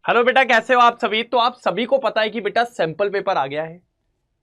Hello बेटा, कैसे हो आप सभी। तो आप सभी को पता है कि बेटा सैंपल पेपर आ गया है।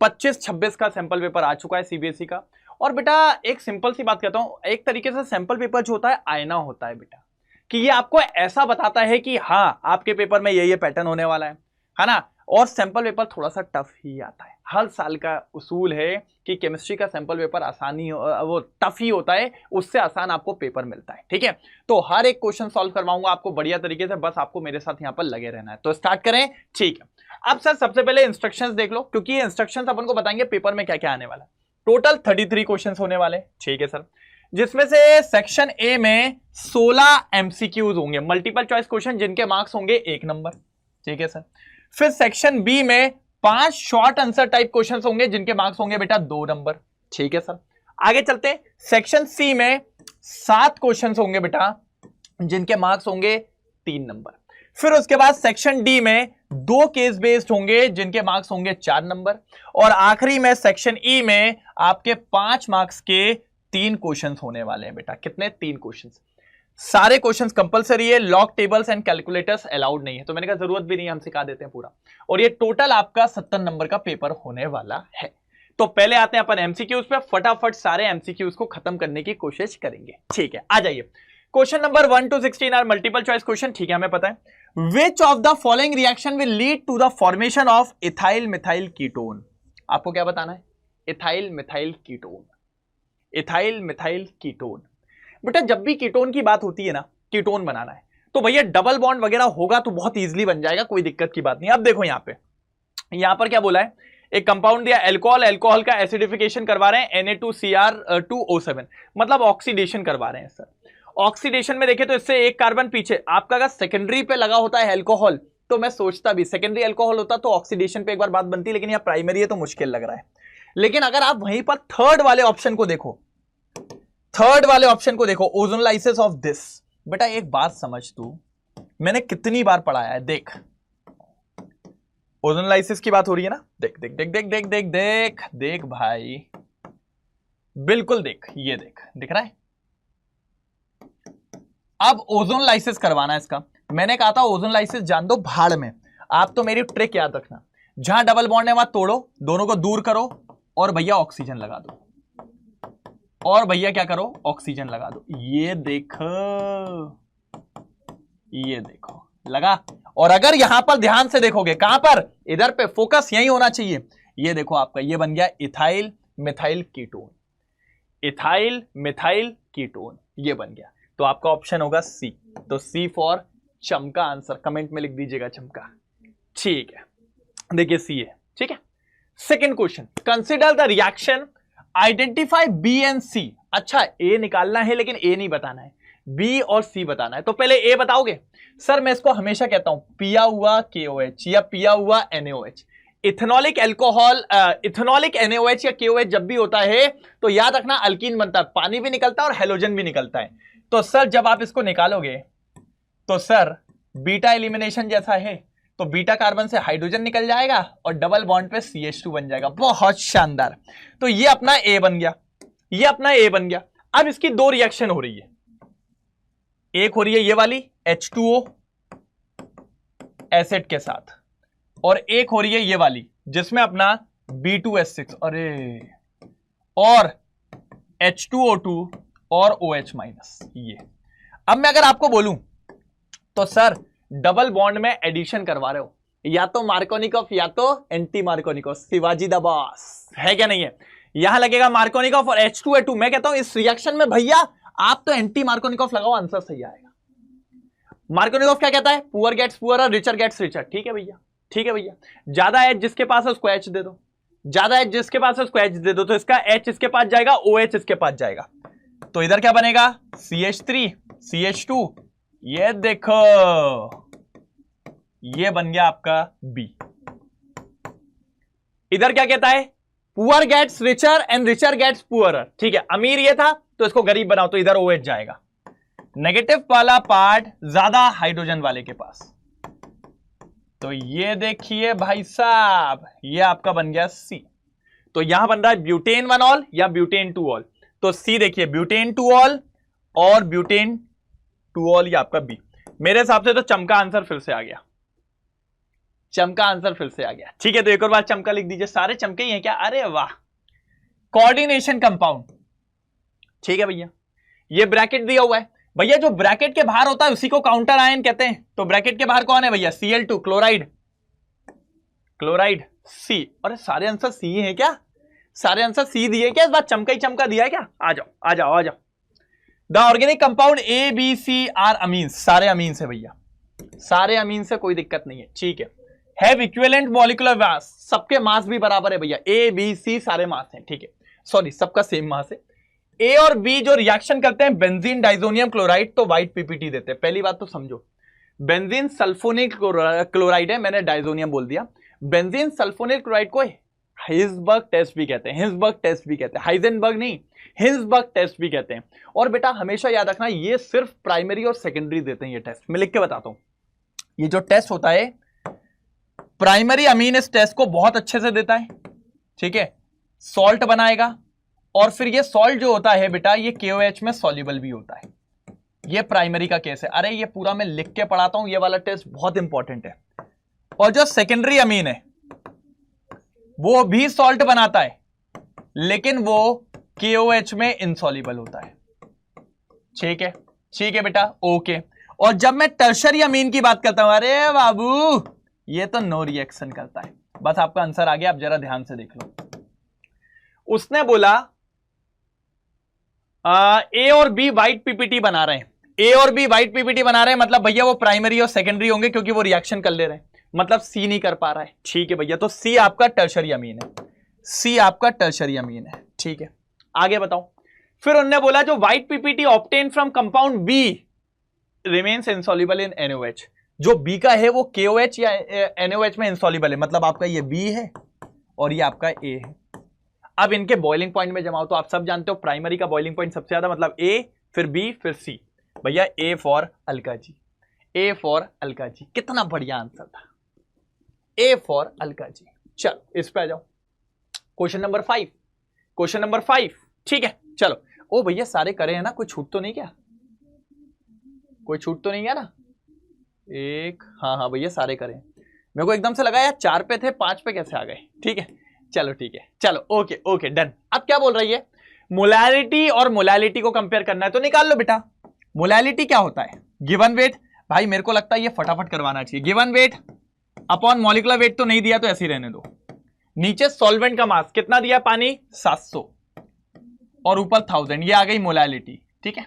25-26 का सैंपल पेपर आ चुका है सीबीएसई का। और बेटा एक सिंपल सी बात कहता हूं, एक तरीके से सैंपल पेपर जो होता है आईना होता है बेटा, कि ये आपको ऐसा बताता है कि हाँ आपके पेपर में ये पैटर्न होने वाला है ना। और सैंपल पेपर थोड़ा सा टफ ही आता है। हर साल का उसूल है कि केमिस्ट्री का सैंपल पेपर आसानी वो टफ ही होता है, उससे आसान आपको पेपर मिलता है। ठीक है, तो हर एक क्वेश्चन सॉल्व करवाऊंगा आपको बढ़िया तरीके से, बस आपको मेरे साथ यहां पर लगे रहना है। तो स्टार्ट करें। ठीक है, अब सर सबसे पहले इंस्ट्रक्शंस देख लो, क्योंकि ये इंस्ट्रक्शंस अपन को बताएंगे पेपर में क्या क्या आने वाला है। टोटल 33 क्वेश्चंस होने वाले। ठीक है सर, जिसमें से सेक्शन ए में 16 एमसीक्यूज होंगे, मल्टीपल चॉइस क्वेश्चन, जिनके मार्क्स होंगे 1 नंबर। ठीक है सर, फिर सेक्शन बी में 5 शॉर्ट आंसर टाइप क्वेश्चंस होंगे, जिनके मार्क्स होंगे बेटा 2 नंबर। ठीक है सर, आगे चलते हैं। सेक्शन सी में 7 क्वेश्चंस होंगे बेटा, जिनके मार्क्स होंगे 3 नंबर। फिर उसके बाद सेक्शन डी में 2 केस बेस्ड होंगे, जिनके मार्क्स होंगे 4 नंबर। और आखिरी में सेक्शन ई में आपके 5 मार्क्स के 3 क्वेश्चंस होने वाले हैं बेटा। कितने? 3 क्वेश्चंस। सारे क्वेश्चंस कंपलसरी है, log tables and calculators allowed नहीं है, तो मैंने कहा जरूरत भी नहीं, हम सिखा देते हैं पूरा। और ये टोटल आपका 70 नंबर का पेपर होने वाला है। तो पहले आते हैं अपन एमसीक्यूज पे, फटाफट सारे एमसीक्यूज को खत्म करने की कोशिश करेंगे। ठीक है, आ जाइए। Question number 1 to 16 are multiple choice question. ठीक है, हमें पता है which of the following reaction will lead to the formation of ethyl methyl ketone. आपको क्या बताना है? Ethyl methyl ketone. Ethyl methyl ketone बेटा, जब भी कीटोन की बात होती है ना, कीटोन बनाना है, तो भैया डबल बॉन्ड वगैरह होगा तो बहुत इजीली बन जाएगा, कोई दिक्कत की बात नहीं। अब देखो यहां पर क्या बोला है, एक कंपाउंड दिया अल्कोहल, अल्कोहल का एसिडिफिकेशन करवा रहे हैं Na2Cr2O7, मतलब ऑक्सीडेशन करवा रहे हैं सर। ऑक्सीडेशन में देखें तो इससे एक कार्बन पीछे, आपका अगर सेकेंडरी पे लगा होता है अल्कोहल, तो मैं सोचता भी सेकेंडरी अल्कोहल होता तो ऑक्सीडेशन पे एक बार बात बनती, लेकिन यहां प्राइमरी है तो मुश्किल लग रहा है। लेकिन अगर आप वहीं पर थर्ड वाले ऑप्शन को देखो, थर्ड वाले ऑप्शन को देखो, ओजोनलाइसिस ऑफ दिस। बेटा एक बात समझ तू, मैंने कितनी बार पढ़ाया है, देख ओजोनलाइसिस की बात हो रही है ना, देख देख देख देख देख देख देख देख भाई, बिल्कुल देख, ये देख, दिख रहा है। अब ओजोनलाइसिस करवाना है इसका। मैंने कहा था ओजोनलाइसिस जान दो भाड़ में, आप तो मेरी ट्रिक याद रखना, जहां डबल बॉन्ड है वहां तोड़ो, दोनों को दूर करो और भैया ऑक्सीजन लगा दो, और भैया क्या करो, ऑक्सीजन लगा दो। ये देखो, ये देखो लगा। और अगर यहां पर ध्यान से देखोगे, कहां पर, इधर पे फोकस यही होना चाहिए। ये देखो आपका ये बन गया ethyl methyl ketone. Ethyl methyl ketone ये बन गया, तो आपका ऑप्शन होगा सी। तो सी फॉर चमका आंसर, कमेंट में लिख दीजिएगा चमका। ठीक है, देखिए सी है। ठीक है, second question, consider the reaction identify B and C. अच्छा ए निकालना है लेकिन ए नहीं बताना है, बी और सी बताना है। तो पहले ए बताओगे। सर मैं इसको हमेशा कहता हूं पिया हुआ KOH या पिया हुआ NaOH। Ethanolic alcohol, ethanolic NaOH या KOH जब भी होता है तो याद रखना अल्कीन बनता है, पानी भी निकलता है और हेलोजन भी निकलता है। तो सर जब आप इसको निकालोगे तो सर बीटा एलिमिनेशन जैसा है, तो बीटा कार्बन से हाइड्रोजन निकल जाएगा और डबल बॉन्ड पे CH2 बन जाएगा। बहुत शानदार। तो ये अपना ए बन गया, ये अपना ए बन गया। अब इसकी 2 रिएक्शन हो रही है, एक हो रही है ये वाली H2O एसिड के साथ, और एक हो रही है ये वाली जिसमें अपना B2S6 अरे और H2O2 और OH माइनस। ये अब मैं अगर आपको बोलूं तो सर डबल बॉन्ड में एडिशन करवा रहे हो, या तो मार्कोनिकॉफ या तो anti Markovnikov, Shivaji the boss है क्या नहीं है। यहां लगेगा मार्कोनिकॉफ और H2A2। मैं कहता हूं इस रिएक्शन में भैया आप तो एंटी मार्कोनिकॉफ लगाओ, आंसर सही आएगा। मार्कोनिकॉफ क्या कहता है, poor gets poor, richer gets richer. ठीक है भैया, ठीक है भैया, ज्यादा एच जिसके पास है उसको एच दे दो, ज्यादा एच जिसके पास है उसको एच दे दो, तो इसका एच इसके पास जाएगा, OH इसके पास जाएगा, तो इधर क्या बनेगा CH3 CH2। ये देखो ये बन गया आपका बी। इधर क्या कहता है, poor gets richer and richer gets poorer. ठीक है, अमीर ये था तो इसको गरीब बनाओ, तो इधर OH जाएगा, नेगेटिव वाला पार्ट ज्यादा हाइड्रोजन वाले के पास। तो ये देखिए भाई साहब, ये आपका बन गया सी। तो यहां बन रहा है ब्यूटेन 1 ऑल या ब्यूटेन 2 ऑल, तो सी देखिए ब्यूटेन 2 ऑल और ब्यूटेन 2 ऑल, ये आपका बी। मेरे हिसाब से तो चमका आंसर फिर से आ गया। चमका आंसर फिर से आ गया। ठीक है, तो एक और बार चमका लिख दीजिए। सारे चमके ही हैं क्या? अरे वाह, कोऑर्डिनेशन कंपाउंड। ठीक है भैया, ये ब्रैकेट दिया हुआ है भैया, जो ब्रैकेट के बाहर होता है उसी को काउंटर आयन कहते हैं। तो ब्रैकेट के बाहर कौन है भैया? Cl2, chloride, chloride C। और सारे आंसर सी है क्या? सारे आंसर सी दिए क्या? इस बार चमका ही चमका दिया है क्या? आ जाओ आ जाओ आ जाओ। The organic compound ABCR amines, सारे अमीन्स है भैया, सारे अमीन से कोई दिक्कत नहीं है। ठीक है, हैव इक्विवेलेंट मॉलिक्यूलर मास, सबके मास भी बराबर है भैया, A B C सारे मास हैं। ठीक है, सॉरी सबका सेम मास है। ए और बी जो रिएक्शन करते हैं बेंजीन डाइजोनियम क्लोराइड, तो व्हाइट पीपीटी देते हैं। पहली बात तो समझो, बेंजीन सल्फोनिक क्लोराइड है, मैंने डाइजोनियम बोल दिया। बेंजीन सल्फोनिक क्लोराइड को हिल्सबर्ग टेस्ट भी कहते हैं, हिल्सबर्ग टेस्ट भी कहते हैं, हाइजेनबर्ग नहीं, हिल्सबर्ग टेस्ट भी कहते हैं। और बेटा हमेशा याद रखना, ये सिर्फ प्राइमरी और सेकेंडरी देते हैं ये टेस्ट। मैं लिख के बताता हूं, ये जो टेस्ट होता है प्राइमरी अमीन इस टेस्ट को बहुत अच्छे से देता है। ठीक है, सॉल्ट बनाएगा, और फिर ये सॉल्ट जो होता है बेटा ये KOH में सॉल्युबल भी होता है। ये प्राइमरी का केस है। अरे ये पूरा मैं लिख के पढ़ाता हूं, ये वाला टेस्ट बहुत इंपॉर्टेंट है। और जो सेकेंडरी अमीन है वो भी सॉल्ट बनाता है, लेकिन वो KOH में इनसॉल्युबल होता है। ठीक है, ठीक है बेटा, ओके। और जब मैं टर्शरी अमीन की बात करता हूं, अरे बाबू ये तो नो रिएक्शन करता है। बस आपका आंसर आ गया, आप जरा ध्यान से देख लो। उसने बोला ए और बी व्हाइट पीपीटी बना रहे हैं, ए और बी व्हाइट पीपीटी बना रहे हैं, मतलब भैया वो प्राइमरी और सेकेंडरी होंगे क्योंकि वो रिएक्शन कर ले रहे हैं, मतलब सी नहीं कर पा रहा है। ठीक है भैया, तो सी आपका टर्शरी अमीन है, सी आपका टर्शरी अमीन है। ठीक है, आगे बताओ। फिर उन्होंने बोला जो white PPT obtain from compound B remains insoluble in NaOH, जो बी का है वो KOH या NaOH में इनसॉल्युबल है, मतलब आपका ये बी है और ये आपका ए है। अब इनके बॉइलिंग पॉइंट में जमाओ, तो आप सब जानते हो प्राइमरी का बॉइलिंग पॉइंट सबसे ज्यादा, मतलब ए, फिर बी, फिर सी। भैया A for Alka ji, A for Alka ji. कितना बढ़िया आंसर था, ए फॉर अलका जी। चलो इस पे आ जाओ, क्वेश्चन नंबर 5, क्वेश्चन नंबर 5। ठीक है, चलो। ओ भैया सारे करे हैं ना, कोई छूट तो नहीं क्या? कोई छूट तो नहीं गया ना? एक, हाँ हाँ भैया सारे करें। मेरे को एकदम से लगा यार 4 पे थे 5 पे कैसे आ गए। ठीक है, चलो ठीक है, चलो ओके ओके डन। अब क्या बोल रही है? मोलैलिटी और मोलैलिटी को कंपेयर करना है, तो निकाल लो बेटा। मोलैलिटी क्या होता है? Given weight. भाई मेरे को लगता है ये फटाफट करवाना चाहिए। Given weight upon molecular weight तो नहीं दिया, तो ऐसे ही रहने दो। नीचे सॉल्वेंट का मास कितना दिया? पानी 700 और ऊपर 1000, ये आ गई मोलैलिटी। ठीक है,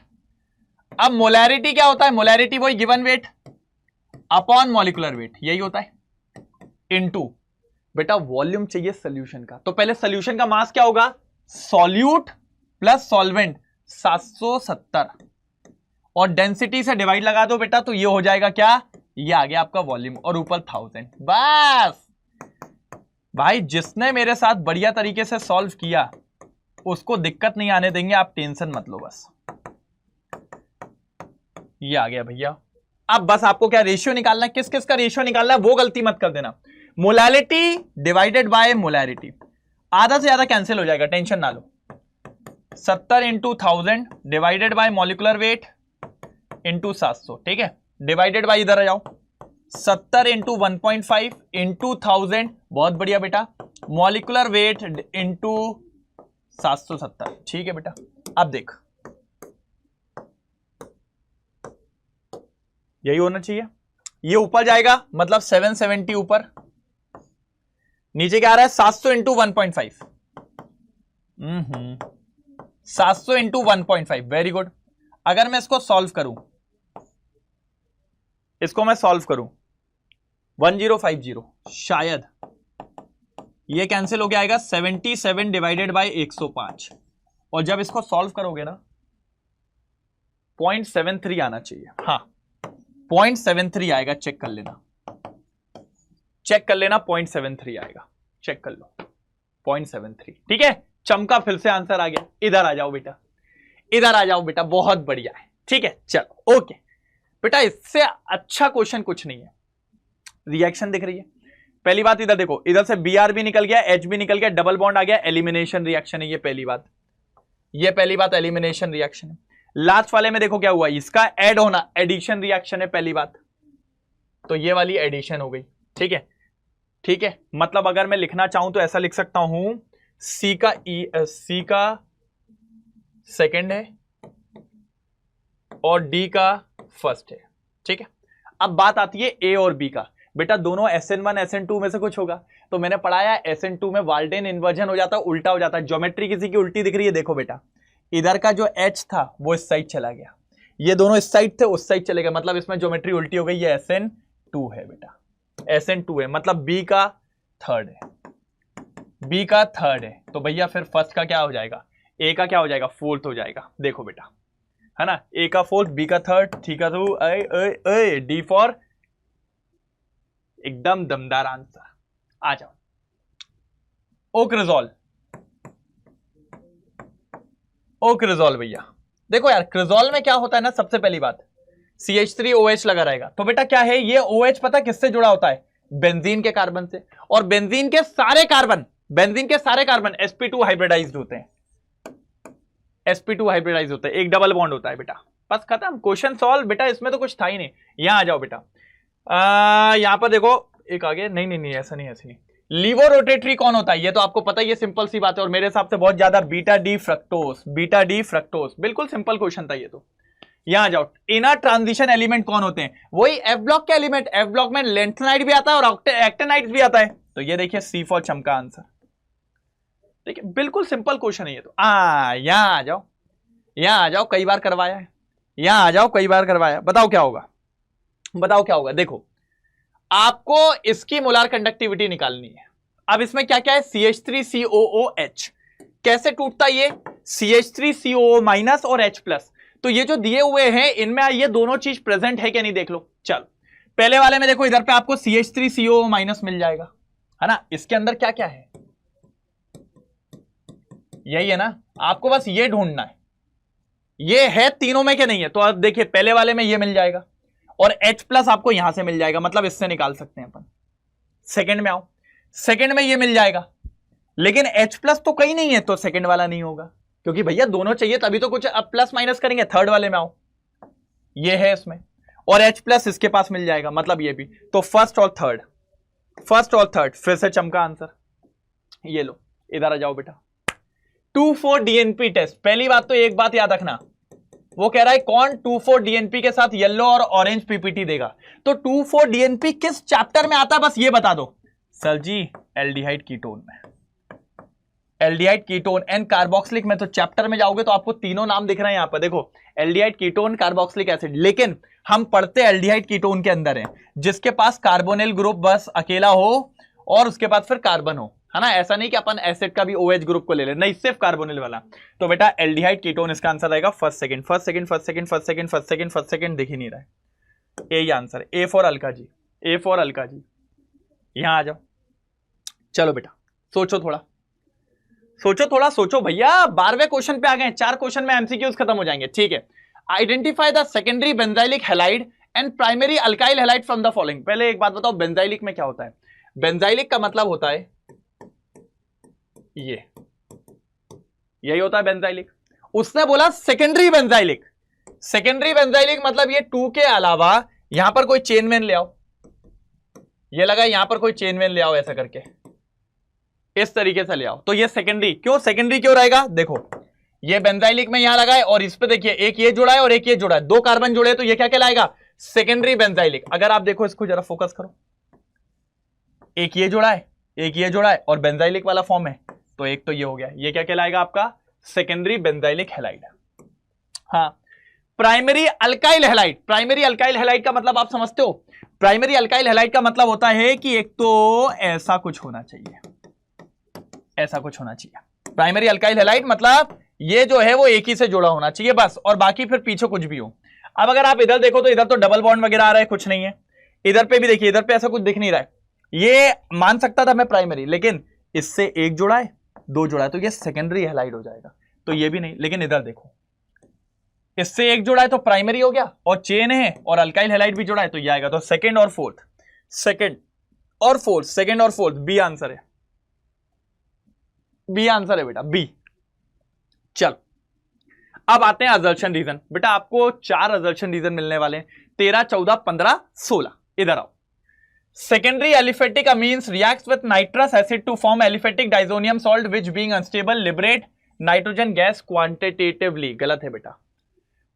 अब मोलैरिटी क्या होता है? मोलैरिटी वही given weight upon molecular weight, यही होता है, इनटू बेटा वॉल्यूम चाहिए सोल्यूशन का। तो पहले सोल्यूशन का मास क्या होगा? सॉल्यूट प्लस सॉल्वेंट 770, और डेंसिटी से डिवाइड लगा दो बेटा, तो ये हो जाएगा क्या? ये आ गया आपका वॉल्यूम, और ऊपर 1000। बस भाई जिसने मेरे साथ बढ़िया तरीके से सॉल्व किया उसको दिक्कत नहीं आने देंगे, आप टेंशन मत लो। बस ये आ गया भैया। अब बस आपको क्या रेशियो निकालना है, किस किस का रेशियो निकालना है, वो गलती मत कर देना। मोलैलिटी डिवाइडेड बाय मोलैरिटी, आधा से ज्यादा कैंसिल हो जाएगा, टेंशन ना लो। 70 into 1000 divided by molecular weight into 700। ठीक है, डिवाइडेड बाय इधर आ जाओ, 70 इंटू 1.5 इंटू 1000, बहुत बढ़िया बेटा, मॉलिक्यूलर वेट इंटू 770। ठीक है बेटा, अब देख यही होना चाहिए। ये ऊपर जाएगा मतलब 770 ऊपर, नीचे क्या आ रहा है? 700 इंटू 1.5, 700 इंटू 1.5, वेरी गुड। अगर मैं इसको सॉल्व करूं, इसको मैं सॉल्व करूं 1050, शायद ये कैंसिल हो गया, आएगा 77 डिवाइडेड बाय 105, और जब इसको सॉल्व करोगे ना 0.73 आना चाहिए। हाँ 0.73 आएगा, चेक कर लेना, चेक कर लेना, 0.73 आएगा, चेक कर लो 0.73। ठीक है, चमका फिर से आंसर आ गया। इधर आ जाओ बेटा, इधर आ जाओ बेटा, बहुत बढ़िया है। ठीक है, चलो ओके बेटा, इससे अच्छा क्वेश्चन कुछ नहीं है। रिएक्शन दिख रही है? पहली बात इधर देखो, इधर से Br भी निकल गया, H भी निकल गया, डबल बॉन्ड आ गया, एलिमिनेशन रिएक्शन है ये पहली बात, ये पहली बात एलिमिनेशन रिएक्शन है। लास्ट वाले में देखो क्या हुआ, इसका ऐड होना एडिशन रिएक्शन है पहली बात, तो ये वाली एडिशन हो गई। ठीक है, ठीक है, मतलब अगर मैं लिखना चाहूं तो ऐसा लिख सकता हूं सी का सेकंड है और डी का फर्स्ट है। ठीक है, अब बात आती है ए और बी का। बेटा दोनों SN1 SN2 में से कुछ होगा, तो मैंने पढ़ाया SN2 में वाल्डेन इन्वर्जन हो जाता है, उल्टा हो जाता है। ज्योमेट्री किसी की उल्टी दिख रही है, देखो बेटा इधर का जो H था वो इस साइड चला गया, ये दोनों इस साइड थे उस साइड चले गए, मतलब इसमें ज्योमेट्री उल्टी हो गई। ये SN2 है बेटा, SN2 है, मतलब बी का थर्ड है, बी का थर्ड है। तो भैया फिर फर्स्ट का क्या हो जाएगा, ए का क्या हो जाएगा, फोर्थ हो जाएगा। देखो बेटा है ना, ए का फोर्थ बी का थर्ड। ठीक है, तो डी फॉर एकदम दमदार आंसर। आ जाओ ओक्रिजोल, ओक्रिजोल भैया देखो यार क्रिजोल में क्या होता है ना, सबसे पहली बात CH3OH लगा रहेगा। तो बेटा क्या है ये OH पता किससे जुड़ा होता है, बेंजीन के कार्बन से, और बेंजीन के सारे कार्बन sp2 हाइब्रिडाइज्ड होते हैं, sp2 हाइब्रिडाइज होता है, एक डबल बॉन्ड होता है बेटा। बस खत्म, क्वेश्चन सॉल्व बेटा, इसमें तो कुछ था ही नहीं। यहां आ जाओ बेटा, यहां पर देखो एक आगे, नहीं ऐसा नहीं, ऐसी नहीं। लीवो रोटेटरी कौन होता है, ये तो आपको पता ही है, सिंपल सी बात है, और मेरे हिसाब से बहुत ज्यादा बीटा डी फ्रक्टोस, बिल्कुल सिंपल क्वेश्चन था ये तो। यहां जाओ, इनर ट्रांजिशन एलिमेंट कौन होते हैं, वही एफ ब्लॉक के एलिमेंट। एफ ब्लॉक में लेंथेनाइट भी आता है और एक्टेनाइट भी आता है, तो ये देखिए सी फॉर चमका आंसर। देखिए बिल्कुल सिंपल क्वेश्चन है ये तो। यहां आ जाओ, कई बार करवाया है, यहां आ जाओ, कई बार करवाया। बताओ क्या होगा, देखो आपको इसकी मोलार कंडक्टिविटी निकालनी है। अब इसमें क्या क्या है, CH3COOH, कैसे टूटता ये, CH3COO माइनस और H प्लस। तो ये जो दिए हुए हैं इनमें ये दोनों चीज प्रेजेंट है क्या नहीं, देख लो। चलो पहले वाले में देखो, इधर पे आपको CH3COO माइनस मिल जाएगा, है ना। इसके अंदर क्या क्या है, यही है ना, आपको बस ये ढूंढना है, ये है तीनों में क्या नहीं है। तो आप देखिए पहले वाले में ये मिल जाएगा, और H प्लस आपको यहां से मिल जाएगा, मतलब इससे निकाल सकते हैं अपन। सेकंड में आओ, सेकंड में ये मिल जाएगा, लेकिन H प्लस तो कहीं नहीं है, तो सेकंड वाला नहीं होगा, क्योंकि भैया दोनों चाहिए तभी तो कुछ अब प्लस माइनस करेंगे। थर्ड वाले में आओ, ये है इसमें, और H प्लस इसके पास मिल जाएगा, मतलब ये भी। तो फर्स्ट और थर्ड फिर से चमका आंसर। ये लो, इधर आ जाओ बेटा। 2,4 DNP टेस्ट, पहली बात तो एक बात याद रखना, वो कह रहा है कौन 2,4 DNP के साथ येलो और ऑरेंज पीपीटी देगा। तो 2,4 DNP किस चैप्टर में आता है, बस ये बता दो। सर जी एल्डिहाइड कीटोन में, एल्डिहाइड कीटोन एंड कार्बोक्सिलिक में। तो चैप्टर में जाओगे तो आपको तीनों नाम दिख रहे हैं यहां पर, देखो एल्डिहाइड कीटोन कार्बोक्सिलिक एसिड। लेकिन हम पढ़ते एल्डिहाइड कीटोन के अंदर है जिसके पास कार्बोनिल ग्रुप बस अकेला हो और उसके बाद फिर कार्बन हो, है ना। ऐसा नहीं कि अपन एसिड का भी OH ग्रुप को ले ले, नहीं सिर्फ कार्बोनिल वाला। तो बेटा एल्डिहाइड कीटोन इसका आंसर आएगा फर्स्ट सेकंड दिख ही नहीं रहा है, यही आंसर। ए फॉर अलका जी, यहां आ जाओ। चलो बेटा सोचो भैया, 12वें क्वेश्चन पे आ गए, 4 क्वेश्चन में MCQs खत्म हो जाएंगे। ठीक है, identify the secondary benzylic halide and primary alkyl halide from the following. पहले एक बात बताओ, बेंजाइलिक में क्या होता है। बेंजाइलिक का मतलब होता है यही होता है बेंजाइलिक। उसने बोला सेकेंडरी बेंजाइलिक मतलब ये 2 के अलावा यहां पर कोई चेन मेन ले आओ, ये लगा यहां पर कोई चेन मेन ले आओ, ऐसा करके इस तरीके से ले आओ। तो ये सेकेंडरी क्यों रहेगा, देखो ये बेंजाइलिक में यहां लगा है, और इस पे देखिए एक ये जुड़ा है और एक ये जुड़ा है, 2 कार्बन जुड़े, तो ये क्या कहलाएगा, सेकेंडरी बेंजाइलिक। अगर आप देखो इसको जरा फोकस करो, एक ये जुड़ा है और बेंजाइलिक वाला फॉर्म है, तो एक तो ये हो गया, ये क्या कहलाएगा आपका सेकेंडरी बेंजाइलिक हैलाइड। हाँ, प्राइमरी अल्काइल हैलाइड का मतलब आप समझते हो। प्राइमरी अल्काइल हैलाइड का मतलब होता है कि एक तो ऐसा कुछ होना चाहिए, प्राइमरी अल्काइल हैलाइड मतलब ये जो है वो एक ही से जुड़ा होना चाहिए बस, और बाकी फिर पीछे कुछ भी हो। अब अगर आप इधर देखो तो इधर तो डबल बॉन्ड वगैरह आ रहा है, कुछ नहीं है। इधर पे भी देखिए, इधर पे ऐसा कुछ दिख नहीं रहा है। ये मान सकता था मैं प्राइमरी, लेकिन इससे एक जुड़ा है, 2 जुड़ा है, तो ये सेकेंडरी हैलाइड हो जाएगा। तो ये भी नहीं, लेकिन इधर देखो इससे एक जुड़ा है तो प्राइमरी हो गया, और चेन है और अल्काइल हैलाइड भी जुड़ा है, तो ये आएगा। तो सेकेंड और फोर्थ बी आंसर है बेटा, बी। चल अब आते हैं असर्शन रीजन। बेटा आपको 4 असर्शन रीजन मिलने वाले हैं, 13, 14, 15, 16। इधर आओ। Secondary aliphatic amines reacts with nitrous acid to form aliphatic diazonium salt which being unstable liberate nitrogen gas quantitatively। गलत है बेटा।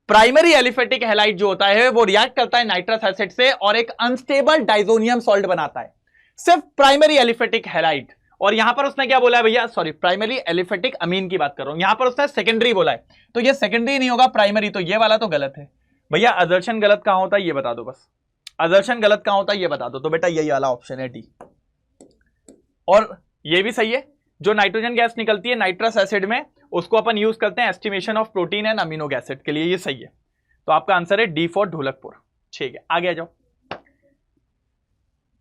प्राइमरी एलिफेटिक हैलाइड जो होता है वो रिएक्ट करता है नाइट्रस एसिड से और एक अनस्टेबल डाइजोनियम सॉल्ट बनाता है, सिर्फ प्राइमरी एलिफेटिक हैलाइड। और यहां पर उसने क्या बोला है भैया, सॉरी प्राइमरी एलिफेटिक अमीन की बात कर रहा हूं, यहां पर उसने सेकेंडरी बोला है, तो ये सेकेंडरी नहीं होगा प्राइमरी, तो ये वाला तो गलत है भैया। असर्शन गलत कहां होता है ये बता दो, बस असर्शन गलत कहां होता है ये बता दो। तो बेटा यही वाला ऑप्शन है डी। और ये भी सही है, जो नाइट्रोजन गैस निकलती है नाइट्रस एसिड में उसको अपन यूज करते हैं estimation of protein and amino acid के लिए, ये सही है। तो आपका आंसर है डी फॉर ढोलकपुर। ठीक है आगे आ जाओ।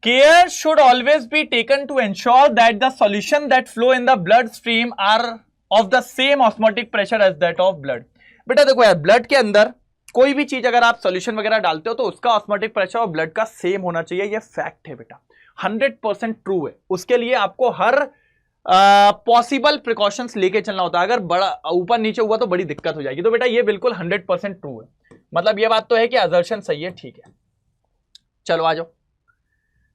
Care should always be taken to ensure that the solution that flow in the blood stream are of the same osmotic pressure as that of blood. बेटा देखो यार, ब्लड के अंदर कोई भी चीज अगर आप सॉल्यूशन वगैरह डालते हो तो उसका ऑस्मोटिक प्रेशर और ब्लड का सेम होना चाहिए, ये फैक्ट है बेटा, 100% ट्रू है। उसके लिए आपको हर पॉसिबल प्रिकॉशंस लेके चलना होता है, अगर बड़ा ऊपर नीचे हुआ तो बड़ी दिक्कत हो जाएगी। तो बेटा ये बिल्कुल 100% ट्रू है, मतलब ये बात तो है कि असर्शन सही है। ठीक है चलो आ जाओ।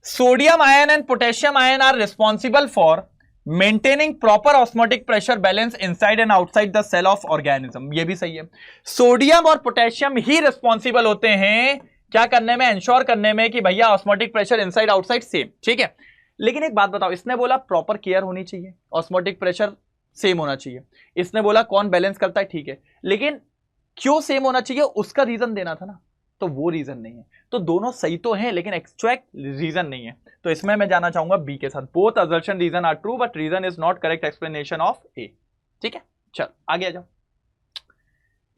Sodium ion and potassium ion are responsible for maintaining proper osmotic pressure balance inside and outside the cell of organism, ये भी सही है। सोडियम और पोटेशियम ही रिस्पॉन्सिबल होते हैं क्या करने में, इंश्योर करने में कि भैया osmotic pressure inside outside same. ठीक है, लेकिन एक बात बताओ, इसने बोला प्रॉपर केयर होनी चाहिए, ऑस्मोटिक प्रेशर सेम होना चाहिए, इसने बोला कौन बैलेंस करता है, ठीक है, लेकिन क्यों सेम होना चाहिए उसका रीजन देना था ना, तो वो रीजन नहीं है। तो दोनों सही तो हैं लेकिन एक्चुअल रीजन नहीं है, तो इसमें मैं जाना चाहूंगा बी के साथ। Both assertion reason are true but reason is not correct explanation of A. ठीक है चल आगे आ जाओ।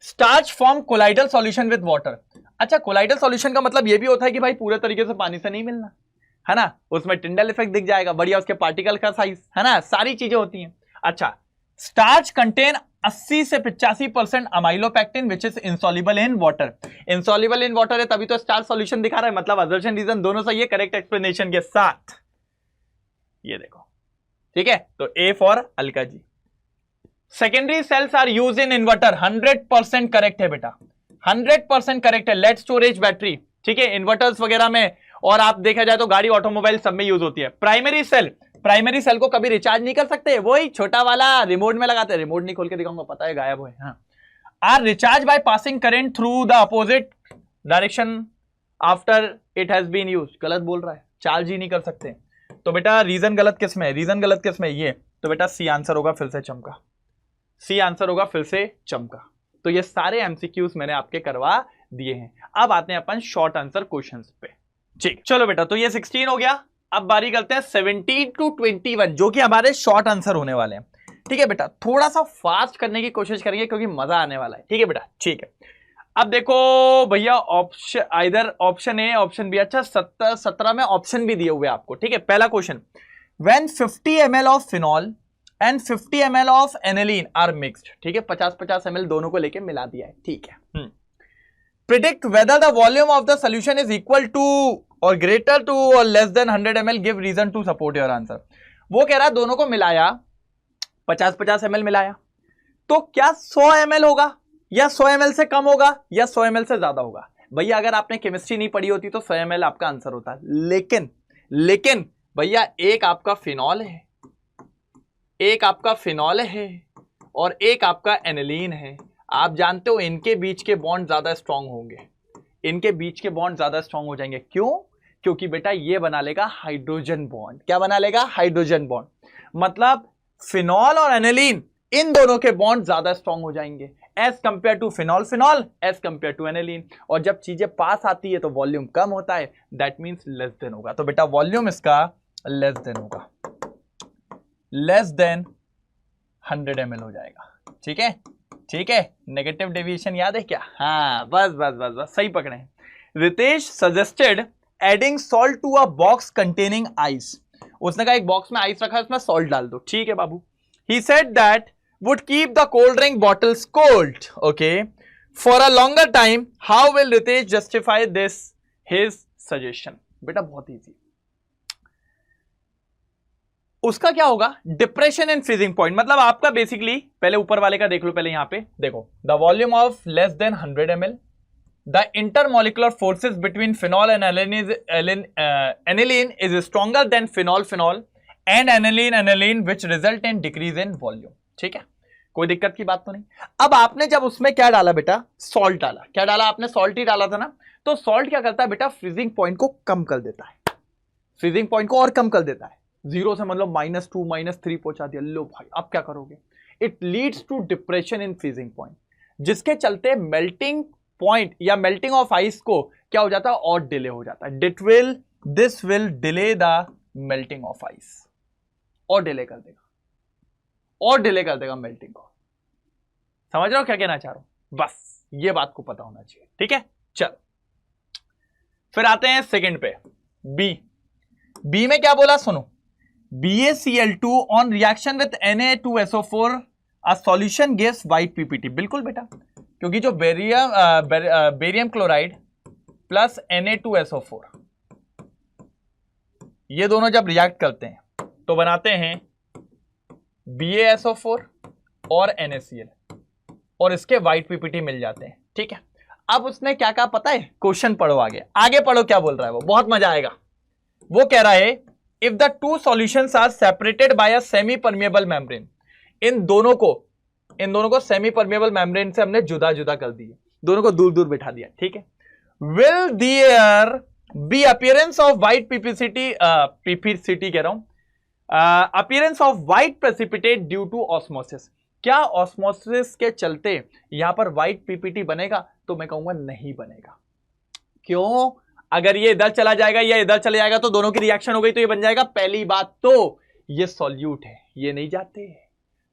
Starch form colloidal solution with water. अच्छा, कोलाइडल सॉल्यूशन का मतलब ये भी होता है कि भाई पूरे तरीके से पानी से नहीं मिलना है ना, उसमें टिंडल इफेक्ट दिख जाएगा, बढ़िया उसके पार्टिकल का साइज है ना, सारी चीजें होती हैं। अच्छा, स्टार्च कंटेन 80 से 85% amylopectin which is insoluble in water. Insoluble in water है तभी तो स्टार्च सॉल्यूशन दिखा रहा है, मतलब असर्शन रीजन दोनों सही है करेक्ट एक्सप्लेनेशन के साथ। ये देखो ठीक है, तो A for Alka ji. Secondary cells are use in inverter, 100% correct है बेटा, 100% करेक्ट है। लेड स्टोरेज बैटरी, ठीक है, इन्वर्टर्स वगैरह में, और आप देखा जाए तो गाड़ी ऑटोमोबाइल सब में यूज होती है। प्राइमरी सेल को कभी रिचार्ज नहीं कर सकते, वही छोटा वाला रिमोट में लगाते हैं, रिमोट नहीं खोल के दिखाऊंगा पता है गायब है। हाँ, are recharge by passing current through the opposite direction after it has been use. गलत बोल रहा है, चार्ज ही नहीं कर सकते। तो बेटा रीजन गलत किसमें है, रीजन गलत किसमें ये, तो बेटा सी आंसर होगा फिर से चमका, सी आंसर होगा फिर से चमका। तो ये सारे एमसीक्यूज मैंने आपके करवा दिए हैं। अब आते हैं अपन शॉर्ट आंसर क्वेश्चंस पे। ठीक, चलो बेटा, तो ये 16 हो गया। अब बारी करते हैं 17 to 21 जो कि हमारे शॉर्ट आंसर होने वाले हैं। ठीक है बेटा, थोड़ा सा फास्ट करने की कोशिश करेंगे क्योंकि मजा आने वाला है। ठीक है बेटा, ठीक है। अब देखो भैया, option either option A option B. अच्छा, 17 में ऑप्शन भी दिए हुए आपको। ठीक है, पहला question, when 50 ml of phenol and 50 ml of aniline are mixed. ठीक है, 50-50 ml दोनों को लेके मिला दिया है। ठीक है, predict whether the volume of the solution is equal to और ग्रेटर टू और less than 100 ml, give reason to support your answer. वो कह रहा है दोनों को मिलाया, 50-50 ml मिलाया, तो क्या 100 ml होगा या 100 ml से कम होगा या 100 ml से ज्यादा होगा। भैया अगर आपने केमिस्ट्री नहीं पढ़ी होती तो 100 ml आपका आंसर होता है, लेकिन भैया एक आपका फिनॉल है, एक आपका फिनॉल है और एक आपका एनिलीन है। आप जानते हो इनके बीच के बॉन्ड ज्यादा स्ट्रांग होंगे, इनके बीच के बॉन्ड ज्यादा स्ट्रांग हो जाएंगे। क्यों? क्योंकि बेटा ये बना लेगा हाइड्रोजन बॉन्ड। क्या बना लेगा? Hydrogen bond. मतलब फिनॉल और एनिलीन इन दोनों के बॉन्ड ज्यादा स्ट्रांग हो जाएंगे as compare to phenol as compare to aniline. और जब चीजें पास आती है तो वॉल्यूम कम होता है, दैट मींस लेस देन होगा। तो बेटा वॉल्यूम इसका लेस देन होगा, लेस देन 100 ml हो जाएगा। ठीक है, ठीक है, नेगेटिव डेविएशन याद है क्या? हाँ, बस सही पकड़े। Ritesh suggested adding salt to a box containing ice. उसने कहा एक बॉक्स में आइस रखा है, उसमें सॉल्ट डाल दो। ठीक है बाबू। He said that would keep the cold drink bottles cold, okay, for a longer time. How will Ritesh justify this his suggestion? बेटा बहुत इजी, उसका क्या होगा? Depression and freezing point. मतलब आपका बेसिकली, पहले ऊपर वाले का देख लो, पहले यहां पे देखो, the volume of less than 100 ml the intermolecular forces between phenol and aniline is stronger than phenol and aniline which result in decrease in volume. ठीक है, कोई दिक्कत की बात तो नहीं। अब आपने जब उसमें क्या डाला बेटा, सॉल्ट डाला। क्या डाला आपने, सॉल्ट ही डाला था ना। तो सॉल्ट क्या करता है बेटा, फ्रीजिंग पॉइंट को कम कर देता है, फ्रीजिंग पॉइंट को और कम कर देता है। 0 से मतलब -2 -3 पहुंचा दिया। लो भाई अब क्या करोगे, it leads to depression in freezing point, जिसके चलते मेल्टिंग पॉइंट या मेल्टिंग ऑफ आइस को क्या हो जाता है, और डिले हो जाता है। This will delay the melting of ice, और डिले कर देगा, और डिले कर देगा मेल्टिंग को। समझ रहे हो क्या कहना चाह रहा हूं, बस ये बात को पता होना चाहिए। ठीक है, चल फिर आते हैं सेकंड पे। बी में क्या बोला सुनो, BaCl2 on reaction with Na2SO4 a solution gives white PPT. बिल्कुल बेटा, क्योंकि जो बेरियम क्लोराइड प्लस Na2SO4 ये दोनों जब रिएक्ट करते हैं तो बनाते हैं BaSO4 और NaCl, और इसके व्हाइट पीपीटी मिल जाते हैं। ठीक है, अब उसने क्या कहा पता है, क्वेश्चन पढ़ो, आगे पढ़ो क्या बोल रहा है वो, बहुत मजा आएगा। वो कह रहा है if the two solutions are separated by a semi permeable membrane, इन दोनों को सेमी परमिएबल मेम्ब्रेन से हमने जुदा जुदा कर दिया, दोनों को दूर दूर बैठा दिया। ठीक है, will there be appearance of white PPT कह रहा हूं, appearance of white precipitate due to osmosis. क्या ऑस्मोसिस के चलते यहां पर व्हाइट पीपीटी बनेगा, तो मैं कहूंगा नहीं बनेगा। क्यों, अगर ये इधर चला जाएगा या इधर चले जाएगा तो दोनों की रिएक्शन हो गई तो ये बन जाएगा। पहली बात तो ये सॉल्यूट है, ये नहीं जाते,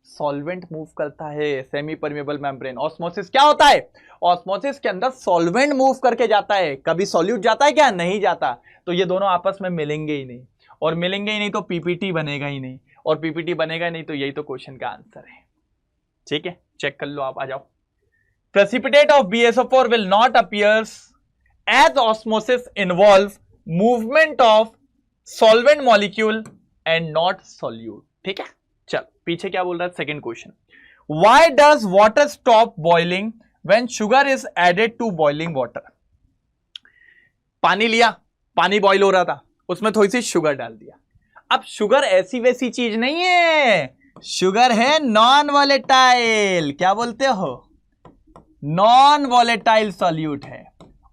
सॉल्वेंट मूव करता है सेमी परमिएबल मेम्ब्रेन। ऑस्मोसिस क्या होता है, ऑस्मोसिस के अंदर सॉल्वेंट मूव करके जाता है, कभी सॉल्यूट जाता है क्या, नहीं जाता। तो ये दोनों आपस में मिलेंगे ही नहीं, और मिलेंगे ही नहीं तो पीपीटी बनेगा ही नहीं, और पीपीटी बनेगा ही नहीं तो यही तो क्वेश्चन का आंसर है। ठीक है, चेक कर लो आप, आ जाओ। Precipitate of BaSO4 will not appear as osmosis involve movement of solvent molecule and not solute। ठीक है, चल पीछे क्या बोल रहा है, second question. Why does water stop boiling when sugar is added to boiling water? पानी लिया, पानी बॉईल हो रहा था, उसमें थोड़ी सी शुगर डाल दिया। अब शुगर ऐसी वैसी चीज नहीं है, शुगर है नॉन वॉलेटाइल। क्या बोलते हो, नॉन वॉलेटाइल सॉल्यूट है।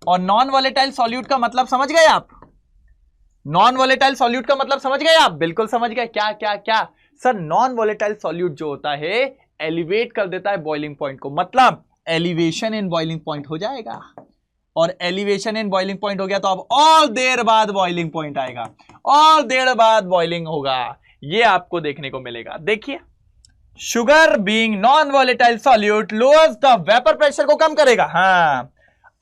और नॉन वॉलेटाइल सॉल्यूट का मतलब समझ गए आप, नॉन वॉलेटाइल सॉल्यूट का मतलब समझ गए आप, बिल्कुल समझ गए। क्या क्या क्या सर, नॉन वॉलेटाइल सॉल्यूट जो होता है एलिवेट कर देता है बॉइलिंग पॉइंट को, मतलब एलिवेशन इन बॉइलिंग पॉइंट हो जाएगा, और एलिवेशन इन बॉइलिंग पॉइंट हो गया तो अब और देर बाद बॉइलिंग पॉइंट आएगा, और देर बाद बॉइलिंग होगा, ये आपको देखने को मिलेगा। देखिए, sugar being non volatile solute lowers the vapour pressure को कम करेगा, हाँ,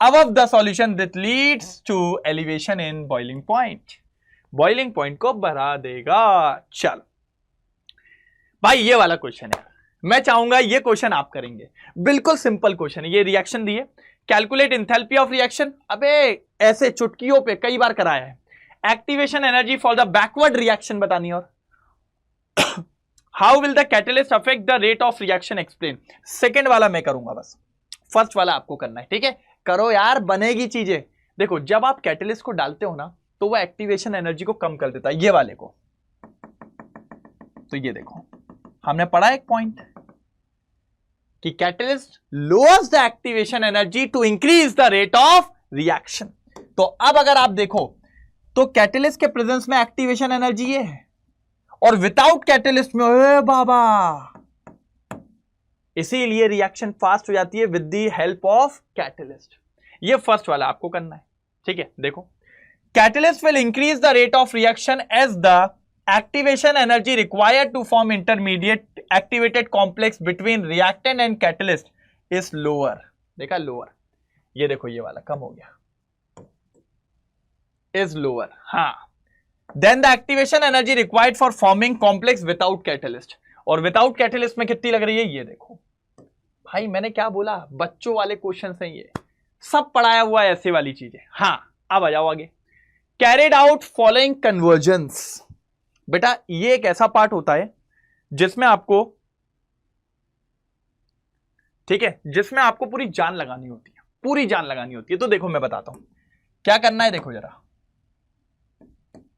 above the solution that leads to elevation in boiling point, boiling point को बढ़ा देगा। चल भाई ये वाला क्वेश्चन है, मैं चाहूंगा ये क्वेश्चन आप करेंगे, बिल्कुल सिंपल क्वेश्चन है। ये रिएक्शन दिए, कैलकुलेट एंथैल्पी ऑफ रिएक्शन, अबे ऐसे चुटकियों पे कई बार कराया है। Activation energy for the backward reaction बतानी, और how will the catalyst affect the rate of reaction explain. Second वाला मैं करूंगा, बस फर्स्ट वाला आपको करना है। ठीक है, करो यार, बनेगी चीजें। देखो, जब आप कैटलिस्ट को डालते हो ना तो वो एक्टिवेशन एनर्जी को कम कर देता है, ये वाले को। तो ये देखो, हमने पढ़ा एक पॉइंट कि catalyst lowers the activation energy to increase the rate of reaction. तो अब अगर आप देखो तो कैटलिस्ट के प्रेजेंस में एक्टिवेशन एनर्जी ये है, और विदाउट कैटलिस्ट में ओए बाबा, इसीलिए रिएक्शन फास्ट हो जाती है with the help of catalyst. ये फर्स्ट वाला आपको करना है। ठीक है, देखो, catalyst will increase the rate of reaction as the activation energy required to form intermediate activated complex between reactant and catalyst is lower. देखा, लोअर, ये देखो ये वाला कम हो गया, इज लोअर, हाँ, then the activation energy required for forming complex without catalyst. और विदाउट कैटलिस्ट में कितनी लग रही है, ये देखो भाई, मैंने क्या बोला, बच्चों वाले क्वेश्चन हैं ये, सब पढ़ाया हुआ है ऐसे वाली चीजें। हाँ, अब आ जाओ आगे। कैरिड आउट फॉलोइंग कन्वर्जेंस, बेटा ये एक ऐसा पार्ट होता है जिसमें आपको, ठीक है, जिसमें आपको पूरी जान लगानी होती है, पूरी जान लगानी होती है। तो देखो मैं बताता हूं क्या करना है। देखो जरा,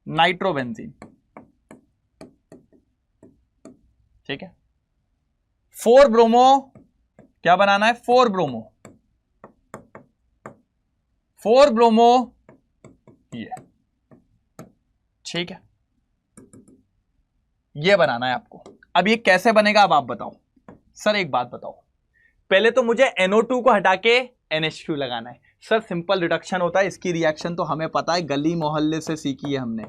नाइट्रोबेंजीन, ठीक है, 4 ब्रोमो, क्या बनाना है, 4 ब्रोमो, 4 ब्रोमो, ये, ठीक है, ये बनाना है आपको। अब ये कैसे बनेगा अब आप बताओ। सर एक बात बताओ, पहले तो मुझे NO2 को हटा के NH2 लगाना है। सर सिंपल रिडक्शन होता है, इसकी रिएक्शन तो हमें पता है, गली मोहल्ले से सीखी है हमने।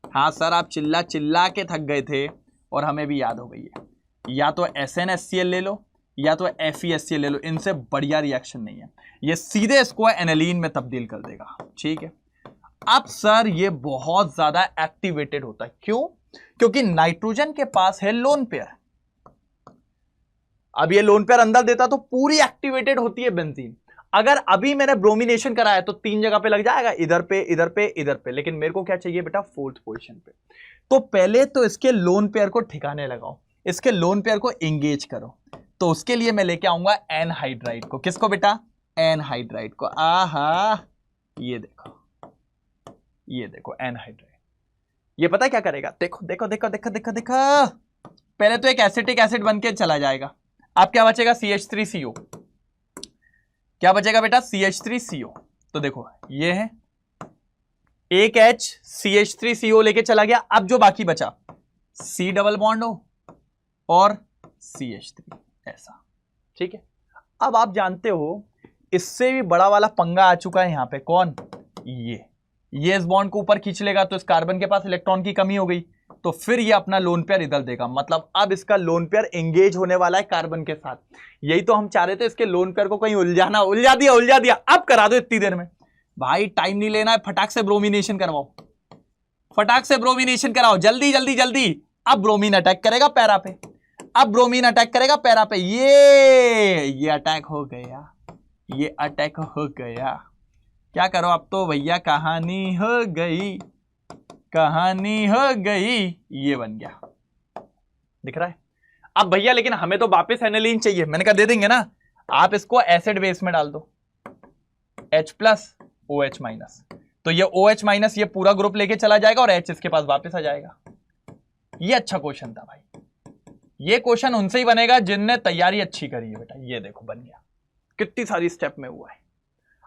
हाँ सर, आप चिल्ला चिल्ला के थक गए थे और हमें भी याद हो गई है। या तो SnHCl ले लो या तो FeHCl ले लो, इनसे बढ़िया रिएक्शन नहीं है। ये सीधे इसको एनिलीन में तब्दील कर देगा, ठीक है। अब सर ये बहुत ज्यादा एक्टिवेटेड होता है, क्यों? क्योंकि नाइट्रोजन के पास है लोन पेयर। अब ये लोन पेयर अंदर देता तो पूरी एक्टिवेटेड होती है बेंजीन। अगर अभी मैंने ब्रोमिनेशन कराया तो 3 जगह पे लग जाएगा, इधर पे, इधर पे, इधर पे, लेकिन मेरे को क्या चाहिए बेटा, 4th पोजीशन पे। तो पहले तो इसके लोन पेयर को ठिकाने लगाओ, इसके लोन पेयर को एंगेज करो। तो उसके लिए मैं लेके आऊंगा एनहाइड्राइड को। किसको बेटा, एनहाइड्राइड को। आहा, ये देखो, ये देखो एनहाइड्राइड। ये पता है क्या करेगा, देखो देखो देखो देखो देखो देखो, पहले तो एक एसिटिक एसिड बन के चला जाएगा। अब क्या बचेगा, CH3CO। क्या बचेगा बेटा, CH3CO। तो देखो ये है एक H, CH3CO लेके चला गया। अब जो बाकी बचा, C डबल बॉन्ड हो और CH3, ऐसा, ठीक है। अब आप जानते हो इससे भी बड़ा वाला पंगा आ चुका है यहां पे। कौन, ये इस बॉन्ड को ऊपर खींच लेगा तो इस कार्बन के पास इलेक्ट्रॉन की कमी हो गई, तो फिर ये अपना लोन पेयर इधर देगा। मतलब अब इसका लोन पेयर एंगेज होने वाला है कार्बन के साथ। यही तो हम चाह रहे थे, इसके लोन पेयर को कहीं उलझाना, उलझा दिया, उलझा दिया। अब करा दो इतनी देर में। भाई टाइम नहीं लेना है, फटाक से ब्रोमिनेशन करवाओ, फटाक से ब्रोमिनेशन कराओ, जल्दी जल्दी जल्दी। अब ब्रोमीन अटैक करेगा पैरा पे, अब ब्रोमीन अटैक करेगा पैरा पे। ये अटैक हो गया, ये अटैक हो गया। क्या करो अब तो भैया, कहानी हो गई, कहानी हो गई। ये बन गया, दिख रहा है। अब भैया लेकिन हमें तो वापस एनिलीन चाहिए। मैंने कहा दे देंगे ना, आप इसको एसिड बेस में डाल दो, H+ OH-। तो ये OH- ये पूरा ग्रुप लेके चला जाएगा और H इसके पास वापस आ जाएगा। ये अच्छा क्वेश्चन था भाई, ये क्वेश्चन उनसे ही बनेगा जिनने तैयारी अच्छी करी है बेटा। ये देखो बन गया, कितनी सारी स्टेप में हुआ है।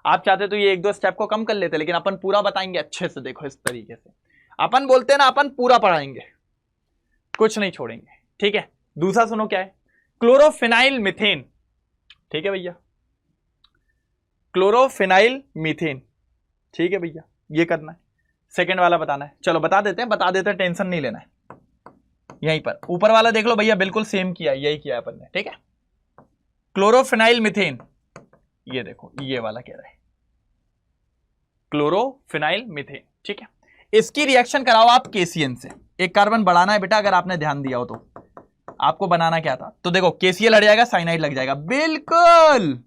आप चाहते तो ये 1-2 स्टेप को कम कर लेते, लेकिन अपन पूरा बताएंगे अच्छे से। देखो इस तरीके से अपन बोलते हैं ना, अपन पूरा पढ़ाएंगे, कुछ नहीं छोड़ेंगे, ठीक है। दूसरा सुनो क्या है, क्लोरोफिनाइल मीथेन, ठीक है भैया, क्लोरोफिनाइल मीथेन, ठीक है भैया, ये करना है। सेकंड वाला बताना है, चलो बता देते हैं, टेंशन नहीं लेना है। यहीं पर ऊपर वाला देख लो भैया, बिल्कुल सेम किया, यही किया अपन ने, ठीक है। क्लोरोफिनाइल मीथेन, ये देखो ये वाला कह रहा है क्लोरोफिनाइल मीथेन, ठीक है। इसकी रिएक्शन कराओ आप KCN से। एक कार्बन बढ़ाना है बेटा, अगर आपने ध्यान दिया हो तो। आपको बनाना क्या था, तो देखो KCl हट जाएगा, साइनाइड लग जाएगा, बिल्कुल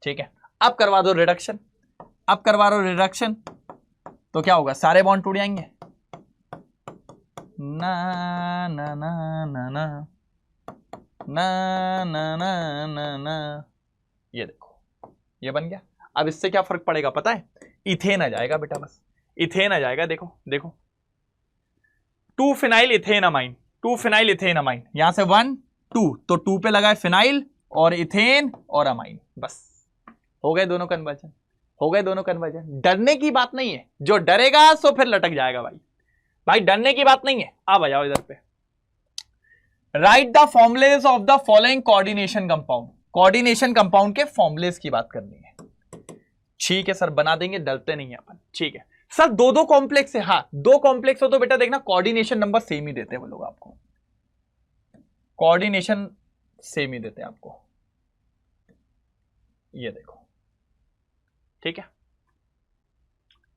ठीक है। अब करवा दो रिडक्शन, अब करवा दो रिडक्शन, तो क्या होगा, सारे बॉन्ड टूट जाएंगे। ना ना ना ना ना ना ना ना ना ना, ये देखो ये बन गया। अब इससे क्या फर्क पड़ेगा पता है, इथेन आ जाएगा बेटा, बस इथेन आ जाएगा। देखो देखो 2 phenyl ethane amine, 2 phenyl ethane amine, यहां से 1 2, तो 2 पे लगा है फिनाइल और इथेन और अमाइन, बस हो गए दोनों कन्वर्जन, हो गए दोनों कन्वर्जन। डरने की बात नहीं है, जो डरेगा सो फिर लटक जाएगा भाई, भाई डरने की बात नहीं है। अब आ जाओ इधर पे, right the formulas of the following coordination compound. Coordination compound के फॉर्मुलेज की बात करनी है, ठीक है सर बना देंगे, डरते नहीं है अपन, ठीक है सर। 2-2 कॉम्प्लेक्स है, हाँ 2 कॉम्प्लेक्स हो तो बेटा देखना कोऑर्डिनेशन नंबर सेम ही देते हैं वो लोग आपको, कोऑर्डिनेशन सेम ही देते हैं आपको, ये देखो ठीक है।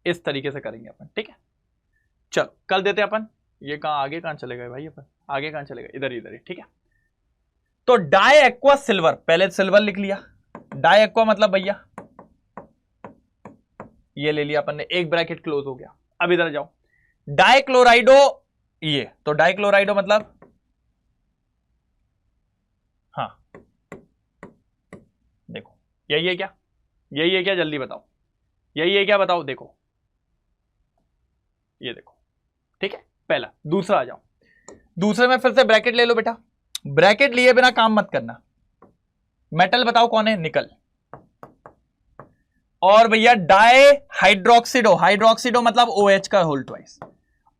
इस तरीके से करेंगे अपन, ठीक है। चलो कल देते हैं अपन। ये कहां आगे कहां चले गए भाई, अपन आगे कहां चले गए, इधर ही, ठीक है। तो डाई एक्वा सिल्वर, पहले सिल्वर लिख लिया, डाई एक्वा मतलब भैया ये ले लिया अपन ने, एक ब्रैकेट क्लोज हो गया। अब इधर जाओ, डाइक्लोराइडो, ये तो डाइक्लोराइडो मतलब हाँ यही है क्या? यही है क्या? जल्दी बताओ, यही है क्या? बताओ। देखो ये देखो, ठीक है पहला। दूसरा आ जाओ, दूसरे में फिर से ब्रैकेट ले लो बेटा, ब्रैकेट लिए बिना काम मत करना। मेटल बताओ कौन है? निकल। और भैया डाई हाइड्रोक्सिडो, हाइड्रोक्सिडो मतलब OH का होल ट्वाइस।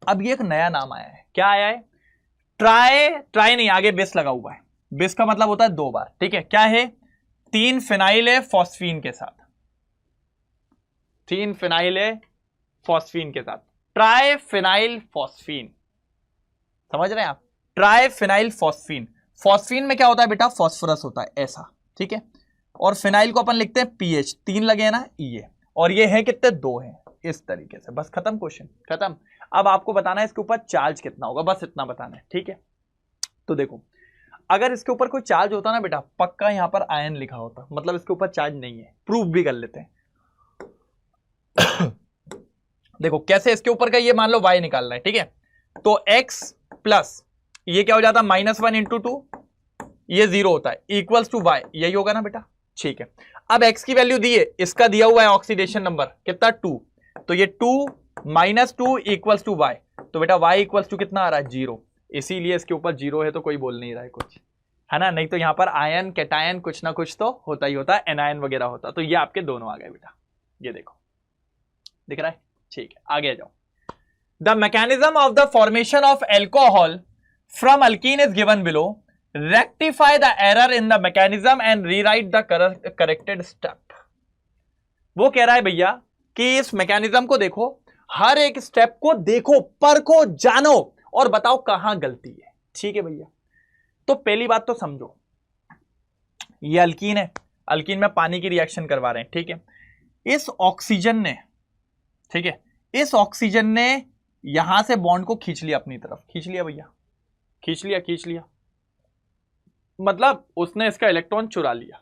अब ये एक नया नाम आया है, क्या आया है? ट्राई, ट्राई नहीं, आगे बिस लगा हुआ है, बिस का मतलब होता है 2 बार, ठीक है। क्या है? 3 फिनाइल फॉस्फीन के साथ, 3 फिनाइल फॉस्फीन के साथ, ट्राई फिनाइल फॉस्फीन। समझ रहे हैं आप? Try phenyl phosphine. फॉस्फीन में क्या होता है बेटा? फॉस्फोरस होता है ऐसा, ठीक है। और फिनाइल को अपन लिखते हैं PH, 3 लगे हैं ना ये, और ये है कितने? 2 हैं, इस तरीके से। बस खत्म, क्वेश्चन खत्म। अब आपको बताना है इसके ऊपर चार्ज कितना होगा, बस इतना बताना है, ठीक है। तो देखो, अगर इसके ऊपर कोई चार्ज होता ना बेटा, पक्का यहां पर आयन लिखा होता, मतलब इसके ऊपर चार्ज नहीं है। प्रूफ भी कर लेते हैं। देखो कैसे, इसके ऊपर का ये मान लो y निकालना है, ठीक है। तो x प्लस ये क्या हो जाता है? -1 × 2, ये 0 होता है, इक्वल्स टू y, यही होगा ना बेटा, ठीक है। अब x की वैल्यू दी है, इसका दिया हुआ है ऑक्सीडेशन नंबर कितना? 2, तो ये 2 - 2 इक्वल्स टू y, तो बेटा y इक्वल्स टू कितना आ रहा है? 0। इसीलिए इसके ऊपर 0 है, तो कोई बोल नहीं रहा है कुछ, है ना। नहीं तो यहां पर आयन कैटायन कुछ ना कुछ तो होता ही होता है, एनायन वगैरह होता। तो ये आपके दोनों आ गए बेटा, ये देखो दिख रहा है, ठीक है। आगे जाओ। The mechanism of the formation of alcohol from alkene is given below, rectify the error in the mechanism and rewrite the corrected step. वो कह रहा है भैया कि इस मैकेनिज्म को देखो, हर एक स्टेप को देखो, परखो, जानो और बताओ कहां गलती है, ठीक है भैया। तो पहली बात तो समझो, ये अल्कीन है, अल्कीन में पानी की रिएक्शन करवा रहे हैं, ठीक है। इस ऑक्सीजन ने, ठीक है, इस ऑक्सीजन ने यहां से बॉन्ड को खींच लिया अपनी तरफ, खींच लिया भैया, खींच लिया, खींच लिया, मतलब उसने इसका इलेक्ट्रॉन चुरा लिया।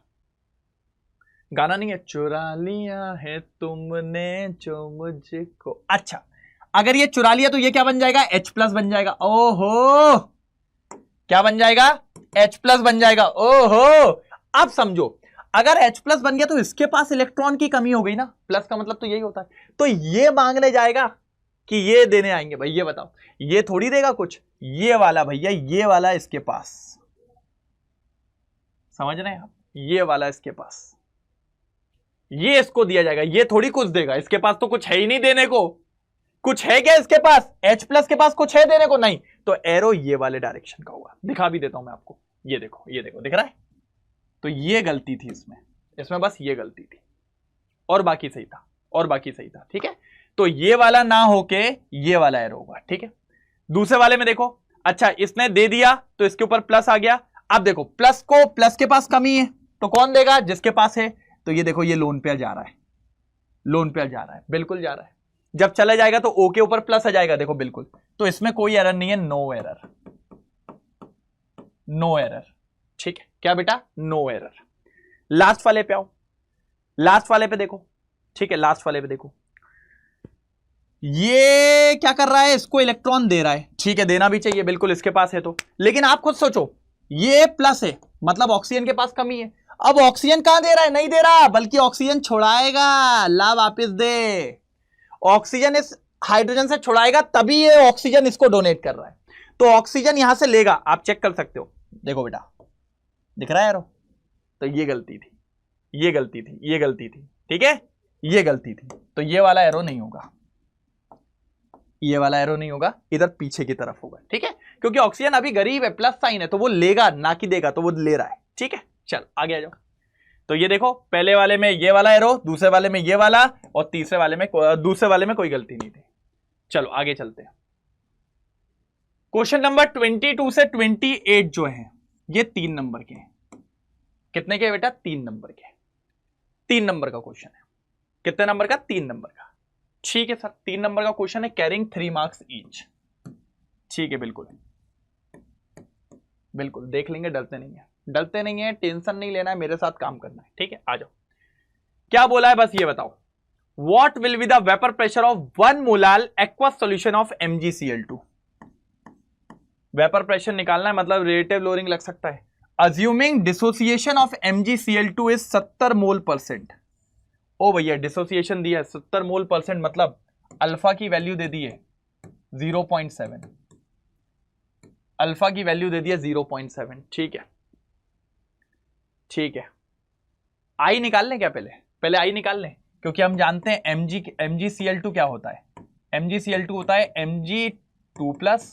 गाना नहीं है, चुरा लिया है तुमने जो मुझको। अच्छा, अगर ये चुरा लिया तो ये क्या बन जाएगा? H+ बन जाएगा। ओहो, क्या बन जाएगा? H+ बन जाएगा। ओहो, अब समझो, अगर H+ बन गया तो इसके पास इलेक्ट्रॉन की कमी हो गई ना, प्लस का मतलब तो यही होता है। तो ये मांगने जाएगा कि ये देने आएंगे भाई, ये बताओ, ये थोड़ी देगा कुछ, ये वाला भैया, ये वाला इसके पास, समझ रहे हैं आप? ये वाला इसके पास, ये इसको दिया जाएगा, ये थोड़ी कुछ देगा, इसके पास तो कुछ है ही नहीं देने को। कुछ है क्या इसके पास? H+ के पास कुछ है देने को? नहीं। तो एरो ये वाले डायरेक्शन का होगा, दिखा भी देता हूं मैं आपको, ये देखो, ये देखो, दिख रहा है? तो ये गलती थी इसमें, इसमें बस ये गलती थी, और बाकी सही था, और बाकी सही था, ठीक है। तो ये वाला ना होके ये वाला एरो होगा, ठीक है। दूसरे वाले में देखो, अच्छा इसने दे दिया तो इसके ऊपर प्लस आ गया। अब देखो, प्लस को, प्लस के पास कमी है तो कौन देगा? जिसके पास है। तो ये देखो, ये लोन पे जा रहा है, लोन पे जा रहा है, बिल्कुल जा रहा है। जब चला जाएगा तो O के ऊपर प्लस आ जाएगा, देखो बिल्कुल। तो इसमें कोई एरर नहीं है, नो एरर, नो एरर, ठीक है। क्या बेटा? No error. लास्ट वाले पे आओ, लास्ट वाले पे देखो, ठीक है, लास्ट वाले पे देखो, ये क्या कर रहा है? इसको इलेक्ट्रॉन दे रहा है, ठीक है, देना भी चाहिए, बिल्कुल इसके पास है तो। लेकिन आप खुद सोचो, ये प्लस है, मतलब ऑक्सीजन के पास कमी है। अब ऑक्सीजन कहां दे रहा है? नहीं दे रहा, बल्कि ऑक्सीजन छुड़ाएगा, ला वापस दे। ऑक्सीजन इस हाइड्रोजन से छुड़ाएगा, तभी ये ऑक्सीजन इसको डोनेट कर रहा है। तो ऑक्सीजन यहां से लेगा, आप चेक कर सकते हो, देखो बेटा, दिख रहा है यारो? तो ये गलती थी, ये गलती थी, ये गलती थी, ठीक है, ये गलती थी। तो ये वाला एरो नहीं होगा, ये वाला एरो नहीं होगा, इधर पीछे की तरफ होगा, ठीक है। क्योंकि ऑक्सीजन अभी गरीब है, प्लस साइन है, तो वो लेगा ना कि देगा, तो वो ले रहा है, ठीक है। चल आगे आ जाओ। तो ये देखो, पहले वाले में ये वाला एरो, दूसरे वाले में ये वाला, और तीसरे वाले में, दूसरे वाले में कोई गलती नहीं थी। चलो आगे चलते हैं। क्वेश्चन नंबर 22 से 28 जो है, ये 3 नंबर के हैं। कितने के बेटा? 3 नंबर के, 3 नंबर का क्वेश्चन है। कितने नंबर का? 3 नंबर का, ठीक है सर। 3 नंबर का क्वेश्चन है, कैरिंग 3 मार्क्स ईच, ठीक है, बिल्कुल बिल्कुल देख लेंगे, डरते नहीं है, डरते नहीं है, टेंशन नहीं लेना है, मेरे साथ काम करना है, ठीक है। आ जाओ, क्या बोला है बस ये बताओ। What will be the vapour pressure of 1 molar aqueous solution of MgCl2। Vapour pressure निकालना है, मतलब रिलेटिव लोअरिंग लग सकता है। Assuming dissociation of MgCl2 is 70 मोल%। ओ भैया डिसोसिएशन दिया है 70 मोल%, मतलब अल्फा की वैल्यू दे दी है 0.7, अल्फा की वैल्यू दे दी है 0.7। ठीक है, ठीक है। आई निकाल लें क्या? पहले आई निकाल लें, क्योंकि हम जानते हैं MgCl2 क्या होता है। MgCl2 होता है Mg2+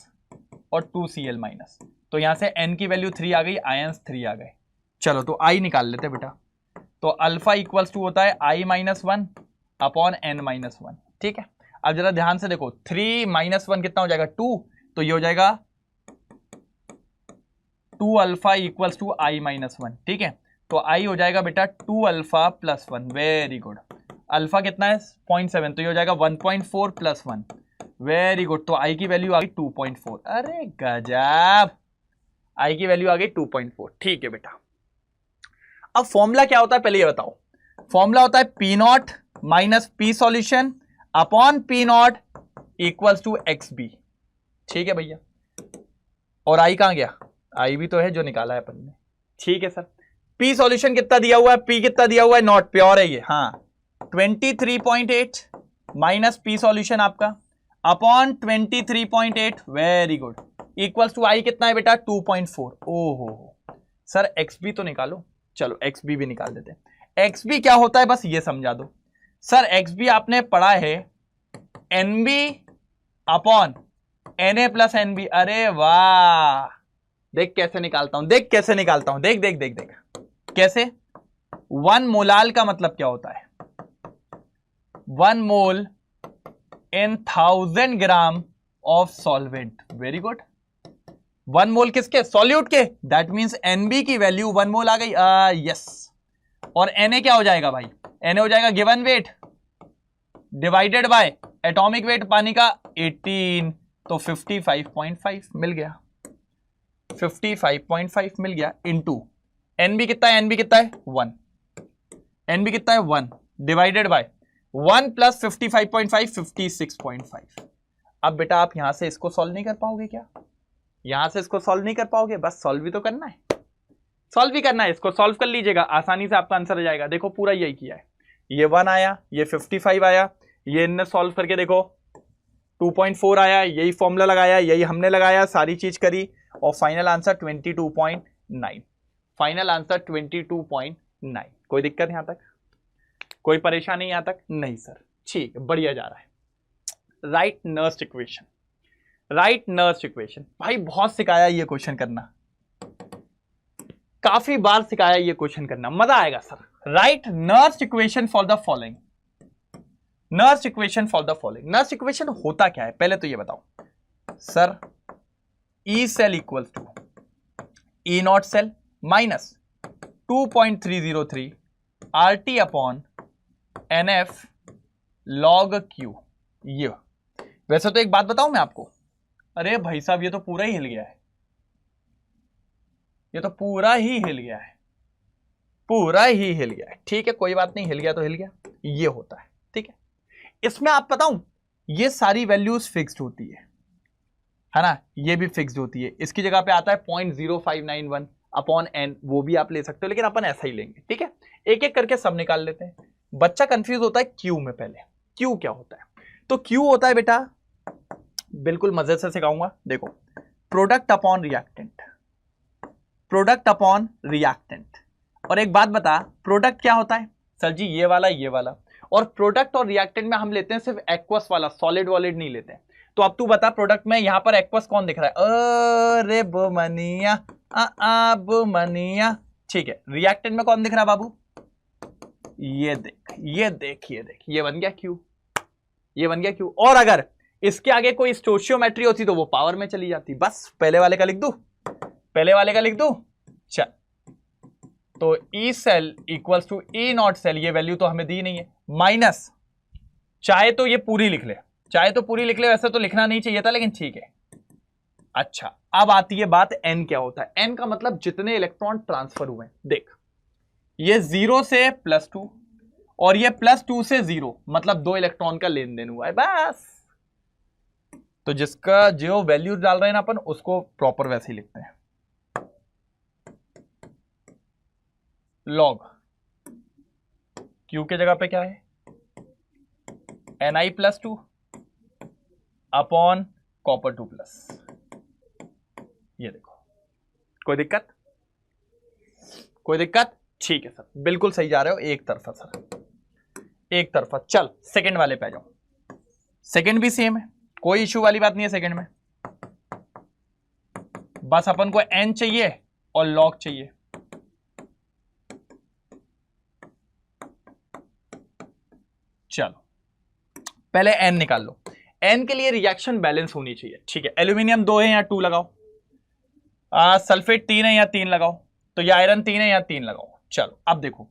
और 2Cl-। तो यहां से N की वैल्यू 3 आ गई, आयंस 3 आ गए। चलो तो आई निकाल लेते बेटा। तो अल्फा इक्वल्स टू होता है I-1 अपॉन N-1। ठीक है, अब जरा ध्यान से देखो, 3 - 1 कितना हो जाएगा? 2। तो ये हो जाएगा 2 अल्फा इक्वल्स टू I-1। ठीक है, तो I हो जाएगा बेटा 2 alpha plus 1। Very good. Alpha कितना है? 0.7, तो ये हो जाएगा 1.4 प्लस 1। Very good. तो I की वैल्यू आ गई 2.4। अरे गजब, I की वैल्यू आ गई 2.4। ठीक है बेटा, अब फॉर्मूला क्या होता है पहले ये बताओ। फॉर्मूला होता है P0 minus P solution upon P0 equals to XB। ठीक है भैया, और I कहां गया? I भी तो है जो निकाला है अपन ने। ठीक है सर, P सॉल्यूशन कितना दिया हुआ है? P कितना दिया हुआ है? नॉट प्योर है ये, हाँ 23.8 माइनस P सॉल्यूशन आपका upon 23.8। Very good, equals to I कितना है बेटा? 2.4। ओहो सर XB तो निकालो। चलो XB भी निकाल देते हैं। XB क्या होता है बस ये समझा दो। सर XB आपने पढ़ा है NB upon Na plus NB। अरे वाह, देख कैसे निकालता हूं, देख कैसे निकालता हूं, देख देख देख देख कैसे। 1 मोलाल का मतलब क्या होता है? 1 मोल इन 1000 gram of solvent. Very good. 1 मोल किसके? सॉल्यूट के। दैट मींस NB की वैल्यू 1 मोल आ गई। यस। और Na क्या हो जाएगा भाई? Na हो जाएगा given weight divided by atomic weight पानी का 18, तो 55.5 मिल गया। 55.5 मिल गया इनटू NB कितना है? NB कितना है? 1। NB कितना है? 1 डिवाइडेड बाय 1 प्लस 55.5 56.5। अब बेटा आप यहां से इसको सॉल्व नहीं कर पाओगे क्या? यहां से इसको सॉल्व नहीं कर पाओगे? बस सॉल्व भी तो करना है, सॉल्व भी करना है। इसको सॉल्व कर लीजिएगा, आसानी से आपका आंसर आ जाएगा। देखो पूरा यही किया है, ये 1 आया, ये 55 आया, ये इनने सॉल्व करके देखो 2.4 आया, यही फॉर्मूला लगाया, यही हमने लगाया, सारी चीज करी, और फाइनल आंसर 22.9। Final answer 22.9। कोई दिक्कत यहां तक? कोई परेशानी यहां तक? नहीं सर, ठीक है, बढ़िया जा रहा है। Right Nernst equation, right Nernst equation. भाई बहुत सिखाया ये क्वेश्चन करना, काफी बार सिखाया ये क्वेश्चन करना, मजा आएगा sir. Write Nernst equation for the following. Nernst equation for the following. Nernst equation होता क्या है पहले तो ये बताओ sir. E cell equal to E nought cell minus 2.303 RT upon NF log Q। ये वैसे तो एक बात बताऊं मैं आपको, अरे भाई साहब ये तो पूरा ही हिल गया है, ये तो पूरा ही हिल गया है, पूरा ही हिल गया है। ठीक है कोई बात नहीं, हिल गया तो हिल गया, ये होता है। ठीक है, इसमें आप बताऊं ये सारी वैल्यूज फिक्स्ड होती है ना, ये भी फिक्स्ड होती है। इसकी जगह पे आता है 0.0591 अपॉन n, वो भी आप ले सकते हो, लेकिन अपन ऐसा ही लेंगे। ठीक है, एक एक करके सब निकाल लेते हैं। बच्चा कंफ्यूज होता है Q में। पहले Q क्या होता है? तो Q होता है बेटा, बिल्कुल मजे से सिखाऊंगा, देखो, product upon reactant, product upon reactant. और एक बात बता, प्रोडक्ट क्या होता है? सर जी ये वाला, ये वाला। और प्रोडक्ट और रिएक्टेंट में हम लेते हैं सिर्फ एक्वस वाला, सॉलिड वॉलिड नहीं लेते हैं। तो अब तू बता, प्रोडक्ट में यहां पर एक्वस कौन दिख रहा है? अरे बुमनिया, बुमनिया। ठीक है, रिएक्टेंट में कौन दिख रहा है बाबू? ये देख, ये देख, ये देख, ये बन गया Q, ये बन गया Q। और अगर इसके आगे कोई स्टोशियोमेट्री होती तो वो पावर में चली जाती। बस पहले वाले का लिख दूं, पहले वाले का लिख दूं। चल, तो E cell equals to E nought cell, ये वैल्यू तो हमें दी नहीं है, माइनस, चाहे तो ये पूरी लिख ले, चाहे तो पूरी लिख ले, वैसे तो लिखना नहीं चाहिए था लेकिन ठीक है। अच्छा, अब आती है बात N क्या होता है? N का मतलब जितने इलेक्ट्रॉन ट्रांसफर हुए। देख, ये 0 से +2 और ये +2 से 0, मतलब 2 इलेक्ट्रॉन का लेन देन हुआ है बस। तो जिसका जो वैल्यू डाल रहे हैं ना अपन, उसको प्रॉपर वैसे ही लिखते हैं। लॉग क्यू के जगह पे क्या है Ni+2 अपॉन कॉपर 2 प्लस। ये देखो, कोई दिक्कत? कोई दिक्कत? ठीक है सर, बिल्कुल सही जा रहे हो, एक तरफा सर, एक तरफा। चल सेकंड वाले पे आ जाओ। सेकंड भी सेम है, कोई इश्यू वाली बात नहीं है सेकंड में। बस अपन को n चाहिए और log चाहिए। चलो पहले n निकाल लो। n के लिए रिएक्शन बैलेंस होनी चाहिए, ठीक है। एल्यूमिनियम 2 है या 2 लगाओ, सल्फेट 3 है या 3 लगाओ, तो ये आयरन 3 है या 3 लगाओ। चलो अब देखो,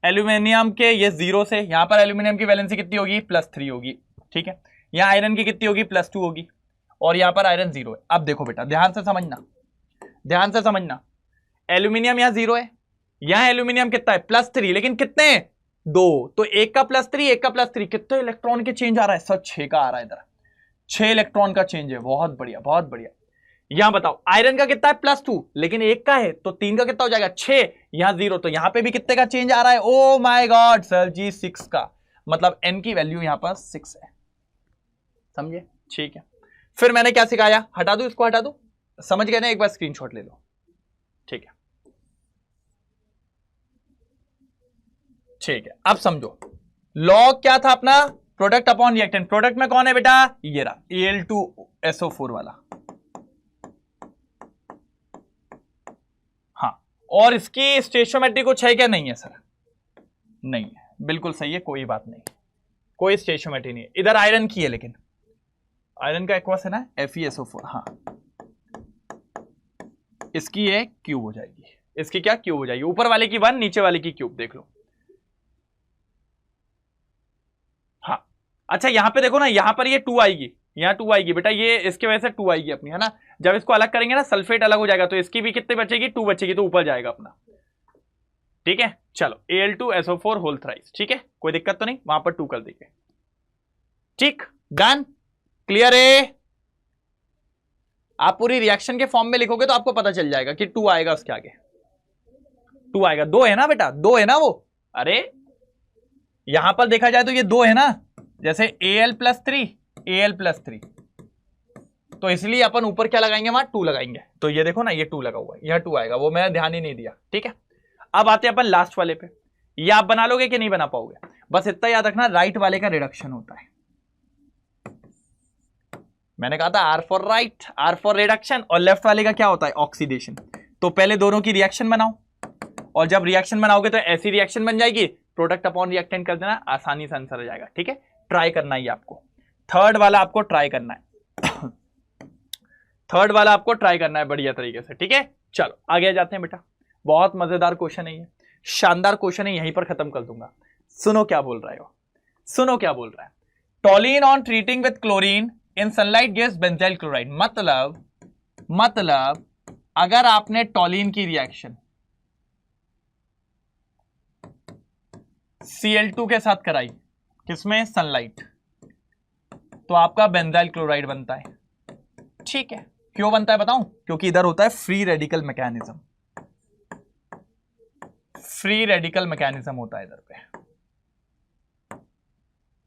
एल्यूमिनियम के ये 0 से, यहां पर एल्यूमिनियम की वैलेंसी कितनी होगी +3 होगी, ठीक है। यहां आयरन की कितनी होगी +2 होगी, और यहां पर आयरन 0 है। अब देखो बेटा ध्यान से समझना, ध्यान से समझना, एल्यूमिनियम यहां 0 है, यहां एल्यूमिनियम कितना है +3, लेकिन कितने 2, तो एक का +3 एक का +3, कितने इलेक्ट्रॉन के चेंज आ रहा है सर 6 का आ रहा है, इधर 6 इलेक्ट्रॉन का चेंज है। बहुत बढ़िया बहुत बढ़िया। यहां बताओ आयरन का कितना है +2, लेकिन एक का है तो 3 का कितना हो जाएगा 6, यहां 0, तो यहां पे भी कितने का चेंज आ रहा है, ओ माय गॉड सर जी 6 का, मतलब n की वैल्यू यहां पर 6 है, समझे? ठीक है, फिर मैंने क्या सिखाया, हटा दू इसको, हटा दू, समझ गए ना? एक बार स्क्रीनशॉट ले लो, ठीक है ठीक है। अब समझो लॉग क्या था अपना, प्रोडक्ट अपॉन रिएक्टेंट। प्रोडक्ट में कौन है बेटा, ये रहा Al2SO4 वाला, हाँ। और इसकी स्टेचोमेट्री कुछ है क्या, नहीं है सर, नहीं है, बिल्कुल सही है, कोई बात नहीं, कोई स्टेचोमेट्री नहीं है। इधर आयरन की है, लेकिन आयरन का एक्वस है ना FeSO4, हाँ, इसकी ये क्यूब हो जाएगी, इसकी क्या क्यूब हो जाएगी, ऊपर वाले की 1 नीचे वाले की क्यूब, देख लो। हाँ अच्छा, यहां पे देखो ना, यहां पर ये 2 आएगी, यहाँ 2 आएगी बेटा, ये इसके वजह से 2 आएगी अपनी, है ना। जब इसको अलग करेंगे ना, सल्फेट अलग हो जाएगा, तो इसकी भी कितनी बचेगी 2 बचेगी, तो ऊपर जाएगा अपना, ठीक है। चलो Al2SO4 होल थ्राइस, ठीक है, कोई दिक्कत तो नहीं, वहां पर 2 कर देंगे, ठीक, डन, क्लियर है। आप पूरी रिएक्शन के फॉर्म में लिखोगे तो आपको पता चल जाएगा कि 2 आएगा, उसके आगे 2 आएगा। 2 है ना बेटा, 2 है ना वो, अरे यहां पर देखा जाए तो ये 2 है ना, जैसे Al+3 तो इसलिए अपन ऊपर क्या लगाएंगे, वहां 2 लगाएंगे, तो ये देखो ना, ये 2 लगा हुआ है, यह 2 आएगा, वो मैंने ध्यान ही नहीं दिया, ठीक है। अब आते हैं अपन लास्ट वाले पे, ये आप बना लोगे कि नहीं बना पाओगे, बस इतना याद रखना, राइट वाले का रिडक्शन होता है, मैंने कहा था R for right, R for reduction, और लेफ्ट वाले का क्या होता है ऑक्सीडेशन। तो पहले दोनों की रिएक्शन बनाओ, और जब रिएक्शन बनाओगे तो ऐसी रिएक्शन बन जाएगी, प्रोडक्ट अपॉन रिएक्टेंट कर देना, आसानी से आंसर हो जाएगा, ठीक है। ट्राई करना है आपको, थर्ड वाला आपको ट्राई करना है थर्ड वाला आपको ट्राई करना है बढ़िया तरीके से, ठीक है। चलो आगे जाते हैं बेटा, बहुत मजेदार क्वेश्चन है ये, शानदार क्वेश्चन है, यहीं पर खत्म कर दूंगा। सुनो क्या बोल रहे हो, सुनो क्या बोल रहा है, टॉलिन on treating with chlorine in sunlight gives benzyl chloride. मतलब अगर आपने टॉलिन की रिएक्शन Cl2 के साथ कराई, किसमें, सनलाइट, तो आपका बेंजाइल क्लोराइड बनता है, ठीक है। क्यों बनता है बताऊं, क्योंकि इधर होता है free radical mechanism, free radical mechanism होता है इधर पे,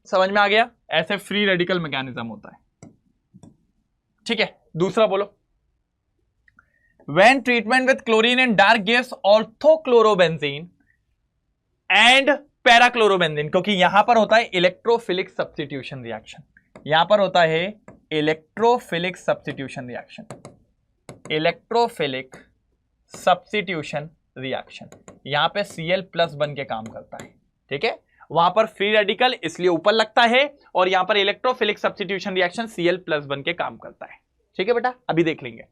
समझ में आ गया, ऐसे फ्री रेडिकल मैकेनिज्म होता है, ठीक है। दूसरा बोलो, when treatment with chlorine and dark gives orthochlorobenzene and parachlorobenzene, क्योंकि यहां पर होता है इलेक्ट्रोफिलिक सब्स्टिट्यूशन रिएक्शन, यहां पर होता है electrophilic substitution reaction, electrophilic substitution reaction, यहां पे Cl+ बन के काम करता है, ठीक है। वहां पर फ्री रेडिकल इसलिए ऊपर लगता है, और यहां पर इलेक्ट्रोफिलिक सब्स्टिट्यूशन रिएक्शन Cl+ बन के काम करता है, ठीक है बेटा। अभी देख लेंगे,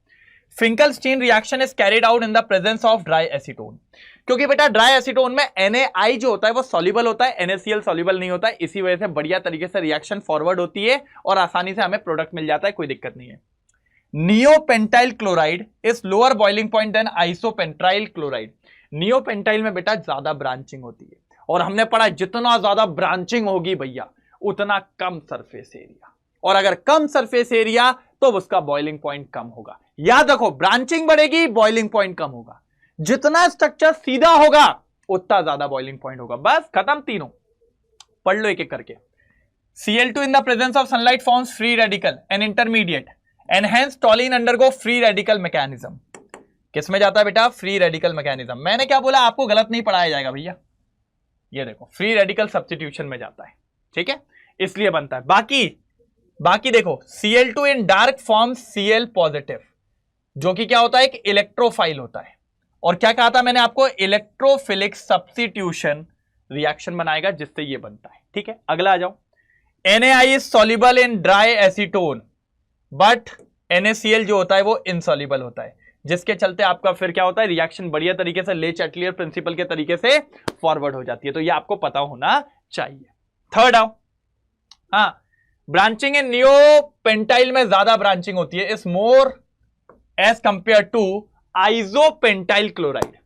Finkelstein reaction is carried out in the presence of dry acetone, क्योंकि बेटा ड्राई एसीटोन में NaI जो होता है वो सॉल्युबल होता है, NaCl सॉल्युबल नहीं होता है, इसी वजह से बढ़िया तरीके से रिएक्शन फॉरवर्ड होती है और आसानी से हमें प्रोडक्ट मिल जाता है, कोई दिक्कत नहीं है। Neopentyl chloride is lower boiling point than isopentyl chloride, neopentyl में बेटा ज्यादा ब्रांचिंग होती है, और हमने पढ़ा जितना ज्यादा ब्रांचिंग होगी भैया उतना कम सरफेस एरिया, और अगर कम सरफेस एरिया तो उसका बॉइलिंग पॉइंट कम होगा। याद रखो, ब्रांचिंग बढ़ेगी, बॉइलिंग पॉइंट कम होगा। जितना स्ट्रक्चर सीधा होगा उतना ज्यादा बॉइलिंग पॉइंट होगा। बस खत्म, तीनों पढ़ लो एक एक करके। Cl2 in the presence of sunlight forms free radical and intermediate and hence toluene undergo free radical mechanism। किस में जाता है बेटा? Free radical mechanism. मैंने क्या बोला? आपको गलत नहीं पढ़ाया जाएगा भैया। ये देखो फ्री रेडिकल सब्स्टिट्यूशन में जाता है, ठीक है, इसलिए बनता है। बाकी देखो Cl2 इन डार्क फॉर्म Cl पॉजिटिव, जो कि क्या होता है? एक इलेक्ट्रोफाइल होता है। और क्या कहा था मैंने आपको? इलेक्ट्रोफिलिक सब्स्टिट्यूशन रिएक्शन बनाएगा जिससे ये बनता है, ठीक है। अगला आ जाओ। NaI is soluble in dry acetone but NaCl जो होता है वो इनसॉल्युबल होता है, जिसके चलते आपका फिर क्या होता है? रिएक्शन बढ़िया तरीके से ले चैटलियर प्रिंसिपल के तरीके से फॉरवर्ड हो जाती है। तो ये आपको पता होना चाहिए। थर्ड आओ। हाँ, ब्रांचिंग इन नियोपेंटाइल में ज्यादा ब्रांचिंग होती है, is more as compare to isopentyl chloride.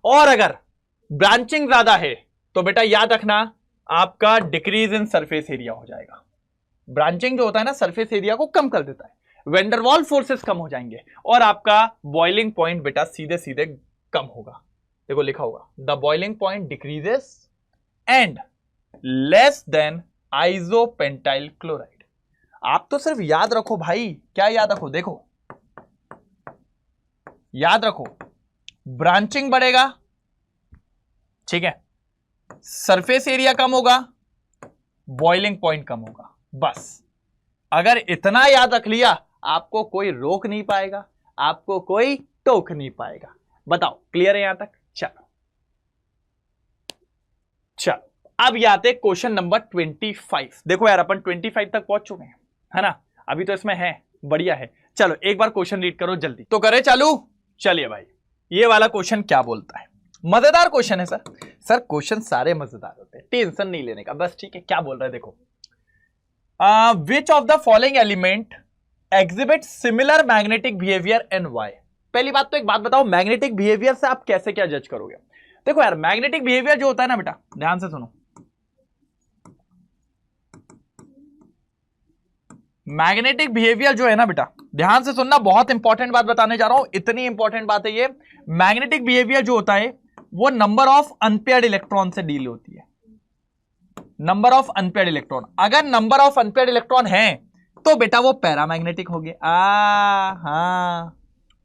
और अगर ब्रांचिंग ज्यादा है तो बेटा याद रखना आपका डिक्रीज इन सरफेस एरिया हो जाएगा। ब्रांचिंग जो होता है ना, सरफेस एरिया को कम कर देता है, वेंडरवॉल फोर्सेस कम हो जाएंगे और आपका बॉइलिंग पॉइंट बेटा सीधे सीधे कम होगा। देखो लिखा होगा the boiling point decreases and less than isopentyl chloride. आप तो सिर्फ याद रखो भाई, क्या याद रखो? देखो याद रखो, ब्रांचिंग बढ़ेगा, ठीक है, सरफेस एरिया कम होगा, बॉइलिंग पॉइंट कम होगा। बस अगर इतना याद रख लिया, आपको कोई रोक नहीं पाएगा, आपको कोई टोक नहीं पाएगा। बताओ क्लियर है यहां तक? चलो अब ये आते क्वेश्चन नंबर 25। देखो यार अपन 25 तक पहुंच चुके हैं, है ना? अभी तो इसमें है, बढ़िया है। चलो एक बार क्वेश्चन रीड करो जल्दी। तो करे चालू? चलिए भाई, ये वाला क्वेश्चन क्या बोलता है? मजेदार क्वेश्चन है सर क्वेश्चन सारे मजेदार होते हैं, टेंशन नहीं लेने का बस, ठीक है। क्या बोल रहा है देखो, which of the following element exhibit similar magnetic behaviour and why. पहली बात तो एक बात बताओ, मैग्नेटिक बिहेवियर से आप कैसे क्या जज करोगे? देखो यार, मैग्नेटिक बिहेवियर जो होता है ना बेटा, ध्यान से सुनो, मैग्नेटिक बिहेवियर जो है ना बेटा, ध्यान से सुनना, बहुत इंपॉर्टेंट बात बताने जा रहा हूं, इतनी इंपॉर्टेंट बात है ये। मैग्नेटिक बिहेवियर जो होता है वो नंबर ऑफ अनपेयर्ड इलेक्ट्रॉन से डील होती है। नंबर ऑफ अनपेयर्ड इलेक्ट्रॉन, अगर नंबर ऑफ अनपेयर्ड इलेक्ट्रॉन है तो बेटा वो पैरामैग्नेटिक हो गए। हाँ,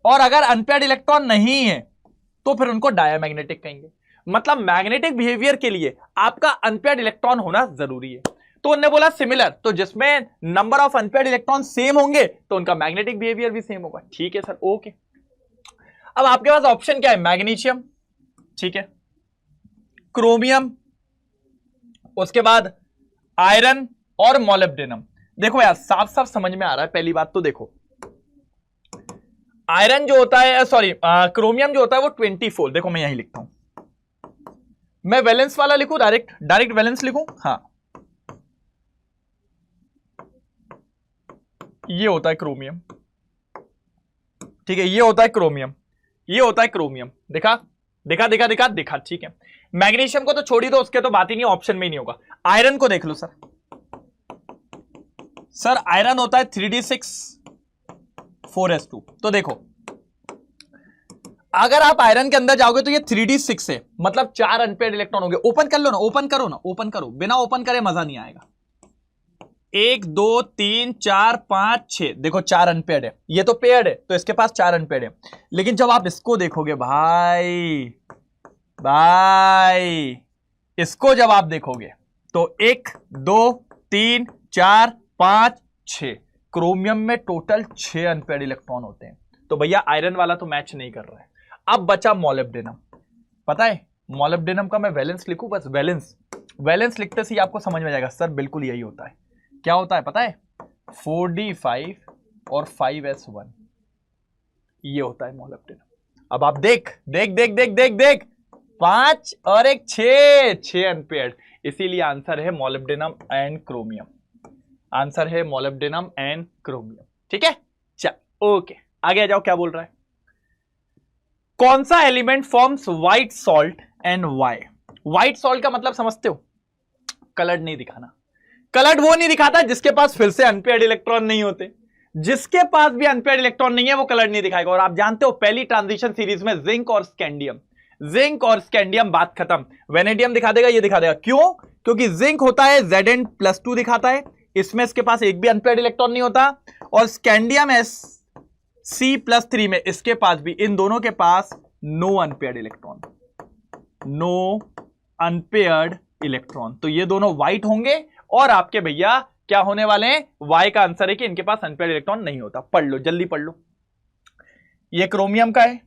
और अगर अनपेयर्ड इलेक्ट्रॉन नहीं है तो फिर उनको डायामैग्नेटिक कहेंगे। मतलब मैग्नेटिक बिहेवियर के लिए आपका अनपेयर्ड इलेक्ट्रॉन होना जरूरी है। तो उन्होंने बोला सिमिलर, तो जिसमें number of unpaired electron same होंगे तो उनका मैग्नेटिक बिहेवियर भी सेम होगा। ठीक है सर, ओके। अब आपके पास ऑप्शन क्या है? मैग्नीशियम, ठीक है, क्रोमियम, उसके बाद आयरन और मोलिब्डेनम। देखो यार साफ साफ समझ में आ रहा है। पहली बात तो देखो, आयरन जो होता है, सॉरी क्रोमियम जो होता है वो 24, देखो मैं यही लिखता हूं, मैं वैलेंस वाला लिखूं, डायरेक्ट वैलेंस लिखूं, हाँ, ये होता है क्रोमियम, ठीक है, ये होता है क्रोमियम, ये होता है क्रोमियम। दिखा, ठीक है। मैग्नीशियम को तो छोड़ ही दो, उसके तो बात ही नहीं, ऑप्शन में ही नहीं होगा। आयरन को देख लो सर आयरन होता है 3d6 4s2। तो देखो अगर आप आयरन के अंदर जाओगे तो ये 3d6 है, मतलब 4 अनपेयर्ड इलेक्ट्रॉन होंगे। ओपन कर लो ना, ओपन करो, बिना ओपन करे मजा नहीं आएगा। 1 2 3 4 5 6, देखो 4 अनपेयर्ड है, ये तो पेयर्ड है तो इसके पास 4 अनपेयर्ड है। लेकिन जब आप इसको देखोगे भाई, इसको जब आप देखोगे तो 1 2 3 4 5 6, क्रोमियम में टोटल 6 अनपेयर्ड इलेक्ट्रॉन होते हैं। तो भैया आयरन वाला तो मैच नहीं कर रहा है। अब बचा मोलिब्डेनम। पता है मोलिब्डेनम का मैं वैलेंस लिखूं, बस वैलेंस लिखते से ही आपको समझ में जाएगा सर बिल्कुल यही होता है। क्या होता है पता है? 4d5 और 5s1, ये होता है मोलिब्डेनम। अब आप देख 5 और 1 6 अनपेयर्ड, इसीलिए आंसर है मोलिब्डेनम एंड क्रोमियम। आंसर है मोलिब्डेनम एंड क्रोमियम, ठीक है। चल ओके, आगे आ जाओ। क्या बोल रहा है? कौन सा element forms white salt and why? White salt का मतलब समझते हो? कलर्ड नहीं दिखाना। कलर्ड वो नहीं दिखाता जिसके पास फिर से अनपेयर्ड इलेक्ट्रॉन नहीं होते। जिसके पास भी अनपेयर्ड इलेक्ट्रॉन नहीं है वो कलर्ड नहीं दिखाएगा। और आप जानते हो पहली ट्रांजिशन सीरीज में जिंक और स्कैंडियम, जिंक और स्कैंडियम बात खत्म। वेनेडियम दिखा देगा, ये दिखा देगा। क्यों? क्योंकि जिंक होता है Zn+2 दिखाता है, इसमें इसके पास एक भी अनपेयर्ड इलेक्ट्रॉन नहीं होता, और स्कैंडियम Sc+3 में इसके पास भी, इन दोनों के पास no unpaired electron, no unpaired electron. तो ये दोनों व्हाइट होंगे और आपके भैया क्या होने वाले हैं? वाई का आंसर है कि इनके पास अनपेयर्ड इलेक्ट्रॉन नहीं होता। पढ़ लो, जल्दी पढ़ लो। ये क्रोमियम का है,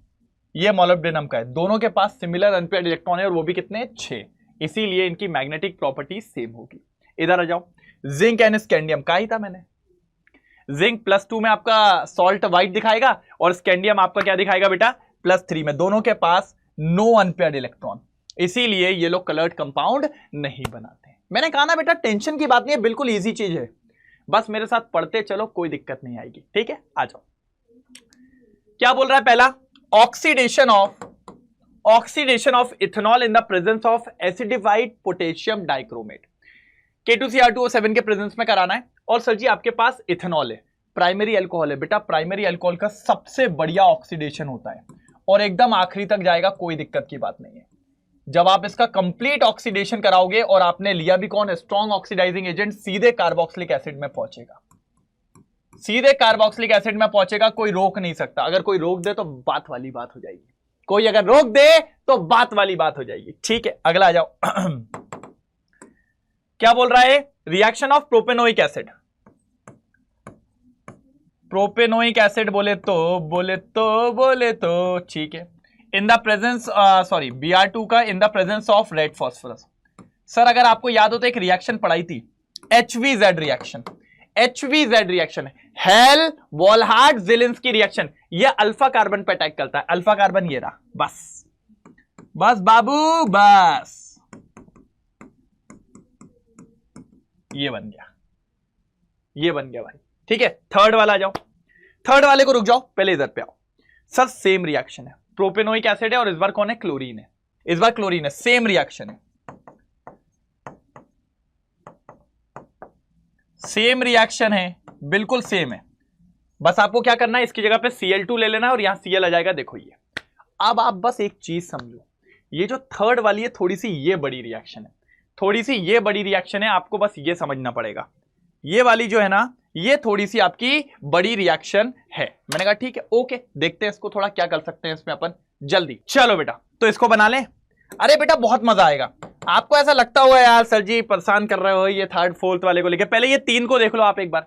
ये मोलिब्डेनम का है, दोनों के पास सिमिलर अनपेयर्ड इलेक्ट्रॉन है और वो भी कितने? 6। इसीलिए इनकी मैग्नेटिक प्रॉपर्टी सेम होगी। इधर आ जाओ, जिंक एंड स्कैंडियम का ही था मैंने। जिंक +2 में आपका सॉल्ट व्हाइट दिखाएगा और स्कैंडियम आपका क्या दिखाएगा बेटा? +3 में। दोनों के पास नो अनपेयर्ड इलेक्ट्रॉन, इसीलिए ये लोग कलर्ड कंपाउंड नहीं बनाते। मैंने कहा ना बेटा, टेंशन की बात नहीं है, बिल्कुल इजी चीज है, बस मेरे साथ पढ़ते चलो, कोई दिक्कत नहीं आएगी। ठीक है, आ जाओ। क्या बोल रहा है पहला? Oxidation of ethanol in the presence of acidified potassium dichromate, K2Cr2O7 के प्रेजेंस में कराना है। और सर जी आपके पास इथेनॉल है, प्राइमरी अल्कोहल है बेटा, प्राइमरी अल्कोहल का सबसे बढ़िया ऑक्सीडेशन होता है और एकदम आखिरी तक जाएगा, कोई दिक्कत की बात नहीं है। जब आप इसका कंप्लीट ऑक्सीडेशन कराओगे और आपने लिया भी कौन? स्ट्रॉन्ग ऑक्सीडाइजिंग एजेंट, सीधे कार्बोक्सिलिक एसिड में पहुंचेगा, सीधे कार्बोक्सिलिक एसिड में पहुंचेगा, कोई रोक नहीं सकता। अगर कोई रोक दे तो बात वाली बात हो जाएगी, कोई अगर रोक दे तो बात वाली बात हो जाएगी। ठीक है, अगला आ जाओ। क्या बोल रहा है? Reaction of propanoic acid. Propanoic acid बोले तो ठीक है, इन द प्रेजेंस Br2 का in the presence of red phosphorus. Sir अगर आपको याद हो तो एक रिएक्शन पढ़ाई थी, HVZ रिएक्शन। HVZ रिएक्शन है हेल वॉलहार्ड ज़िलिंस्की रिएक्शन। ये अल्फा कार्बन पे अटैक करता है, अल्फा कार्बन ये रहा, बस बस बाबू बस, ये बन गया, ये बन गया भाई। ठीक है, थर्ड वाला आ जाओ। थर्ड वाले को रुक जाओ, पहले इधर पे आओ। सर सेम रिएक्शन है, प्रोपेनोइक एसिड है और इस बार कौन है? क्लोरीन है, इस बार क्लोरीन है, सेम रिएक्शन है, सेम रिएक्शन है, बिल्कुल सेम है। बस आपको क्या करना है, इसकी जगह पे Cl2 ले लेना है और यहां Cl आ जाएगा। देखो ये, अब आप बस एक चीज समझो, ये जो थर्ड वाली है थोड़ी सी ये बड़ी रिएक्शन है, थोड़ी सी ये बड़ी रिएक्शन है, आपको बस ये समझना पड़ेगा। ये वाली जो है ना, ये थोड़ी सी आपकी बड़ी रिएक्शन है। मैंने कहा ठीक है, ओके, देखते हैं इसको थोड़ा क्या कर सकते हैं इसमें अपन जल्दी। चलो बेटा, तो इसको बना लें। अरे बेटा बहुत मजा आएगा। आपको ऐसा लगता हुआ यार सर जी परेशान कर रहे हो ये थर्ड फोर्थ वाले को लेके, पहले ये 3 को देख लो आप एक बार,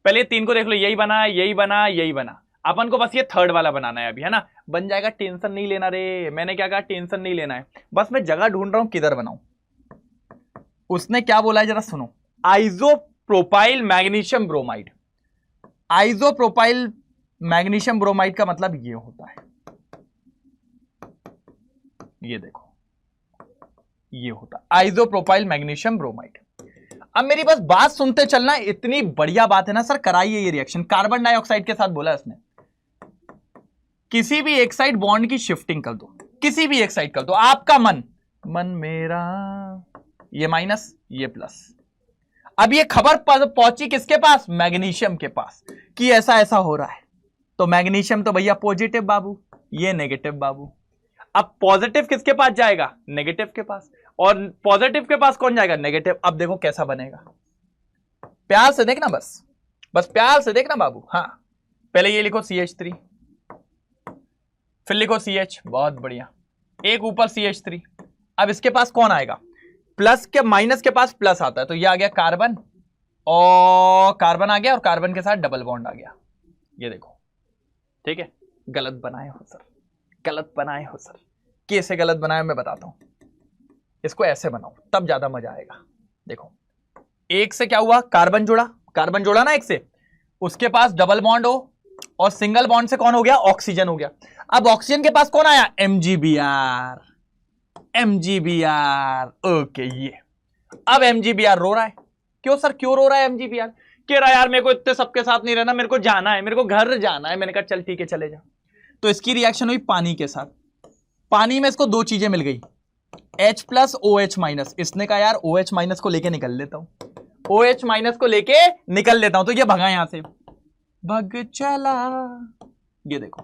पहले ये 3 को देख लो, यही बना, यही बना, यही बना। अपन को बस ये थर्ड वाला बनाना है अभी, है ना? बन जाएगा, टेंशन नहीं लेना रे। मैंने क्या कहा? टेंशन नहीं लेना है, बस मैं जगह ढूंढ रहा हूं किधर बनाऊं। उसने क्या बोला है जरा सुनो, isopropyl magnesium bromide. Isopropyl magnesium bromide का मतलब ये होता है, ये देखो, ये होता आइसोप्रोपाइल मैग्नीशियम ब्रोमाइड। अब मेरी बस बात सुनते चलना, इतनी बढ़िया बात है ना सर, कराइए ये रिएक्शन। कार्बन डाइऑक्साइड के साथ बोला इसने, किसी भी एक साइड बॉन्ड की शिफ्टिंग कर दो, किसी भी एक साइड कर दो, आपका मन मेरा, ये माइनस ये प्लस। अब ये खबर पहुंची किसके पास? मैग्नीशियम के पास, कि ऐसा ऐसा हो रहा है। तो मैग्नीशियम तो भैया पॉजिटिव बाबू, ये नेगेटिव बाबू। अब पॉजिटिव किसके पास जाएगा? नेगेटिव के पास, और पॉजिटिव के पास कौन जाएगा? नेगेटिव। अब देखो कैसा बनेगा, प्यार से देखना, बस प्यार से देखना बाबू। हाँ, पहले ये लिखो CH3, फिर लिखो CH, बहुत बढ़िया, एक ऊपर CH3। अब इसके पास कौन आएगा? प्लस के माइनस के पास प्लस आता है, तो ये आ गया कार्बन, और कार्बन आ गया और कार्बन के साथ डबल बॉन्ड आ गया। ये देखो, ठीक है, गलत बनाए हो सर, गलत बनाए हो सर। कैसे गलत बनाया मैं बताता हूं, इसको ऐसे बनाओ तब ज्यादा मजा आएगा। देखो, एक से क्या हुआ? कार्बन जोड़ा ना एक से, उसके पास डबल बॉन्ड हो, और सिंगल बॉन्ड से कौन हो गया? ऑक्सीजन हो गया। अब ऑक्सीजन के पास कौन आया? MgBr। ओके, ये अब MgBr रो रहा है। क्यों सर, क्यों रो रहा है MgBr? कह रहा है यार मेरे को इतने सबके साथ नहीं रहना, मेरे को जाना है, मेरे को घर जाना है। मैंने कहा चल ठीक है चले जा। तो इसकी रिएक्शन हुई पानी के साथ, पानी में इसको 2 चीजें मिल गई, H+ OH-। इसने कहा यार OH- को लेके निकल लेता हूं, OH- को लेके निकल लेता हूं। तो ये भगा यहां से, भग चला, ये देखो,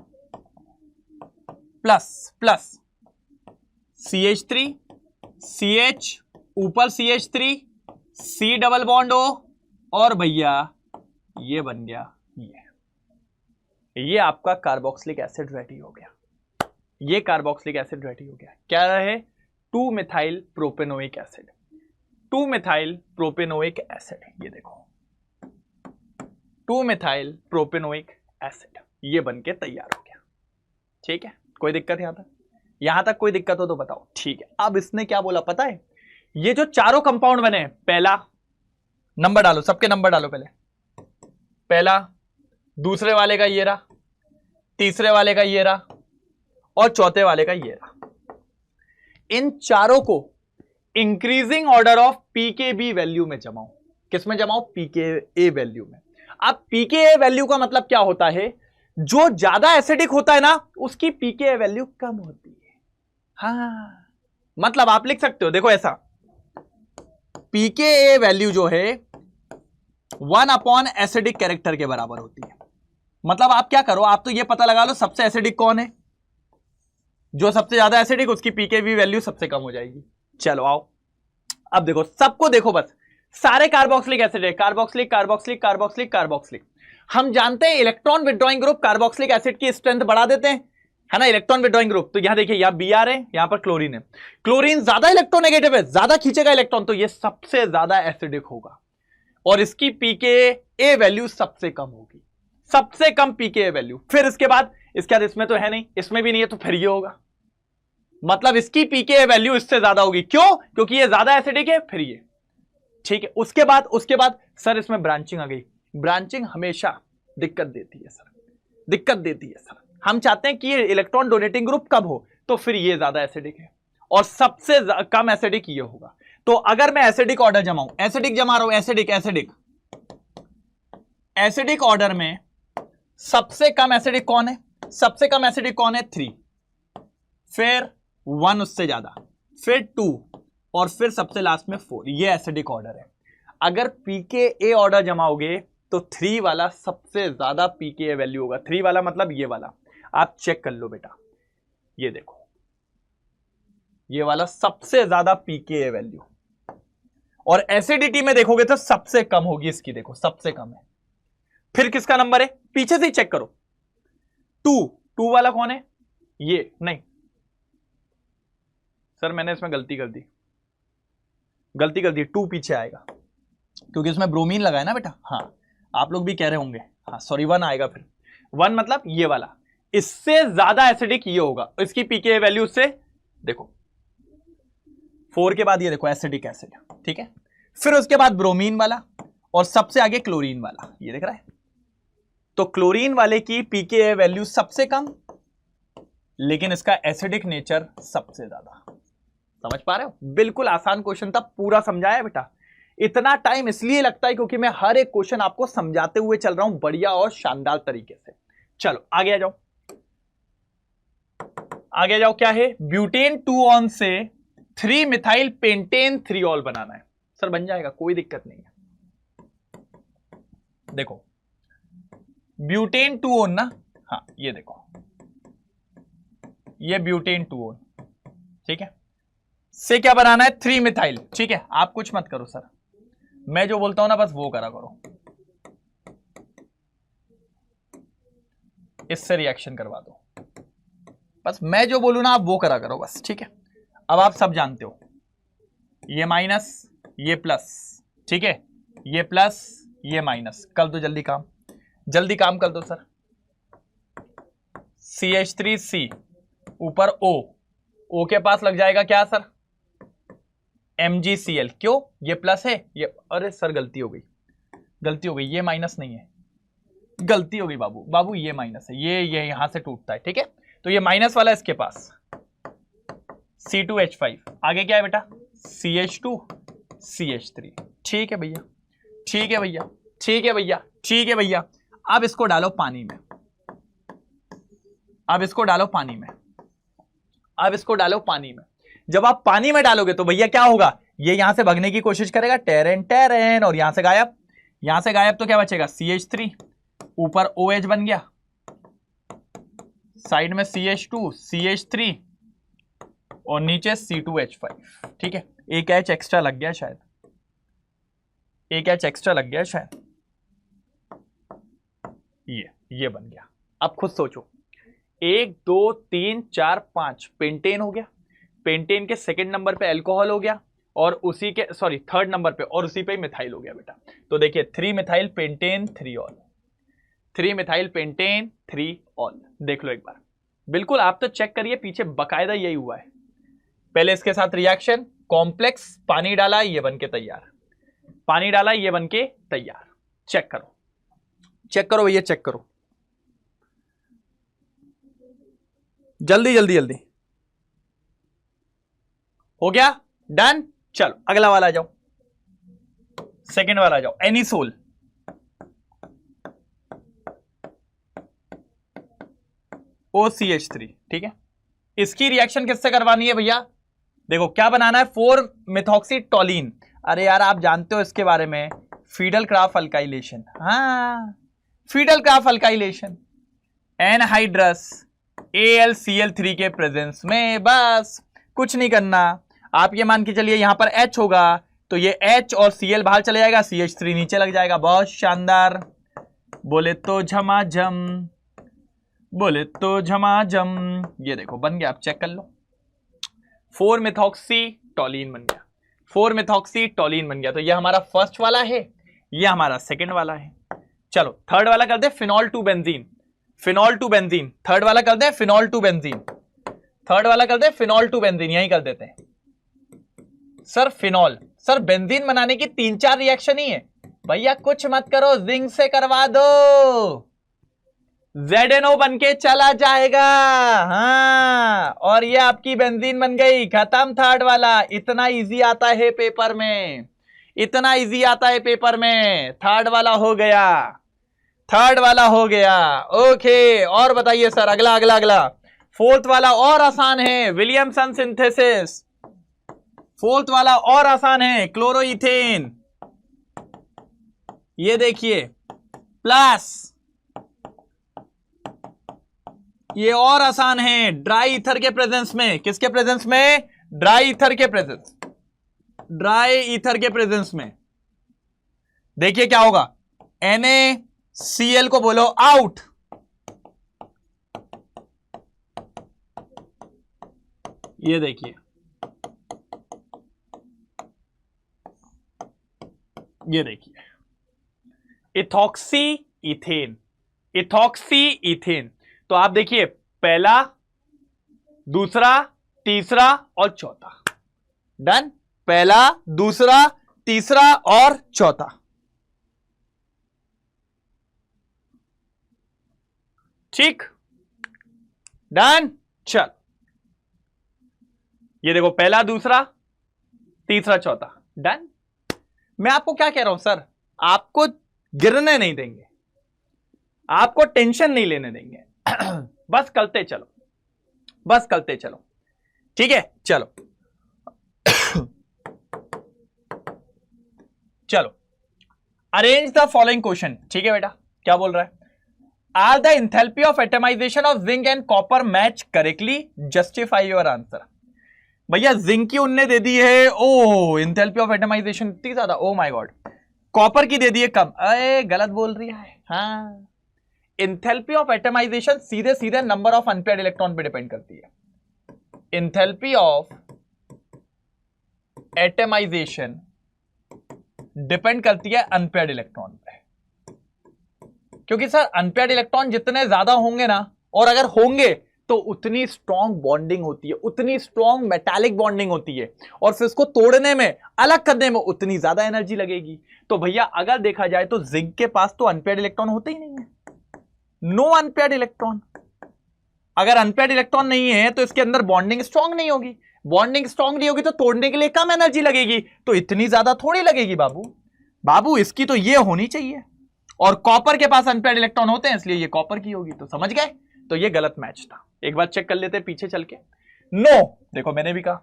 प्लस प्लस CH3 CH ऊपर CH3 C double bond O और भैया ये बन गया ये आपका कार्बोक्सिलिक एसिड रेडी हो गया। ये कार्बोक्सिलिक एसिड रेडी हो गया। क्या है? 2 methyl propanoic acid. 2 methyl propanoic acid, ये देखो 2 मिथाइल प्रोपेनोइक एसिड ये बन के तैयार हो गया। ठीक है, कोई दिक्कत यहां तक कोई दिक्कत हो तो बताओ। ठीक है, अब इसने क्या बोला पता है? ये जो चारों कंपाउंड बने, पहला नंबर डालो, सबके नंबर डालो पहले। पहला, दूसरे वाले का ये रहा, तीसरे वाले का ये रहा और चौथे वाले का ये रहा। इन चारों को increasing order of pKb value में जमाओ। किस में जमाओ? पीकेए वैल्यू में। अब पीकेए वैल्यू का मतलब क्या होता है? जो ज्यादा एसिडिक होता है ना उसकी पीकेए वैल्यू कम होती है। हाँ, मतलब आप लिख सकते हो, देखो ऐसा, पीकेए वैल्यू जो है 1 अपॉन एसिडिक कैरेक्टर के बराबर होती है। मतलब आप क्या करो, आप तो ये पता लगा लो सबसे एसिडिक कौन है, जो सबसे ज्यादा एसिडिक उसकी पीकेबी वैल्यू सबसे कम हो जाएगी। चलो आओ, अब देखो सबको देखो, बस सारे कार्बोक्सिलिक एसिड है, कार्बोक्सिलिक कार्बोक्सिलिक कार्बोक्सिलिक कार्बोक्सिलिक। हम जानते हैं electron withdrawing group carboxylic acid की स्ट्रेंथ बढ़ा देते हैं, है ना, इलेक्ट्रॉन विड्रॉइंग ग्रुप। तो यहां देखिए, यहां Br है, यहां पर क्लोरीन है। क्लोरीन ज्यादा इलेक्ट्रोनेगेटिव है, ज्यादा खींचेगा इलेक्ट्रॉन, तो ये सबसे ज्यादा एसिडिक होगा और इसकी पीकेए वैल्यू सबसे कम होगी, सबसे कम पीकेए वैल्यू। फिर इसके बाद इसमें तो है नहीं, इसमें भी नहीं है, तो फिर ये होगा, मतलब इसकी पीकेए वैल्यू इससे ज्यादा होगी। क्यों? क्योंकि ये ज्यादा एसिडिक है। फिर ये, ठीक है। उसके बाद सर इसमें ब्रांचिंग आ गई। ब्रांचिंग हमेशा दिक्कत देती है सर, दिक्कत देती है सर। हम चाहते हैं कि ये इलेक्ट्रॉन डोनेटिंग ग्रुप कब हो, तो फिर ये ज्यादा एसिडिक है और सबसे कम एसिडिक ये होगा। तो अगर मैं एसिडिक ऑर्डर जमाऊं, एसिडिक जमा रहा हूं, एसिडिक एसिडिक एसिडिक ऑर्डर में सबसे कम एसिडिक कौन है? सबसे कम एसिडिक कौन है? 3, फिर 1 उससे ज्यादा, फिर 2 और फिर सबसे लास्ट में 4। ये एसिडिक ऑर्डर है। अगर पीकेए ऑर्डर जमाओगे तो 3 वाला सबसे ज्यादा पीकेए वैल्यू होगा। 3 वाला मतलब ये वाला, आप चेक कर लो बेटा, ये देखो, ये वाला सबसे ज्यादा पीकेए वैल्यू। और एसिडिटी में देखोगे तो सबसे कम होगी इसकी, देखो सबसे कम है। फिर किसका नंबर है? पीछे से ही चेक करो। 2 वाला कौन है? ये नहीं सर, मैंने इसमें गलती कर दी, 2 पीछे आएगा क्योंकि इसमें ब्रोमीन लगा है ना बेटा। हाँ, आप लोग भी कह रहे होंगे, हाँ सॉरी, 1 आएगा। फिर 1 मतलब ये वाला, इससे ज्यादा एसिडिक ये होगा, इसकी पीके वैल्यू से देखो 4 के बाद ये देखो एसिडिक एसिड, ठीक है। फिर उसके बाद ब्रोमीन वाला और सबसे आगे क्लोरीन वाला, ये देख रहा है। तो क्लोरीन वाले की पीके वैल्यू सबसे कम, लेकिन इसका एसिडिक नेचर सबसे ज्यादा। समझ पा रहे हो? बिल्कुल आसान क्वेश्चन था, पूरा समझाया बेटा। इतना टाइम इसलिए लगता है क्योंकि मैं हर एक क्वेश्चन आपको समझाते हुए चल रहा हूं बढ़िया और शानदार तरीके से। चलो आगे आ जाओ, आगे आ जाओ। क्या है? ब्यूटेन 2 ऑन से 3 मिथाइल पेंटेन 3 ऑल बनाना है। सर बन जाएगा, कोई दिक्कत नहीं है। देखो ब्यूटेन 2 ऑन ना, हाँ ये देखो, ये ब्यूटेन 2 ऑन, ठीक है, से क्या बनाना है? 3 मिथाइल, ठीक है। आप कुछ मत करो सर, मैं जो बोलता हूं ना बस वो करा करो, इससे रिएक्शन करवा दो, बस मैं जो बोलूं ना आप वो करा करो बस, ठीक है। अब आप सब जानते हो, ये माइनस ये प्लस, ठीक है, ये प्लस ये माइनस। कर दो जल्दी काम, जल्दी काम कर दो सर। CH3C ऊपर O के पास लग जाएगा क्या सर? MgCl। क्यों? ये प्लस है, ये, अरे सर गलती हो गई, गलती हो गई, ये माइनस नहीं है, गलती हो गई बाबू, ये माइनस है, ये यहां से टूटता है, ठीक है। तो ये माइनस वाला इसके पास C2H5, आगे क्या है बेटा? CH2 CH3। ठीक है भैया, ठीक है भैया, ठीक है भैया, ठीक है भैया। अब इसको डालो पानी में, अब इसको डालो पानी में, अब इसको डालो पानी में। जब आप पानी में डालोगे तो भैया क्या होगा? ये यहां से भगने की कोशिश करेगा, टेरेन टेरेन, और यहां से गायब, यहां से गायब। तो क्या बचेगा? CH3 ऊपर OH बन गया, साइड में CH2 CH3 और नीचे C2H5, ठीक है। एक H एक्स्ट्रा लग गया शायद, एक H एक्स्ट्रा लग गया शायद, ये बन गया। अब खुद सोचो, 1 2 3 4 5 पेंटेन हो गया, पेंटेन के सेकंड नंबर पे अल्कोहल हो गया, और उसी के थर्ड नंबर पे और उसी पे मिथाइल हो गया बेटा। तो देखिए 3 methyl pentane 3 all, 3 methyl pentane 3 all. देख लो एक बार, बिल्कुल आप तो चेक करिए, पीछे बकायदा यही हुआ है। पहले इसके साथ रिएक्शन, कॉम्प्लेक्स, पानी डाला, ये बन के तैयार, पानी डाला, ये बन के तैयार। चेक करो, चेक करो भैया, चेक करो जल्दी जल्दी जल्दी। हो गया डन। चलो अगला वाला आ जाओ, सेकंड वाला आ जाओ, एनिसोल। OCH3, ठीक है। इसकी रिएक्शन किससे करवानी है भैया? देखो क्या बनाना है, 4-मेथॉक्सीटोलिन। अरे यार आप जानते हो इसके बारे में, फीडल क्राफ अल्काइलेशन। हाँ, फीडल क्राफ अल्काइलेशन, एनहाइड्रस AlCl3 के प्रेजेंस में। बस कुछ नहीं करना, आप ये मान के चलिए यहां पर H होगा तो ये H और Cl बाहर चले जाएगा, CH3 नीचे लग जाएगा। बहुत शानदार, बोले तो झमाझम, बोले तो झमाझम। ये देखो बन गया, आप चेक कर लो, 4-मेथॉक्सीटोलिन बन गया, 4-मेथॉक्सीटोलिन बन गया। तो ये हमारा फर्स्ट वाला है, ये हमारा सेकंड वाला है। चलो थर्ड वाला कर दे, phenol to benzene, phenol to benzene. Third वाला कर दे फिनॉल टू बेंजीन, थर्ड वाला कर दे फिनॉल टू बेंजीन, यही कर देते हैं सर। फिनॉल, सर बेंजीन बनाने की 3-4 रिएक्शन ही है भैया, कुछ मत करो, जिंक से करवा दो, ZNO बन के चला जाएगा। हाँ, और ये आपकी बेंजीन बन गई, खत्म थर्ड वाला। इतना इजी आता है पेपर में, इतना इजी आता है पेपर में। थर्ड वाला हो गया, थर्ड वाला हो गया। ओके, और बताइए सर, अगला अगला अगला। फोर्थ वाला और आसान है, विलियमसन सिंथेसिस। फोर्थ वाला और आसान है, क्लोरोइथेन। ये देखिए प्लस, ये और आसान है, ड्राई ईथर के प्रेजेंस में। किसके प्रेजेंस में? ड्राई ईथर के प्रेजेंस, ड्राई ईथर के प्रेजेंस में। देखिए क्या होगा, NaCl को बोलो आउट, ये देखिए, ये देखिए, इथॉक्सी इथेन, इथॉक्सी इथेन। तो आप देखिए पहला, दूसरा, तीसरा और चौथा। डन, पहला, दूसरा, तीसरा और चौथा। ठीक, डन। चल ये देखो, पहला, दूसरा, तीसरा, चौथा। डन। मैं आपको क्या कह रहा हूं सर, आपको गिरने नहीं देंगे, आपको टेंशन नहीं लेने देंगे। बस करते चलो, बस करते चलो, ठीक है। चलो चलो, अरेंज द फॉलोइंग क्वेश्चन। ठीक है बेटा, क्या बोल रहा है? Are the enthalpy of atomisation of zinc and copper match correctly, justify your answer. भैया जिंक की उनने दे दी है, ओ एंथैल्पी ऑफ एटमाइजेशन इतनी ज्यादा, ओ माय गॉड। कॉपर की दे दी है कम, अरे गलत बोल रही है। हाँ, एंथैल्पी ऑफ एटमाइजेशन सीधे सीधे नंबर ऑफ अनपेयर्ड इलेक्ट्रॉन पे डिपेंड करती है। एंथैल्पी ऑफ एटमाइजेशन डिपेंड करती है अनपेयर्ड इलेक्ट्रॉन पे, क्योंकि सर अनपेयर्ड इलेक्ट्रॉन जितने ज्यादा होंगे ना, और अगर होंगे तो उतनी स्ट्रॉन्ग बॉन्डिंग होती है, उतनी स्ट्रॉन्ग मेटालिक बॉन्डिंग होती है, और फिर इसको तोड़ने में, अलग करने में उतनी ज्यादा एनर्जी लगेगी। तो भैया अगर देखा जाए तो जिंक के पास तो अनपेयर्ड इलेक्ट्रॉन होते ही नहीं है, नो अनपेयर्ड इलेक्ट्रॉन। अगर अनपेयर्ड इलेक्ट्रॉन नहीं है तो इसके अंदर बॉन्डिंग स्ट्रॉन्ग नहीं होगी, बॉन्डिंग स्ट्रॉन्ग नहीं होगी तो तोड़ने के लिए कम एनर्जी लगेगी, तो इतनी ज्यादा थोड़ी लगेगी बाबू। बाबू इसकी तो ये होनी चाहिए, और कॉपर के पास अनपेयर्ड इलेक्ट्रॉन होते हैं इसलिए ये कॉपर की होगी। तो समझ गए, तो ये गलत मैच था। एक बार चेक कर लेते हैं पीछे चल के। नो, देखो मैंने भी कहा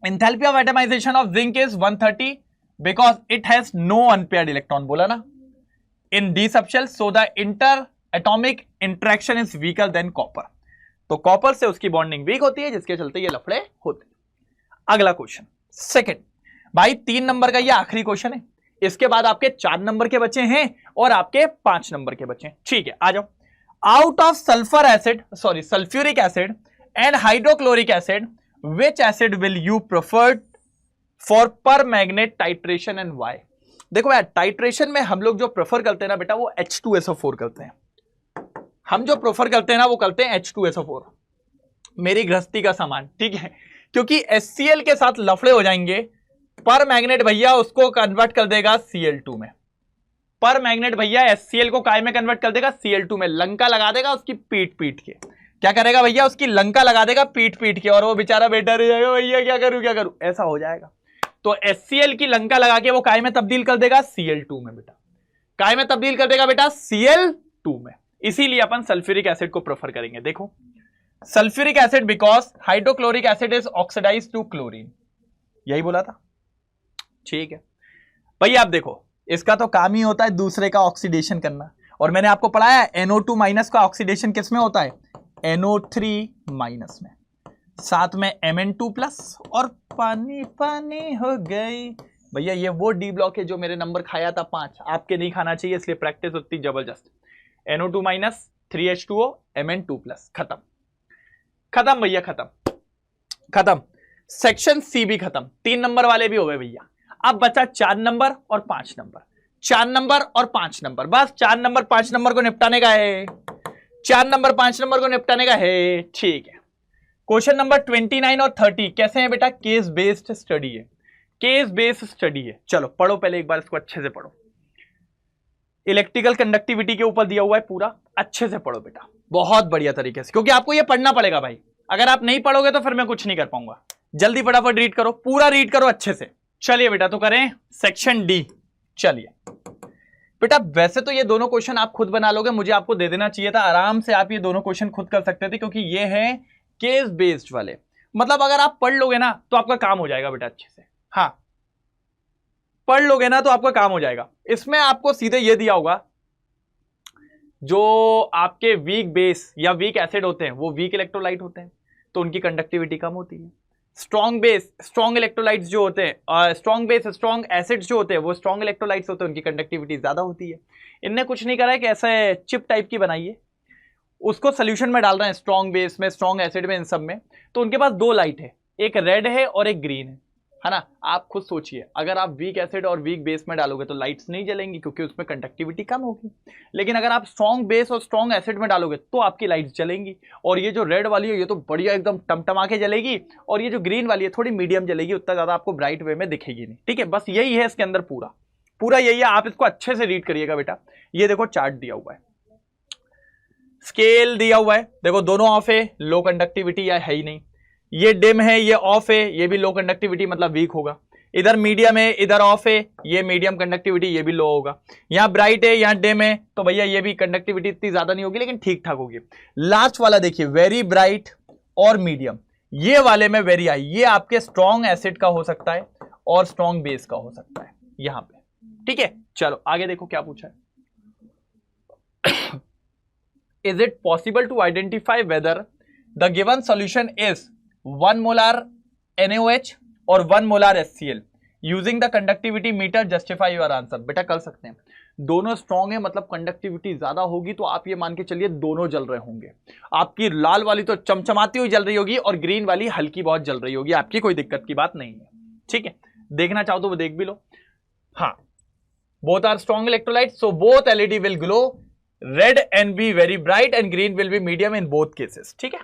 enthalpy of atomisation of zinc is 130 because it has no unpaired electron, बोला ना, in D subshell, so the inter atomic interaction is weaker than copper. तो कॉपर से उसकी बॉन्डिंग वीक होती है, जिसके चलते ये लफड़े होते हैं। अगला क्वेश्चन सेकंड, भाई 3 नंबर का ये आखिरी क्वेश्चन है, इसके बाद आपके 4 नंबर के बचे हैं और आपके 5 नंबर के बचे हैं। ठीक है, आ जाओ। Out of sulphur acid, sorry sulphuric acid and hydrochloric acid, which acid will you preferred for पर मैग्नेट टाइट्रेशन एंड वाई? देखो यार, टाइट्रेशन में हम लोग जो प्रेफर करते हैं ना बेटा, वो H2SO4 करते हैं। हम जो प्रेफर करते हैं ना, वो करते हैं H2SO4, मेरी गृहस्थी का सामान, ठीक है। क्योंकि HCl के साथ लफड़े हो जाएंगे, पर मैग्नेट भैया उसको कन्वर्ट कर देगा Cl2 में। पर मैग्नेट भैया HCl को काय में कन्वर्ट कर देगा? Cl2 में। लंका लगा देगा उसकी पीट पीट के। क्या करेगा भैया? उसकी लंका लगा देगा पीट पीट के, और वो बेचारा बेटा रह जाएगा, भैया क्या करूं क्या करूं, ऐसा हो जाएगा। तो HCl की लंका लगा के वो काय में तब्दील कर देगा? Cl2 में बेटा। काय में तब्दील कर देगा बेटा? Cl2 में। इसीलिए अपन सल्फ्यूरिक एसिड को प्रेफर करेंगे। देखो, sulphuric acid because hydrochloric acid is oxidise to chlorine, यही बोला था। ठीक है भैया, आप देखो, इसका तो काम ही होता है दूसरे का ऑक्सीडेशन करना, और मैंने आपको पढ़ाया NO2 माइनस का ऑक्सीडेशन किस में होता है? NO3 माइनस में, साथ में Mn2 प्लस, और पानी पानी हो गई भैया। ये वो डी ब्लॉक है जो मेरे नंबर खाया था 5, आपके नहीं खाना चाहिए, इसलिए प्रैक्टिस होती जबरदस्त। NO2 minus, 3H2O, Mn2 plus, खत्म खत्म भैया, खत्म खत्म। सेक्शन सी भी खत्म, 3 नंबर वाले भी हो गए भैया। अब बचा 4 नंबर और 5 नंबर, 4 नंबर और 5 नंबर, बस 4 नंबर 5 नंबर को निपटाने का है, 4 नंबर 5 नंबर को निपटाने का है। ठीक है, क्वेश्चन नंबर 29 और 30 कैसे हैं बेटा? केस बेस्ड स्टडी है, केस बेस्ड स्टडी है। चलो पढ़ो पहले एक बार इसको अच्छे से पढ़ो। इलेक्ट्रिकल कंडक्टिविटी के ऊपर दिया हुआ है पूरा, अच्छे से पढ़ो बेटा, बहुत बढ़िया तरीके से, क्योंकि आपको ये पढ़ना पड़ेगा भाई। अगर आप नहीं पढ़ोगे तो फिर मैं कुछ नहीं कर पाऊंगा। जल्दी फटाफट रीड करो, पूरा रीड करो अच्छे से। चलिए बेटा, तो करें सेक्शन डी। चलिए बेटा, वैसे तो ये दोनों क्वेश्चन आप खुद बना लोगे, मुझे आपको दे देना चाहिए था, आराम से आप ये दोनों क्वेश्चन खुद कर सकते थे, क्योंकि ये है केस बेस्ड वाले। मतलब अगर आप पढ़ लोगे ना तो आपका काम हो जाएगा बेटा अच्छे से। हाँ, पढ़ लोगे ना तो आपका काम हो जाएगा। इसमें आपको सीधे ये दिया होगा, जो आपके वीक बेस या वीक एसिड होते हैं वो वीक इलेक्ट्रोलाइट होते हैं, तो उनकी कंडक्टिविटी कम होती है। स्ट्रॉन्ग बेस, स्ट्रॉन्ग इलेक्ट्रोलाइट्स जो होते हैं, स्ट्रॉन्ग बेस, स्ट्रॉन्ग एसिड्स जो होते हैं वो स्ट्रॉन्ग इलेक्ट्रोलाइट्स होते हैं, उनकी कंडक्टिविटी ज्यादा होती है। इनने कुछ नहीं करा है कि ऐसे चिप टाइप की बनाई है, उसको सोल्यूशन में डाल रहे हैं, स्ट्रॉन्ग बेस में, स्ट्रॉन्ग एसिड में, इन सब में। तो उनके पास 2 लाइट है, एक रेड है और एक ग्रीन है ना। आप खुद सोचिए, अगर आप वीक एसिड और वीक बेस में डालोगे तो लाइट्स नहीं जलेंगी, क्योंकि उसमें कंडक्टिविटी कम होगी। लेकिन अगर आप स्ट्रॉन्ग बेस और स्ट्रॉन्ग एसिड में डालोगे तो आपकी लाइट्स जलेंगी, और ये जो रेड वाली है ये तो बढ़िया एकदम टमटमा के जलेगी, और ये जो ग्रीन वाली है थोड़ी मीडियम जलेगी, उतना ज्यादा आपको ब्राइट वे में दिखेगी नहीं। ठीक है, बस यही है इसके अंदर, पूरा पूरा यही है। आप इसको अच्छे से रीड करिएगा बेटा। ये देखो चार्ट दिया हुआ है, स्केल दिया हुआ है, देखो दोनों ऑफ है, लो कंडक्टिविटी या है ही नहीं। ये डिम है, ये ऑफ है, ये भी लो कंडक्टिविटी मतलब वीक होगा। इधर मीडियम है, इधर ऑफ है, ये मीडियम कंडक्टिविटी, ये भी लो होगा। यहाँ ब्राइट है, यहाँ डिम है, तो भैया ये भी कंडक्टिविटी इतनी ज्यादा नहीं होगी, लेकिन ठीक ठाक होगी। लास्ट वाला देखिए, वेरी ब्राइट और मीडियम, ये वाले में वेरी हाई, ये आपके स्ट्रॉन्ग एसिड का हो सकता है और स्ट्रॉन्ग बेस का हो सकता है यहाँ पे। ठीक है, चलो आगे देखो क्या पूछा है। Is it possible to identify whether the given solution is 1 molar NaOH और 1 molar HCl using the conductivity meter? Justify your answer। बेटा कर सकते हैं, दोनों स्ट्रॉन्ग है, मतलब कंडक्टिविटी ज्यादा होगी, तो आप ये मान के चलिए दोनों जल रहे होंगे। आपकी लाल वाली तो चमचमाती हुई जल रही होगी और ग्रीन वाली हल्की बहुत जल रही होगी, आपकी कोई दिक्कत की बात नहीं है। ठीक है, देखना चाहो तो वो देख भी लो। हाँ, both are strong electrolytes, so both LED will glow red and be very bright and green will be medium in both cases। ठीक है,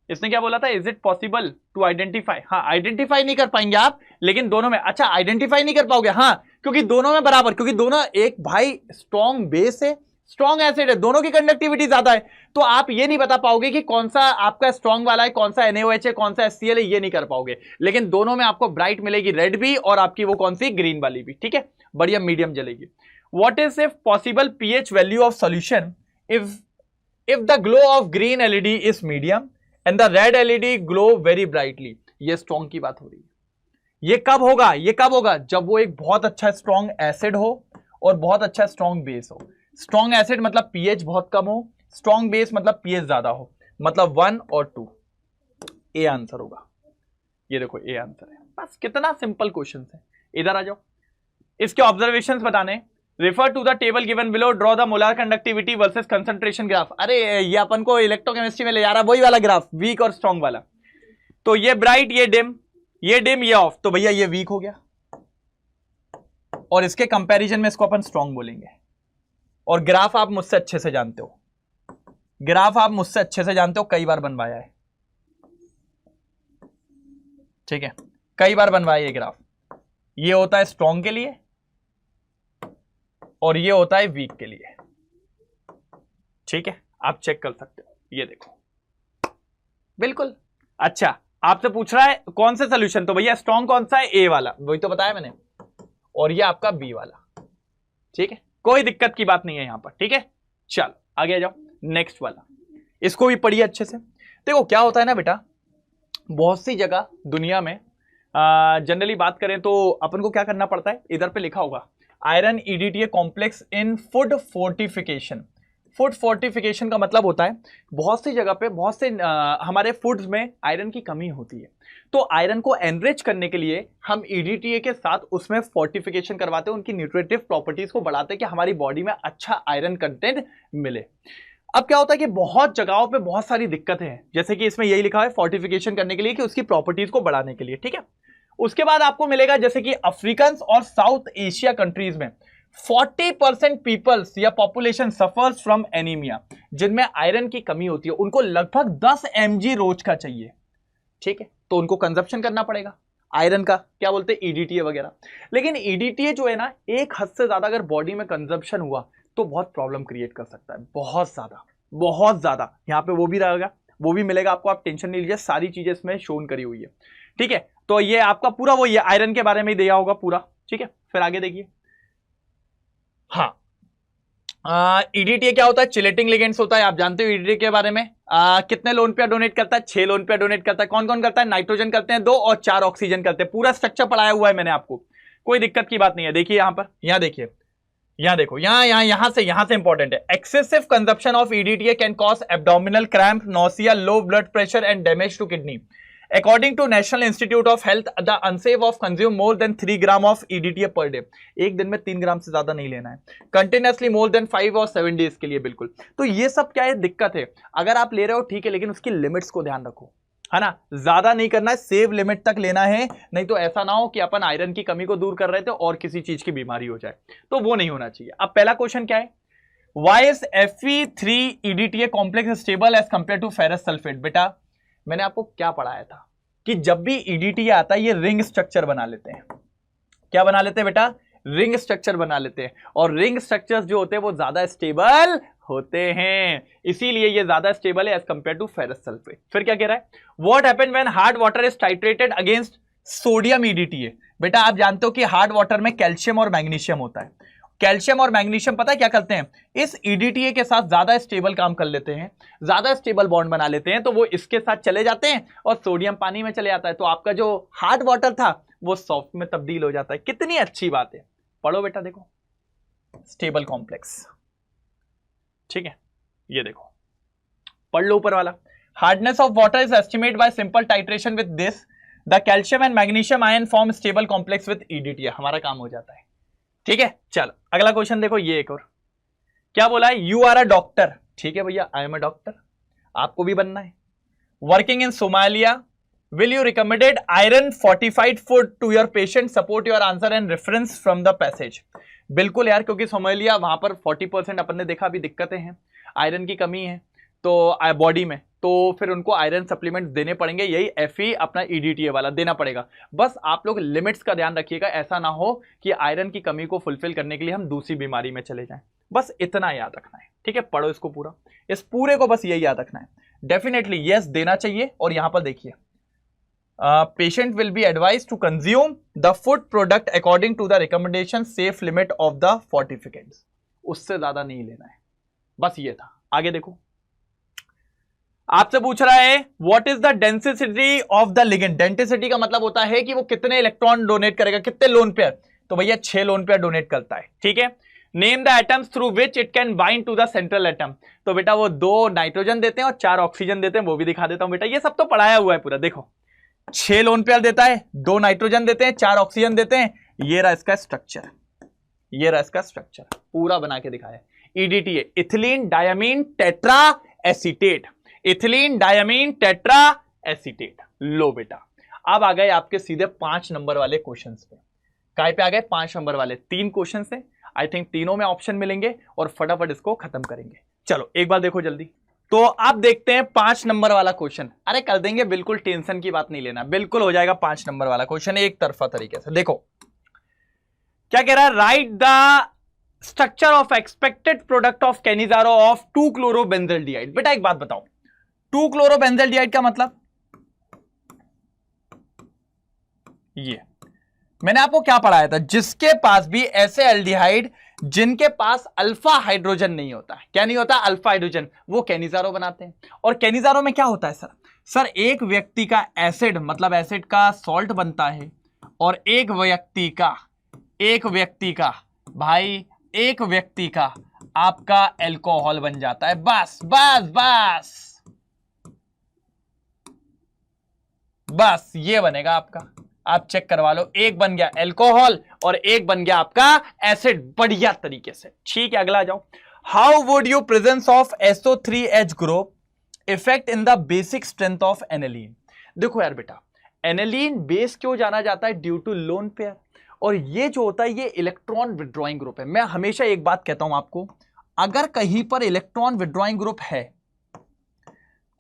इसने क्या बोला था? Is it possible to identify? हाँ, आइडेंटिफाई नहीं कर पाएंगे आप, लेकिन दोनों में। अच्छा, आइडेंटिफाई नहीं कर पाओगे? हाँ, क्योंकि दोनों में बराबर, क्योंकि दोनों, एक भाई स्ट्रॉन्ग बेस है, स्ट्रॉन्ग एसिड है, दोनों की कंडक्टिविटी ज्यादा है, तो आप ये नहीं बता पाओगे कि कौन सा आपका स्ट्रॉन्ग वाला है, कौन सा NaOH है, कौन सा HCl है, ये नहीं कर पाओगे। लेकिन दोनों में आपको ब्राइट मिलेगी, रेड भी, और आपकी वो कौन सी, ग्रीन वाली भी। ठीक है, बढ़िया medium जलेगी। What is if possible pH value of solution if the glow of green LED is medium and the red LED glow very brightly? ये स्ट्रॉन्ग की बात हो रही है। ये कब होगा? ये कब होगा? जब वो एक बहुत अच्छा स्ट्रॉन्ग एसिड हो और बहुत अच्छा स्ट्रॉन्ग बेस हो। स्ट्रॉन्ग एसिड मतलब pH बहुत कम हो, स्ट्रॉन्ग बेस मतलब pH ज्यादा हो। मतलब 1 और 2, ए आंसर होगा। ये देखो ए आंसर है। बस कितना सिंपल क्वेश्चन है। इधर आ जाओ, इसके ऑब्जर्वेशंस बताने। Refer to the table given below, draw the molar conductivity versus concentration graph. अरे ये अपन को इलेक्ट्रोकेमिस्ट्री में ले जा रहा है, वही वाला ग्राफ, वीक और स्ट्रॉन्ग वाला। तो ये ब्राइट, ये डिम, ये डिम, ये ऑफ, तो भैया ये वीक हो गया, और इसके कंपैरिजन में इसको अपन स्ट्रॉन्ग बोलेंगे। और ग्राफ आप मुझसे अच्छे से जानते हो, ग्राफ आप मुझसे अच्छे से जानते हो, कई बार बनवाया है, ठीक है, कई बार बनवाया ये ग्राफ। ये होता है स्ट्रॉन्ग के लिए और ये होता है वीक के लिए, ठीक है, आप चेक कर सकते हो। ये देखो बिल्कुल। अच्छा, आपसे पूछ रहा है कौन से सोल्यूशन, तो भैया स्ट्रॉन्ग कौन सा है, ए वाला, वही तो बताया मैंने, और ये आपका बी वाला, ठीक है, कोई दिक्कत की बात नहीं है यहां पर, ठीक है। चलो आगे आ जाओ, नेक्स्ट वाला, इसको भी पढ़िए अच्छे से। देखो क्या होता है ना बेटा, बहुत सी जगह दुनिया में जनरली बात करें तो अपन को क्या करना पड़ता है, इधर पे लिखा होगा iron EDTA complex in food fortification. Food fortification का मतलब होता है बहुत सी जगह पे, बहुत से हमारे फूड्स में आयरन की कमी होती है, तो आयरन को एनरिच करने के लिए हम ईडीटीए के साथ उसमें फोर्टिफिकेशन करवाते हैं, उनकी न्यूट्रिटिव प्रॉपर्टीज को बढ़ाते हैं कि हमारी बॉडी में अच्छा आयरन कंटेंट मिले। अब क्या होता है कि बहुत जगहों पे बहुत सारी दिक्कतें हैं, जैसे कि इसमें यही लिखा है फोर्टिफिकेशन करने के लिए कि उसकी प्रॉपर्टीज को बढ़ाने के लिए, ठीक है। उसके बाद आपको मिलेगा जैसे कि अफ्रीकन और साउथ एशिया कंट्रीज में 40% पीपल्स या पॉपुलेशन सफर्स फ्रॉम एनीमिया, जिनमें आयरन की कमी होती है, उनको लगभग 10 mg रोज का चाहिए, ठीक है, तो उनको कंजप्शन करना पड़ेगा आयरन का, क्या बोलते हैं ईडीटीए वगैरह। लेकिन ईडीटीए जो है ना, एक हद से ज्यादा अगर बॉडी में कंजप्शन हुआ तो बहुत प्रॉब्लम क्रिएट कर सकता है, बहुत ज्यादा, बहुत ज्यादा। यहां पे वो भी रहेगा, वो भी मिलेगा आपको, आप टेंशन नहीं लीजिए, सारी चीजें इसमें शोन करी हुई है, ठीक है। तो ये आपका पूरा वो ये आयरन के बारे में ही दिया होगा पूरा, ठीक है। फिर आगे देखिए, हाँ, ईडीटीए क्या होता है, चिलेटिंग लिगेंड्स होता है, आप जानते हो ईडीटीए के बारे में। कितने लोन पे डोनेट करता है, 6 लोन पे डोनेट करता है। कौन कौन करता है, नाइट्रोजन करते हैं 2 और 4 ऑक्सीजन करते हैं। पूरा स्ट्रक्चर पढ़ाया हुआ है मैंने आपको, कोई दिक्कत की बात नहीं है। देखिए यहां पर, यहां देखिए, यहां देखो, यहां से इंपॉर्टेंट है। Excessive consumption of EDTA can cause abdominal cramp, nausea, low blood pressure and damage to kidney. According to National Institute of Health, the unsafe of consume more than 3 gram of EDTA per day। एक दिन में 3 ग्राम से ज्यादा नहीं लेना है। Continuously more than 5 और 7 days के लिए, बिल्कुल। तो ये सब क्या है, दिक्कत है। अगर आप ले रहे हो ठीक है, लेकिन उसकी लिमिट्स को ध्यान रखो, है ना, ज्यादा नहीं करना है, सेव लिमिट तक लेना है, नहीं तो ऐसा ना हो कि अपन आयरन की कमी को दूर कर रहे थे और किसी चीज की बीमारी हो जाए, तो वो नहीं होना चाहिए। अब पहला क्वेश्चन क्या है, Why is Fe3 EDTA complex stable as compared to ferrous sulfate? बेटा मैंने आपको क्या पढ़ाया था कि जब भी ईडीटीए आता है ये रिंग स्ट्रक्चर बना लेते हैं। क्या बना लेते हैं बेटा, रिंग स्ट्रक्चर बना लेते हैं, और रिंग स्ट्रक्चर्स जो होते हैं वो ज्यादा स्टेबल होते हैं, इसीलिए ये ज्यादा स्टेबल है as compare to ferrous sulphate. फिर क्या कह रहा है, what happen when hard water is titrated against sodium EDTA. बेटा आप जानते हो कि हार्ड वाटर में कैल्शियम और मैग्नीशियम होता है। कैल्शियम और मैग्नीशियम पता है क्या करते हैं, इस ईडीटीए के साथ ज्यादा स्टेबल काम कर लेते हैं, ज्यादा स्टेबल बॉन्ड बना लेते हैं, तो वो इसके साथ चले जाते हैं और सोडियम पानी में चले जाता है, तो आपका जो हार्ड वाटर था वो सॉफ्ट में तब्दील हो जाता है। कितनी अच्छी बात है, पढ़ो बेटा, देखो स्टेबल कॉम्प्लेक्स, ठीक है, ये देखो पढ़ लो ऊपर वाला। Hardness of water is estimated by simple titration with this, the calcium and magnesium ion form stable complex with EDTA. हमारा काम हो जाता है, ठीक है। चलो अगला क्वेश्चन देखो, ये एक और क्या बोला है, यू आर अ डॉक्टर, ठीक है भैया, आई एम अ डॉक्टर, आपको भी बनना है। Working in Somalia, will you recommended iron fortified food to your patient, support your answer and reference from the passage. बिल्कुल यार, क्योंकि सोमालिया वहां पर 40% अपन ने देखा, अभी दिक्कतें हैं, आयरन की कमी है तो बॉडी में, तो फिर उनको आयरन सप्लीमेंट देने पड़ेंगे, यही एफई अपना ईडीटीए वाला देना पड़ेगा। बस आप लोग लिमिट्स का ध्यान रखिएगा, ऐसा ना हो कि आयरन की कमी को फुलफिल करने के लिए हम दूसरी बीमारी में चले जाएं, बस इतना याद रखना है, ठीक है। पढ़ो इसको पूरा, इस पूरे को बस यही याद रखना है। डेफिनेटली यस देना चाहिए, और यहां पर देखिए patient will be advise to consume the food product according to the recommendation safe limit of the fortificants, उससे ज्यादा नहीं लेना है, बस ये था। आगे देखो, आपसे पूछ रहा है what is the density of the ligand. Density का मतलब होता है कि वो कितने इलेक्ट्रॉन डोनेट करेगा, कितने लोन पेयर, तो भैया 6 लोन पेयर डोनेट करता है, ठीक है। Name the atoms through which it can bind to the central atom. तो बेटा वो 2 नाइट्रोजन देते हैं और 4 ऑक्सीजन देते हैं, वो भी दिखा देता हूं बेटा, ये सब तो पढ़ाया हुआ है पूरा। देखो 6 लोन पेयर देता है, 2 नाइट्रोजन देते हैं, 4 ऑक्सीजन देते हैं। ये रहा इसका स्ट्रक्चर, ये रहा इसका स्ट्रक्चर, पूरा बना के दिखाया। EDTA ethylene diamine tetra acetate, ethylene diamine tetra acetate. लो बेटा, अब आ गए आपके सीधे 5 नंबर वाले क्वेश्चंस पे। काय पे आ गए? 5 नंबर वाले। 3 क्वेश्चन है, आई थिंक तीनों में ऑप्शन मिलेंगे और फटाफट इसको खत्म करेंगे। चलो एक बार देखो जल्दी। तो आप देखते हैं 5 नंबर वाला क्वेश्चन। अरे कर देंगे, बिल्कुल टेंशन की बात नहीं लेना, बिल्कुल हो जाएगा 5 नंबर वाला क्वेश्चन एक तरफा तरीके से। देखो क्या कह रहा है, right the structure of expected product of Cannizzaro of 2-chlorobenzyldihide। बेटा एक बात बताओ, 2-chlorobenzyldihide का मतलब, ये मैंने आपको क्या पढ़ाया था, जिसके पास भी ऐसे एल्डिहाइड जिनके पास अल्फा हाइड्रोजन नहीं होता है। क्या नहीं होता? अल्फा हाइड्रोजन, वो कैनिजारो बनाते हैं। और कैनिजारो में क्या होता है सर? सर एक व्यक्ति का एसिड, मतलब एसिड का सॉल्ट बनता है, और एक व्यक्ति का आपका एल्कोहल बन जाता है। बस बस बस बस ये बनेगा आपका। आप चेक करवा लो, एक बन गया एल्कोहल और एक बन गया आपका एसिड, बढ़िया तरीके से। ठीक है, अगला जाओ। How would you presence of SO3H group effect in the basic strength of aniline. देखो यार बेटा, एनिलीन बेस क्यों जाना जाता है? Due to lone pair. और ये जो होता है ये इलेक्ट्रॉन विड्रॉइंग ग्रुप है। मैं हमेशा एक बात कहता हूं आपको, अगर कहीं पर इलेक्ट्रॉन विड्रॉइंग ग्रुप है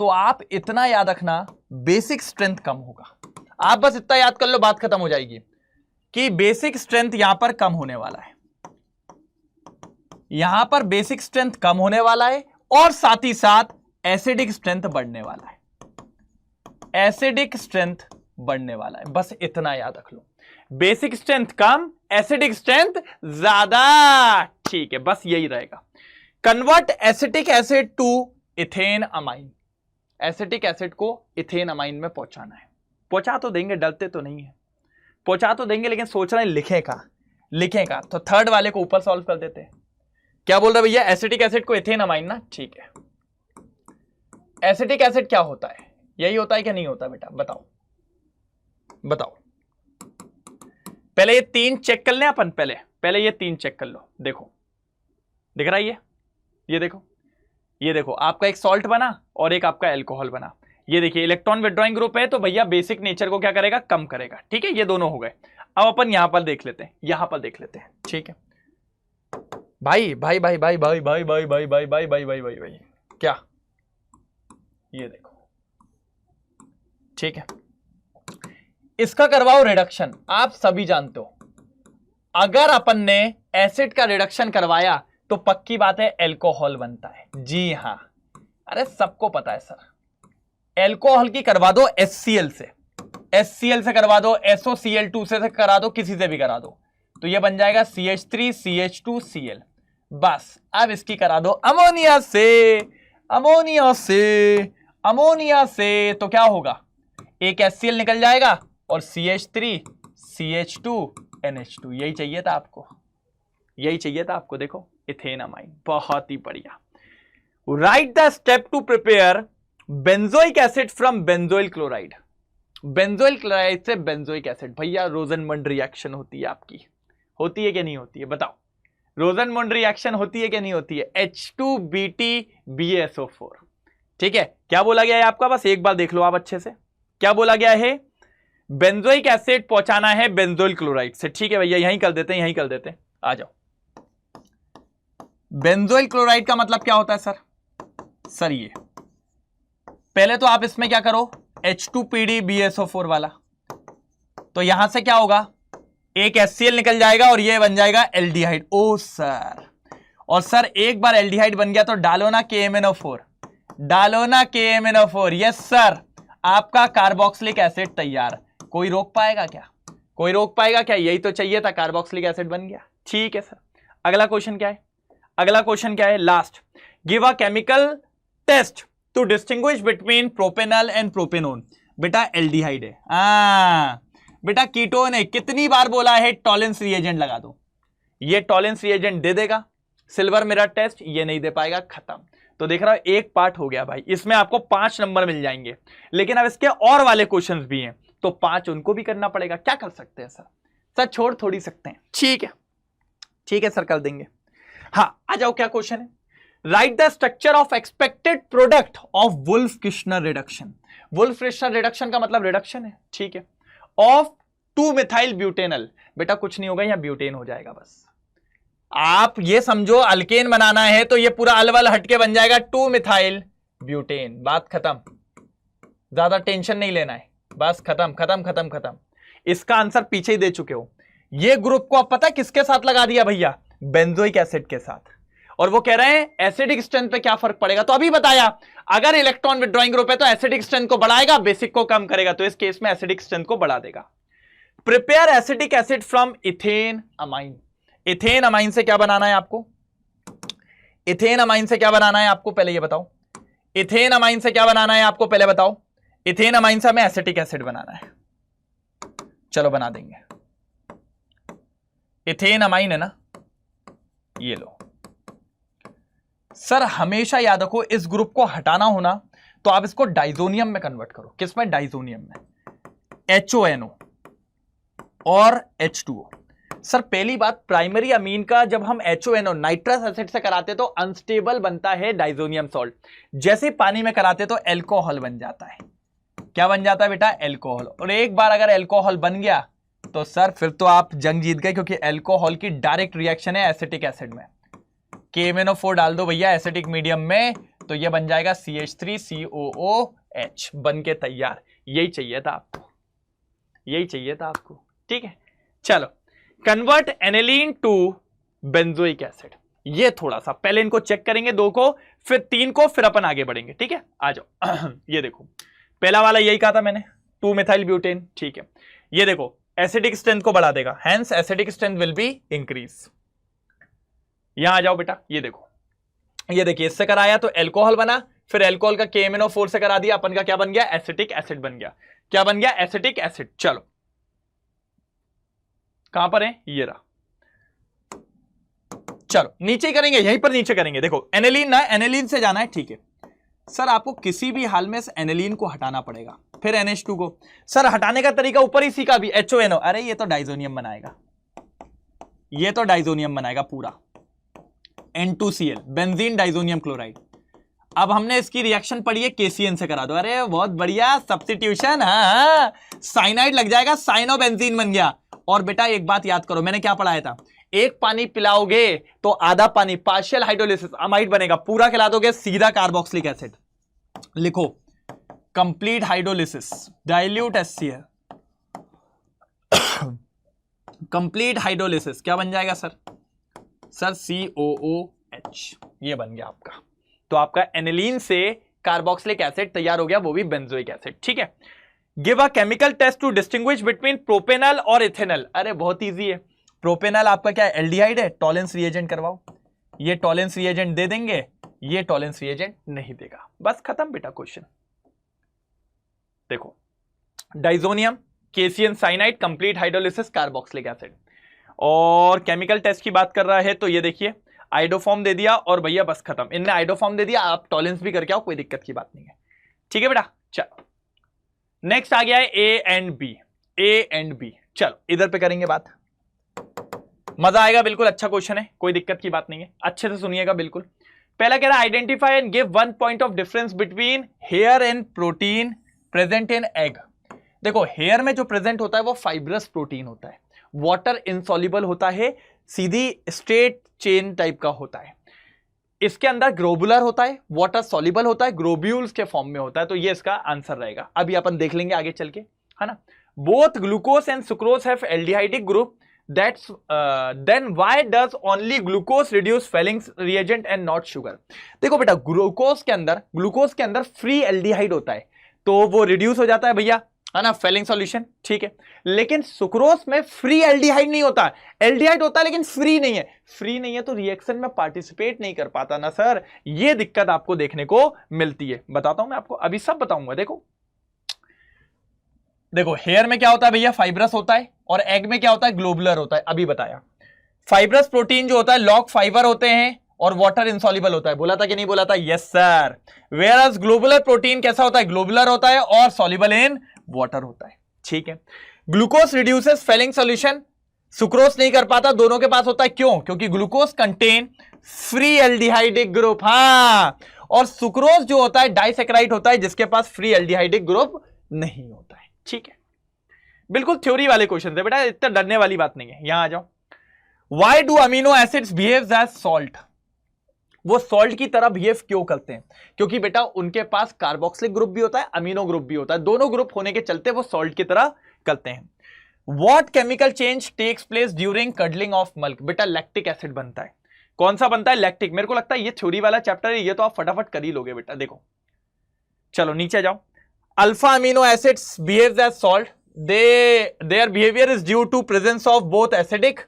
तो आप इतना याद रखना, बेसिक स्ट्रेंथ कम होगा। आप बस इतना याद कर लो, बात खत्म हो जाएगी कि बेसिक स्ट्रेंथ यहां पर कम होने वाला है, यहां पर बेसिक स्ट्रेंथ कम होने वाला है, और साथ ही साथ एसिडिक स्ट्रेंथ बढ़ने वाला है, एसिडिक स्ट्रेंथ बढ़ने वाला है। बस इतना याद रख लो, बेसिक स्ट्रेंथ कम, एसिडिक स्ट्रेंथ ज्यादा। ठीक है, बस यही रहेगा। Convert acetic acid to ethane amine. Acetic acid को इथेन अमाइन में पहुंचाना है। पहुंचा तो देंगे, डरते तो नहीं है, पहुंचा तो देंगे, लेकिन सोच रहे हैं लिखेगा। तो थर्ड वाले को ऊपर सॉल्व कर देते हैं। क्या बोल रहे भैया? एसिटिक एसिड को इथेन अमाइन ना। ठीक है, एसिटिक एसिड क्या होता है? यही होता है क्या नहीं होता बेटा? बताओ। पहले ये 3 चेक कर लें अपन, पहले ये 3 चेक कर लो। देखो दिख रहा है ये देखो आपका एक सॉल्ट बना और एक आपका एल्कोहल बना। ये देखिए इलेक्ट्रॉन विड्रॉइंग ग्रुप है, तो भैया बेसिक नेचर को क्या करेगा? कम करेगा। ठीक है, ये दोनों हो गए। अब अपन यहां पर देख लेते हैं, ठीक है भाई, क्या ये देखो, ठीक है, इसका करवाओ रिडक्शन। आप सभी जानते हो, अगर अपन ने एसिड का रिडक्शन करवाया तो पक्की बात है एल्कोहल बनता है। जी हां, अरे सबको पता है सर। एल्कोहल की करवा दो HCl से करवा दो, SOCl2 से करा दो, किसी से भी करा दो, तो ये बन जाएगा CH3 CH2Cl। बस अब इसकी करा दो अमोनिया से, तो क्या होगा? एक HCl निकल जाएगा और CH3 CH2 NH2। यही चाहिए था आपको। देखो इथेन अमाइन, बहुत ही बढ़िया। Write the step to prepare benzoic acid from benzoyl chloride. Benzoyl chloride से बेंजोइक एसिड, भैया रोजनमंड रिएक्शन होती है आपकी, होती है कि नहीं होती है? बताओ, रोजनमंड रिएक्शन होती है कि नहीं होती है? H2BT BaSO4। ठीक है, क्या बोला गया है आपका? बस एक बार देख लो आप अच्छे से, क्या बोला गया है? बेंजोइक एसिड पहुंचाना है बेंजोइल क्लोराइड से। ठीक है भैया, यहीं कर देते हैं, आ जाओ। बेंजोइल क्लोराइड का मतलब क्या होता है सर? ये पहले तो आप इसमें क्या करो, H2PDBaSO4 वाला, तो यहां से क्या होगा? एक HCl निकल जाएगा और ये बन जाएगा एल्डिहाइड। ओ सर, और सर एक बार एल्डिहाइड बन गया तो डालो ना KMNO4। यस सर, आपका कार्बोक्सिलिक एसिड तैयार। कोई रोक पाएगा क्या? यही तो चाहिए था, कार्बोक्सिलिक एसिड बन गया। ठीक है सर, अगला क्वेश्चन क्या है? Last, give a chemical test to distinguish between propanol and propanone. बेटा एल्डिहाइड है, बेटा कीटोन है। कितनी बार बोला है? टॉलेंस रिएजेंट लगा दो। ये टॉलेंस रिएजेंट दे देगा, सिल्वर मिरर टेस्ट ये नहीं दे पाएगा, खत्म। तो देख रहा हो एक पार्ट हो गया भाई, इसमें आपको 5 नंबर मिल जाएंगे। लेकिन अब इसके और वाले क्वेश्चंस भी हैं, तो 5 उनको भी करना पड़ेगा। क्या कर सकते हैं सर? सर छोड़ थोड़ी सकते हैं। ठीक है सर, कर देंगे। हाँ, आ जाओ, क्या क्वेश्चन है? Right the structure of expected product of wolf-Kishner reduction. Wolf-Kishner reduction का मतलब रिडक्शन है, ठीक है, ऑफ 2-मिथाइल ब्यूटेनल। बेटा कुछ नहीं होगा, यहां ब्यूटेन हो जाएगा बस। आप ये समझो अल्केन बनाना है तो ये पूरा अलवल हटके बन जाएगा 2-मिथाइल ब्यूटेन, बात खत्म। ज्यादा टेंशन नहीं लेना है, बस खत्म। इसका आंसर पीछे ही दे चुके हो। ये ग्रुप को आप पता है किसके साथ लगा दिया भैया? बेंजोइक एसिड के साथ। और वो कह रहे हैं एसिडिक स्ट्रेंथ पे क्या फर्क पड़ेगा, तो अभी बताया अगर इलेक्ट्रॉन विथड्रॉइंग ग्रुप है तो एसिडिक स्ट्रेंथ को बढ़ाएगा, बेसिक को कम करेगा, तो इस केस में एसिडिक स्ट्रेंथ को बढ़ा देगा। Prepare acetic acid from ethane amine. Ethane amine से क्या बनाना है आपको? इथेन अमाइन से क्या बनाना है आपको पहले ये बताओ। इथेन अमाइन से क्या बनाना है आपको पहले बताओ। इथेन अमाइन से हमें एसिटिक एसिड बनाना है, चलो बना देंगे। इथेन अमाइन है ना, ये लो सर। हमेशा याद रखो इस ग्रुप को हटाना होना तो आप इसको डाइजोनियम में कन्वर्ट करो। किसमें? डाइजोनियम में। HONO और H2O। सर पहली बात, प्राइमरी अमीन का जब हम HONO नाइट्रस एसिड से कराते तो अनस्टेबल बनता है डाइजोनियम सॉल्ट। जैसे पानी में कराते तो एल्कोहल बन जाता है। क्या बन जाता है बेटा? एल्कोहल। और एक बार अगर एल्कोहल बन गया तो सर फिर तो आप जंग जीत गए, क्योंकि एल्कोहल की डायरेक्ट रिएक्शन है एसिटिक एसिड में। KMnO4 डाल दो भैया एसिटिक मीडियम में तो ये बन जाएगा CH3COOH, बन के तैयार। यही चाहिए था आपको, ठीक है। चलो, convert aniline to benzoic acid. ये थोड़ा सा पहले इनको चेक करेंगे, 2 को, फिर 3 को, फिर अपन आगे बढ़ेंगे, ठीक है। आ जाओ। ये देखो पहला वाला यही कहा था मैंने, 2-मिथाइल ब्यूटेन, ठीक है। ये देखो एसिडिक स्ट्रेंथ को बढ़ा देगा, hence acidic strength will be increase. यहां आ जाओ बेटा, ये देखो, ये देखिए इससे कराया तो एल्कोहल बना, फिर एल्कोहल का KMnO4 से करा दिया, अपन का क्या बन गया? एसिटिक एसिड बन गया। क्या बन गया? Acetic acid. चलो कहां पर है? ये रहा। चलो नीचे ही करेंगे, यहीं पर नीचे करेंगे। देखो एनिलीन ना, एनिलीन से जाना है, ठीक है। सर आपको किसी भी हाल में इस एनिलीन को हटाना पड़ेगा, फिर NH2 को। सर हटाने का तरीका ऊपर ही सीखा भी, HONO। अरे ये तो डाइजोनियम बनाएगा, ये तो डाइजोनियम बनाएगा पूरा। N2Cl, benzene diazonium chloride. अब हमने इसकी रिएक्शन पढ़ी है, KCN से करा दो। अरे बहुत बढ़िया, सब्स्टिट्यूशन। हाँ, साइनाइड लग जाएगा, साइनोबेंजीन बन गया। और बेटा एक बात याद करो, मैंने क्या पढ़ाया था? एक पानी पिलाओगे तो आधा पानी पार्शियल हाइड्रोलिसिस अमाइड बनेगा, पूरा खिला दोगे सीधा कार्बोक्सिलिक एसिड। लिखो complete hydrolysis, dilute HCl, complete hydrolysis क्या बन जाएगा सर? सर COOH, ये बन गया आपका। तो आपका एनिलीन से कार्बोक्सिलिक एसिड तैयार हो गया, वो भी बेंजोइक एसिड, ठीक है। Give a chemical test to distinguish between propanal और इथेनॉल। अरे बहुत इजी है। प्रोपेनल आपका क्या है? एल्डिहाइड है, टॉलेंस रिएजेंट करवाओ। ये टॉलेंस रिएजेंट दे देंगे, ये टॉलेंस रिएजेंट नहीं देगा, बस खत्म बेटा क्वेश्चन। देखो diazonium, KCN cyanide, complete hydrolysis, carboxylic acid. और केमिकल टेस्ट की बात कर रहा है तो ये देखिए आइडोफॉर्म दे दिया और भैया बस खत्म। इनने आइडोफॉर्म दे दिया, आप टॉलेंस भी करके आओ, कोई दिक्कत की बात नहीं है, ठीक है बेटा। चलो नेक्स्ट आ गया है A एंड B। चलो इधर पे करेंगे बात, मजा आएगा बिल्कुल। अच्छा क्वेश्चन है, कोई दिक्कत की बात नहीं है, अच्छे से सुनिएगा बिल्कुल। पहला कह रहा है identify and give 1 point of difference between hair and protein present in egg. देखो हेयर में जो प्रेजेंट होता है वो फाइब्रस प्रोटीन होता है, वाटर इनसॉल्युबल होता है, सीधी स्ट्रेट चेन टाइप का होता है। इसके अंदर ग्लोबुलर होता है, वाटर सॉल्युबल होता है, ग्लोब्यूल्स के फॉर्म में होता है। तो ये इसका आंसर रहेगा, अभी अपन देख लेंगे आगे चल के, है ना। Both glucose and sucrose have aldehydic group, that's then why does only glucose reduce Fehling's reagent and not sugar. देखो बेटा ग्लूकोज के अंदर फ्री एल्डिहाइड होता है तो वो रिड्यूस हो जाता है भैया, है ना, फेलिंग सॉल्यूशन, ठीक है। लेकिन सुक्रोज में फ्री एल्डिहाइड नहीं होता, एल्डिहाइड होता है लेकिन फ्री नहीं है। फ्री नहीं है तो रिएक्शन में पार्टिसिपेट नहीं कर पाता ना सर, ये दिक्कत आपको देखने को मिलती है। बताता हूं मैं आपको, अभी सब बताऊंगा। देखो हेयर में क्या होता है भैया? फाइब्रस होता है, और एग में क्या होता है? ग्लोबुलर होता है, अभी बताया। फाइब्रस प्रोटीन जो होता है लॉन्ग फाइबर होते हैं और वाटर इनसॉल्युबल होता है, बोला था कि नहीं बोला था? Yes sir. Whereas globular protein कैसा होता है? ग्लोबुलर होता है और सॉल्युबल इन वाटर होता है, ठीक है। Glucose reduces Fehling solution, sucrose नहीं कर पाता, दोनों के पास होता है, क्यों? क्योंकि glucose contain free aldehydic group, हाँ, और सुक्रोज जो होता है डाइसैकेराइड होता है जिसके पास फ्री एल्डिहाइडिक ग्रुप नहीं होता है, ठीक है। बिल्कुल थ्योरी वाले क्वेश्चन है बेटा, इतना डरने वाली बात नहीं है। यहां आ जाओ। Why do amino acids behave as salt? वो सॉल्ट की तरह बिहेव क्यों करते हैं? क्योंकि बेटा उनके पास कार्बोक्सिलिक ग्रुप भी होता है, अमीनो ग्रुप भी होता है, दोनों ग्रुप होने के चलते वो सॉल्ट की तरह करते हैं। What chemical change takes place during curdling of milk? बेटा लैक्टिक एसिड बनता है। कौन सा बनता है? लैक्टिक। मेरे को लगता है ये थ्योरी वाला चैप्टर है, ये तो आप फटाफट कर ही लोगे बेटा। देखो चलो नीचे जाओ। Alpha amino acids behave as salt, their behavior is due to presence of both acidic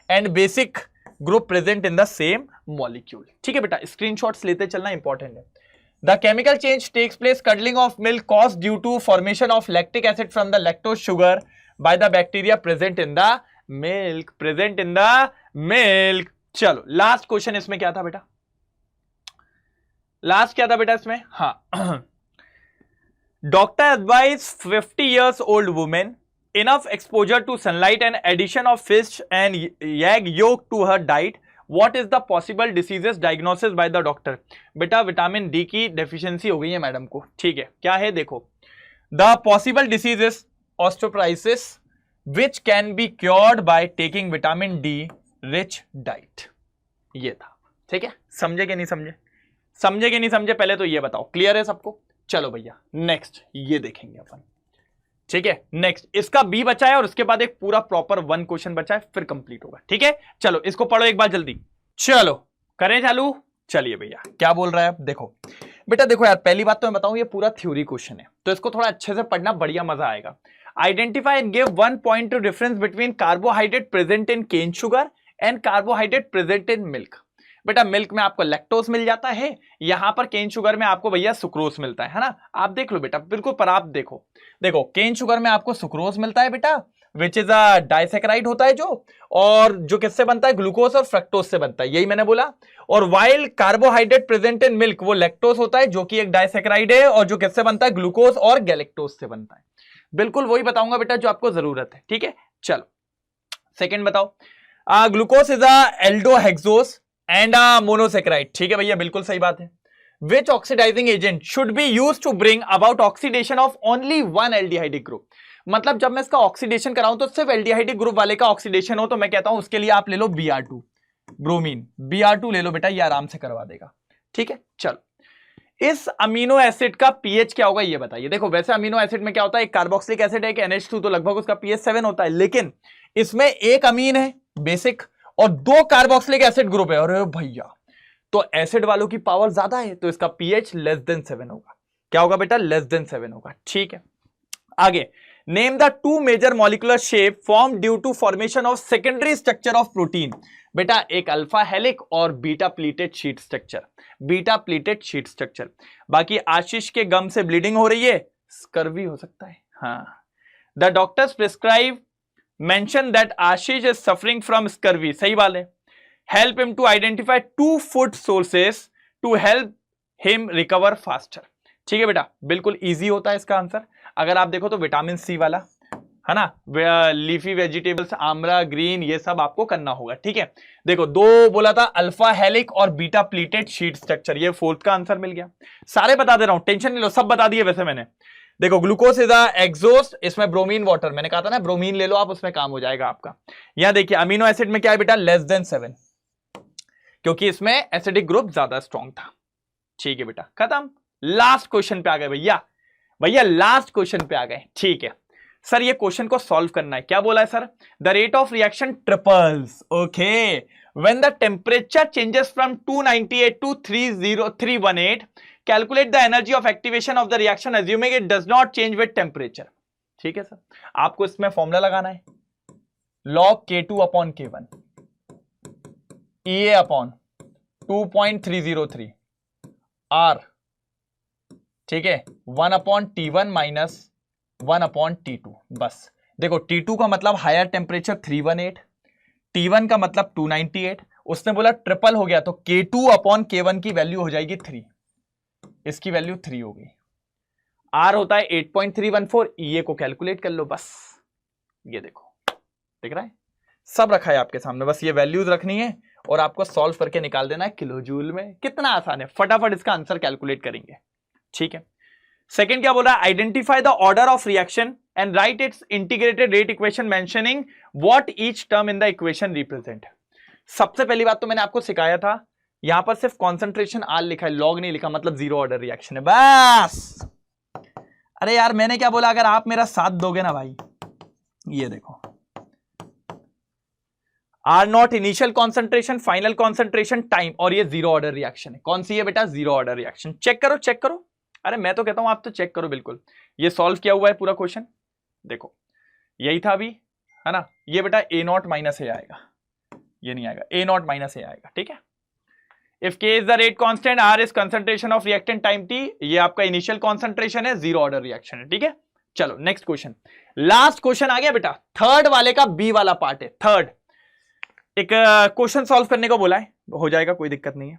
and basic group present in the same molecule, ठीक है बेटा, स्क्रीनशॉट्स लेते चलना इंपॉर्टेंट है। The chemical change takes place curdling of milk caused due to formation of lactic acid from the lactose sugar by the bacteria present in the milk, present in the milk। चलो last question इसमें क्या था बेटा? Last क्या था बेटा इसमें? हाँ Doctor advised 50 years old woman enough exposure to sunlight and addition of fish and egg yolk to her diet. What is the possible diseases diagnosis by the doctor? बेटा विटामिन डी की deficiency हो गई है madam को, ठीक है। क्या है देखो, the possible diseases osteoporosis which can be cured by taking vitamin D rich diet, ये था, ठीक है। समझे कि नहीं समझे? समझे कि नहीं समझे पहले तो ये बताओ, क्लियर है सबको? चलो भैया नेक्स्ट ये देखेंगे अपन, ठीक है। नेक्स्ट इसका बी बचा है और उसके बाद एक पूरा प्रॉपर वन क्वेश्चन बचा है, फिर कंप्लीट होगा, ठीक है। चलो इसको पढ़ो एक बार जल्दी। चलो करें चालू। चलिए भैया क्या बोल रहा है? देखो बेटा, देखो यार पहली बात तो मैं बताऊं ये पूरा थ्योरी क्वेश्चन है, तो इसको थोड़ा अच्छे से पढ़ना, बढ़िया मजा आएगा। Identify and give one point difference between carbohydrate present in cane sugar and carbohydrate present in milk. बेटा मिल्क में आपको लैक्टोज मिल जाता है, यहां पर केन शुगर में आपको भैया सुक्रोज मिलता है ना। आप देख लो बेटा बिल्कुल, पर आप देखो देखो केन शुगर में आपको सुक्रोज मिलता है बेटा, विच इज अ डाइसैकेराइड होता है जो, और जो किससे बनता है? ग्लूकोज और फ्रक्टोज से बनता है, यही मैंने बोला। और while carbohydrate present in milk, वो लैक्टोज होता है जो कि एक डाइसैकेराइड है, और जो किससे बनता है? ग्लूकोज और गैलेक्टोज से बनता है। बिल्कुल वही बताऊंगा बेटा जो आपको जरूरत है, ठीक है। चलो सेकेंड बताओ। Glucose is a aldohexose and monosaccharide, ठीक है भैया बिल्कुल सही बात है। Which oxidising agent should be used to bring about oxidation of only one aldehydic group? मतलब जब मैं इसका ऑक्सीडेशन कराऊं तो सिर्फ एल्डिहाइडिक ग्रुप वाले का ऑक्सीडेशन हो, तो मैं कहता हूं उसके लिए आप ले लो Br2, ब्रोमीन Br2 ले लो बेटा, ये आराम से करवा देगा, ठीक है। चलो इस अमीनो एसिड का पीएच क्या होगा ये बताइए। देखो वैसे अमीनो एसिड में क्या होता है, एक कार्बोक्सिलिक एसिड है, एक NH2, तो लगभग उसका पीएच 7 होता है, लेकिन इसमें एक अमीन है बेसिक और दो कार्बोक्सिलिक एसिड ग्रुप है। अरे भैया तो एसिड वालों की पावर ज्यादा है, तो इसका पीएच लेस देन 7 होगा। क्या होगा बेटा? लेस देन 7 होगा, ठीक है। आगे name the two major molecular shape form due to formation of secondary structure of protein. बेटा एक अल्फा हेलिक और beta pleated sheet structure, beta pleated sheet structure. बाकी आशीष के गम से ब्लीडिंग हो रही है, स्कर्वी हो सकता है, हाँ। The doctors prescribe mention that Ashish is suffering from scurvy, सही बात है। Help him to identify 2 food sources to help him recover faster, ठीक है बेटा बिल्कुल इजी होता है इसका आंसर। अगर आप देखो तो विटामिन सी वाला है ना, लीफी वेजिटेबल्स, आमला, ग्रीन, ये सब आपको करना होगा, ठीक है। देखो दो बोला था, अल्फा हेलिक और बीटा प्लीटेड शीट स्ट्रक्चर, ये फोर्थ का आंसर मिल गया। सारे बता दे रहा हूं, टेंशन नहीं लो, सब बता दिए वैसे मैंने। देखो ग्लूकोज इज एग्जॉस्ट, इसमें ब्रोमीन वाटर, मैंने कहा था ना ब्रोमीन ले लो आप, उसमें काम हो जाएगा आपका। यहां देखिए अमीनो एसिड में क्या है बेटा? लेस देन 7, क्योंकि इसमें एसिडिक ग्रुप ज्यादा स्ट्रॉन्ग था, ठीक है बेटा। खत्म, लास्ट क्वेश्चन पे आ गए भैया, भैया लास्ट क्वेश्चन पे आ गए, ठीक है। सर ये क्वेश्चन को सॉल्व करना है, क्या बोला है sir? The rate of reaction triples, okay, when the temperature changes from 298 to 318, calculate the energy of activation of the reaction assuming it does not change with temperature, ठीक है sir. आपको इसमें फॉर्मूला लगाना है, log K2 upon K1 EA upon 2.303 R, ठीक है, 1 upon T1 minus 1 upon T2, बस। देखो T2 का मतलब हायर टेम्परेचर 318, T1 का मतलब 298, उसने बोला ट्रिपल हो गया तो K2 अपॉन K1 की वैल्यू हो जाएगी 3, इसकी वैल्यू 3 होगी। R होता है 8.314, ये को कैलकुलेट कर लो बस, ये देखो दिख रहा है, सब रखा है आपके सामने, बस ये वैल्यूज रखनी है और आपको सॉल्व करके निकाल देना है किलो जूल में। कितना आसान है, फटाफट इसका आंसर कैलकुलेट करेंगे, ठीक है। सेकंड क्या बोल रहा है, identify the order of reaction and right it's integrated rate equation mentioning what each term in the equation represent. सबसे पहली बात तो मैंने आपको सिखाया था, यहां पर सिर्फ कॉन्सेंट्रेशन आर लिखा है, लॉग नहीं लिखा, मतलब जीरो ऑर्डर रिएक्शन है बस। अरे यार मैंने क्या बोला, अगर आप मेरा साथ दोगे ना भाई, ये देखो R nought initial concentration, final concentration, time, और ये जीरो ऑर्डर रिएक्शन है। कौन सी है बेटा, जीरो ऑर्डर रिएक्शन। चेक करो चेक करो, अरे मैं तो कहता हूं आप तो चेक करो बिल्कुल, ये सॉल्व किया हुआ है पूरा क्वेश्चन, देखो यही था अभी, है ना। ये बेटा ए नॉट माइनस ए आएगा, ये नहीं आएगा, ए नॉट माइनस ए आएगा, ठीक है। If K is the rate constant, R is concentration of reactant time T, ये आपका इनिशियल कॉन्सेंट्रेशन है, जीरो ऑर्डर रिएक्शन है, ठीक है। चलो नेक्स्ट क्वेश्चन, लास्ट क्वेश्चन आ गया बेटा, थर्ड वाले का बी वाला पार्ट है। थर्ड एक क्वेश्चन सॉल्व करने को बोला है, हो जाएगा कोई दिक्कत नहीं है।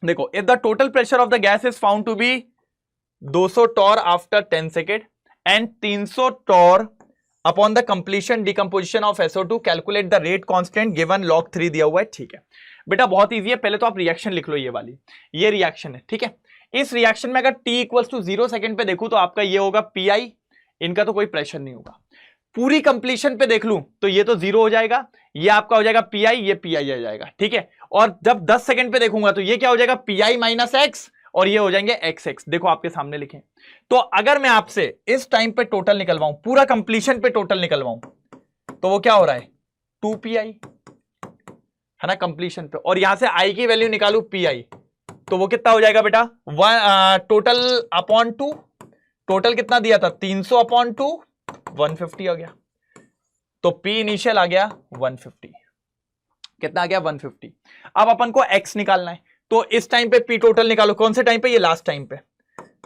देखो, if the total pressure of the gas is found to be 200 torr after 10 second and 300 torr upon the completion decomposition of SO2, calculate the rate constant given log 3 दिया हुआ है, ठीक है बेटा। बहुत इजी है, पहले तो आप रिएक्शन लिख लो, ये वाली ये रिएक्शन है, ठीक है। इस रिएक्शन में अगर t इक्वल्स टू 0 सेकेंड पे देखूं तो आपका ये होगा PI, इनका तो कोई प्रेशर नहीं होगा। पूरी कंप्लीशन पे देख लूं तो ये तो 0 हो जाएगा, ये आपका हो जाएगा PI, ये PI आ जाएगा, ठीक है। और जब 10 सेकेंड पे देखूंगा तो ये क्या हो जाएगा, PI माइनस एक्स, और ये हो जाएंगे XX, देखो आपके सामने लिखे। तो अगर मैं आपसे इस टाइम पे टोटल निकलवाऊं, पूरा कंप्लीशन पे टोटल निकलवाऊं, तो वो क्या हो रहा है 2PI, है ना, कंप्लीशन पे। और यहां से I की वैल्यू निकालू PI, तो वो कितना हो जाएगा बेटा, टोटल अपॉन 2, टोटल कितना दिया था 300 अपॉन 2, 150 आ गया। तो P इनिशियल आ गया 150, कितना आ गया 150। अब अपन को X निकालना है, तो इस टाइम पे P टोटल निकालो, कौन से टाइम पे, ये लास्ट टाइम पे।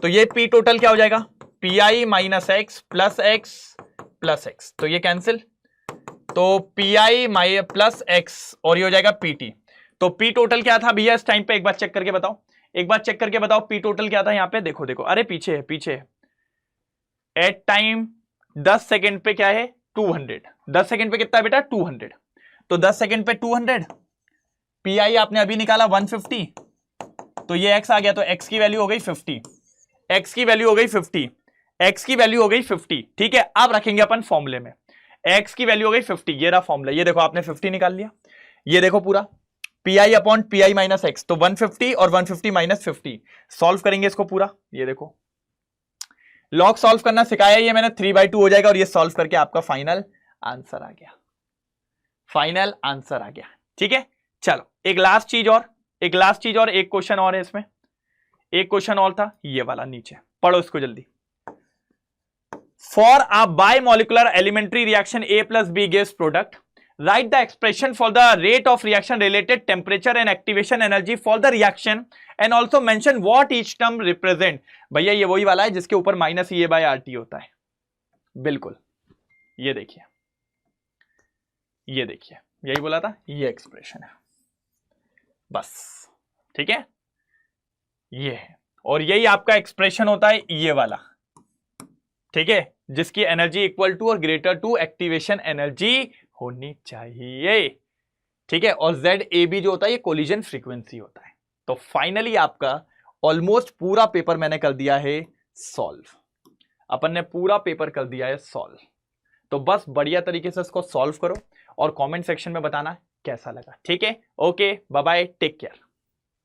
तो ये P टोटल क्या हो जाएगा, PI minus x plus x plus x, तो ये कैंसिल, तो PI माइ प्लस एक्स, और ये हो जाएगा PT। तो P टोटल क्या था भैया इस टाइम पे, एक बार चेक करके बताओ, एक बार चेक करके बताओ P टोटल क्या था यहाँ पे, देखो देखो, अरे पीछे है पीछे है। एट टाइम 10 सेकेंड पे क्या है 200, 10 सेकेंड पे कितना है बेटा 200, तो 10 सेकेंड पे 200, PI आपने अभी निकाला 150, तो ये X आ गया, तो X की वैल्यू हो गई 50, X की वैल्यू हो गई 50, X की वैल्यू हो गई 50, ठीक है। अब रखेंगे अपन फॉर्मूले में, X की वैल्यू हो गई 50, ये रहा फॉर्मूला, ये देखो आपने 50 निकाल लिया, ये देखो पूरा PI upon PI minus x, तो 150 और 150 माइनस 50, सॉल्व करेंगे इसको पूरा, ये देखो लॉग सॉल्व करना सिखाया ये मैंने, 3/2 हो जाएगा, और ये सॉल्व करके आपका फाइनल आंसर आ गया, फाइनल आंसर आ गया, ठीक है। चलो एक लास्ट चीज और, एक लास्ट चीज और, एक क्वेश्चन और है इसमें, एक क्वेश्चन और था ये वाला, नीचे पढ़ो इसको जल्दी। For a bimolecular elementary reaction A plus B gives product, write the expression for the rate of reaction related temperature and activation energy for the reaction and also mention what each term represent. भैया ये वही वाला है जिसके ऊपर minus EA/RT होता है, बिल्कुल, ये देखिए, ये देखिए, यही बोला था, ये एक्सप्रेशन है बस, ठीक है, ये है, और यही आपका एक्सप्रेशन होता है ये वाला, ठीक है, जिसकी एनर्जी इक्वल टू और ग्रेटर टू एक्टिवेशन एनर्जी होनी चाहिए, ठीक है। और ZAB जो होता है ये कोलिजन फ्रीक्वेंसी होता है। तो फाइनली आपका ऑलमोस्ट पूरा पेपर मैंने कर दिया है सॉल्व, अपन ने पूरा पेपर कर दिया है सॉल्व। तो बस बढ़िया तरीके से इसको सॉल्व करो और कमेंट सेक्शन में बताना कैसा लगा, ठीक है। Okay bye bye, take care.